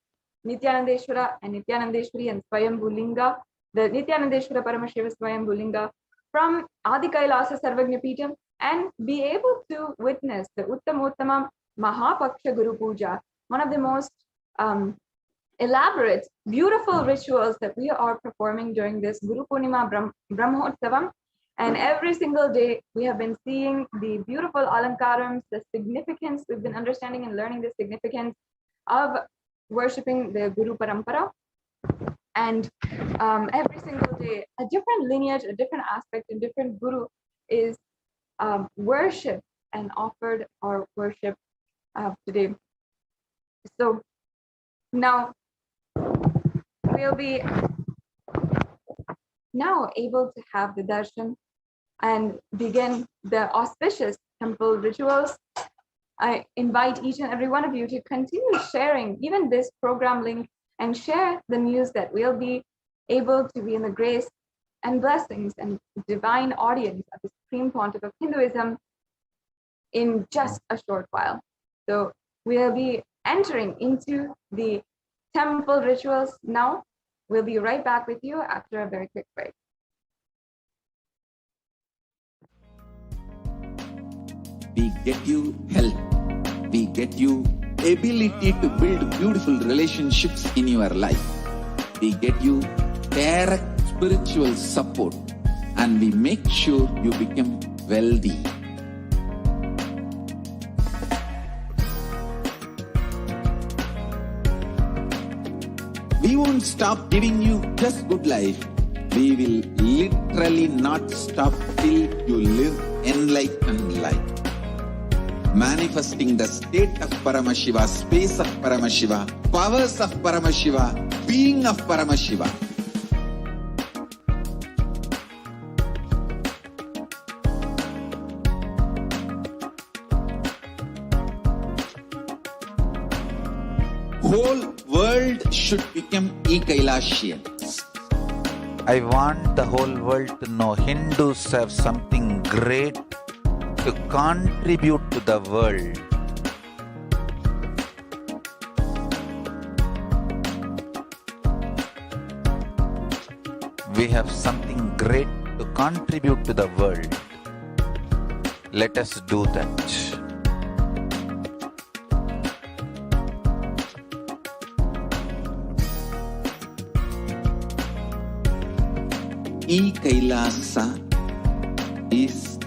Nithyanandeshwara and Nithyanandeshwari and Swayambhu Linga, the Nithyanandeshwara Paramashiva Swayambhu Linga from Adi Kailasa Sarvagnya Peetham and be able to witness the Uttamottamam Mahapaksha Guru Puja, one of the most elaborate, beautiful rituals that we are performing during this Guru Purnima Brahmotsavam. And every single day, we have been seeing the beautiful alankarams, the significance, we've been understanding and learning the significance of worshipping the Guru Parampara. And every single day, a different lineage, a different aspect, a different Guru is worshipped and offered or worshipped today. So now, we'll be now able to have the darshan and begin the auspicious temple rituals. I invite each and every one of you to continue sharing even this program link and share the news that we'll be able to be in the grace and blessings and divine audience of the Supreme Pontiff of Hinduism in just a short while. So we'll be entering into the temple rituals now. We'll be right back with you after a very quick break. We get you health. We get you ability to build beautiful relationships in your life. We get you direct spiritual support, and we make sure you become wealthy. We won't stop giving you just good life. We will literally not stop till you live enlightened life. Manifesting the state of Paramashiva, space of Paramashiva, powers of Paramashiva, being of Paramashiva. Whole world should become e-Kailashians. I want the whole world to know Hindus have something great to contribute to the world. We have something great to contribute to the world. Let us do that. E-Kailasa is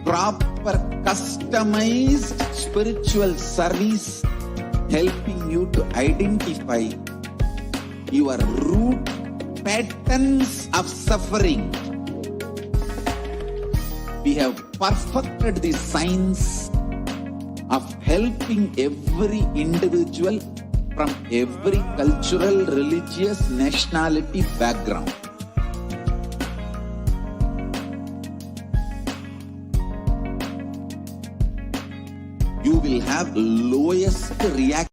proper customized spiritual service helping you to identify your root patterns of suffering. We have perfected the science of helping every individual from every cultural, religious, nationality background. You will have lowest reaction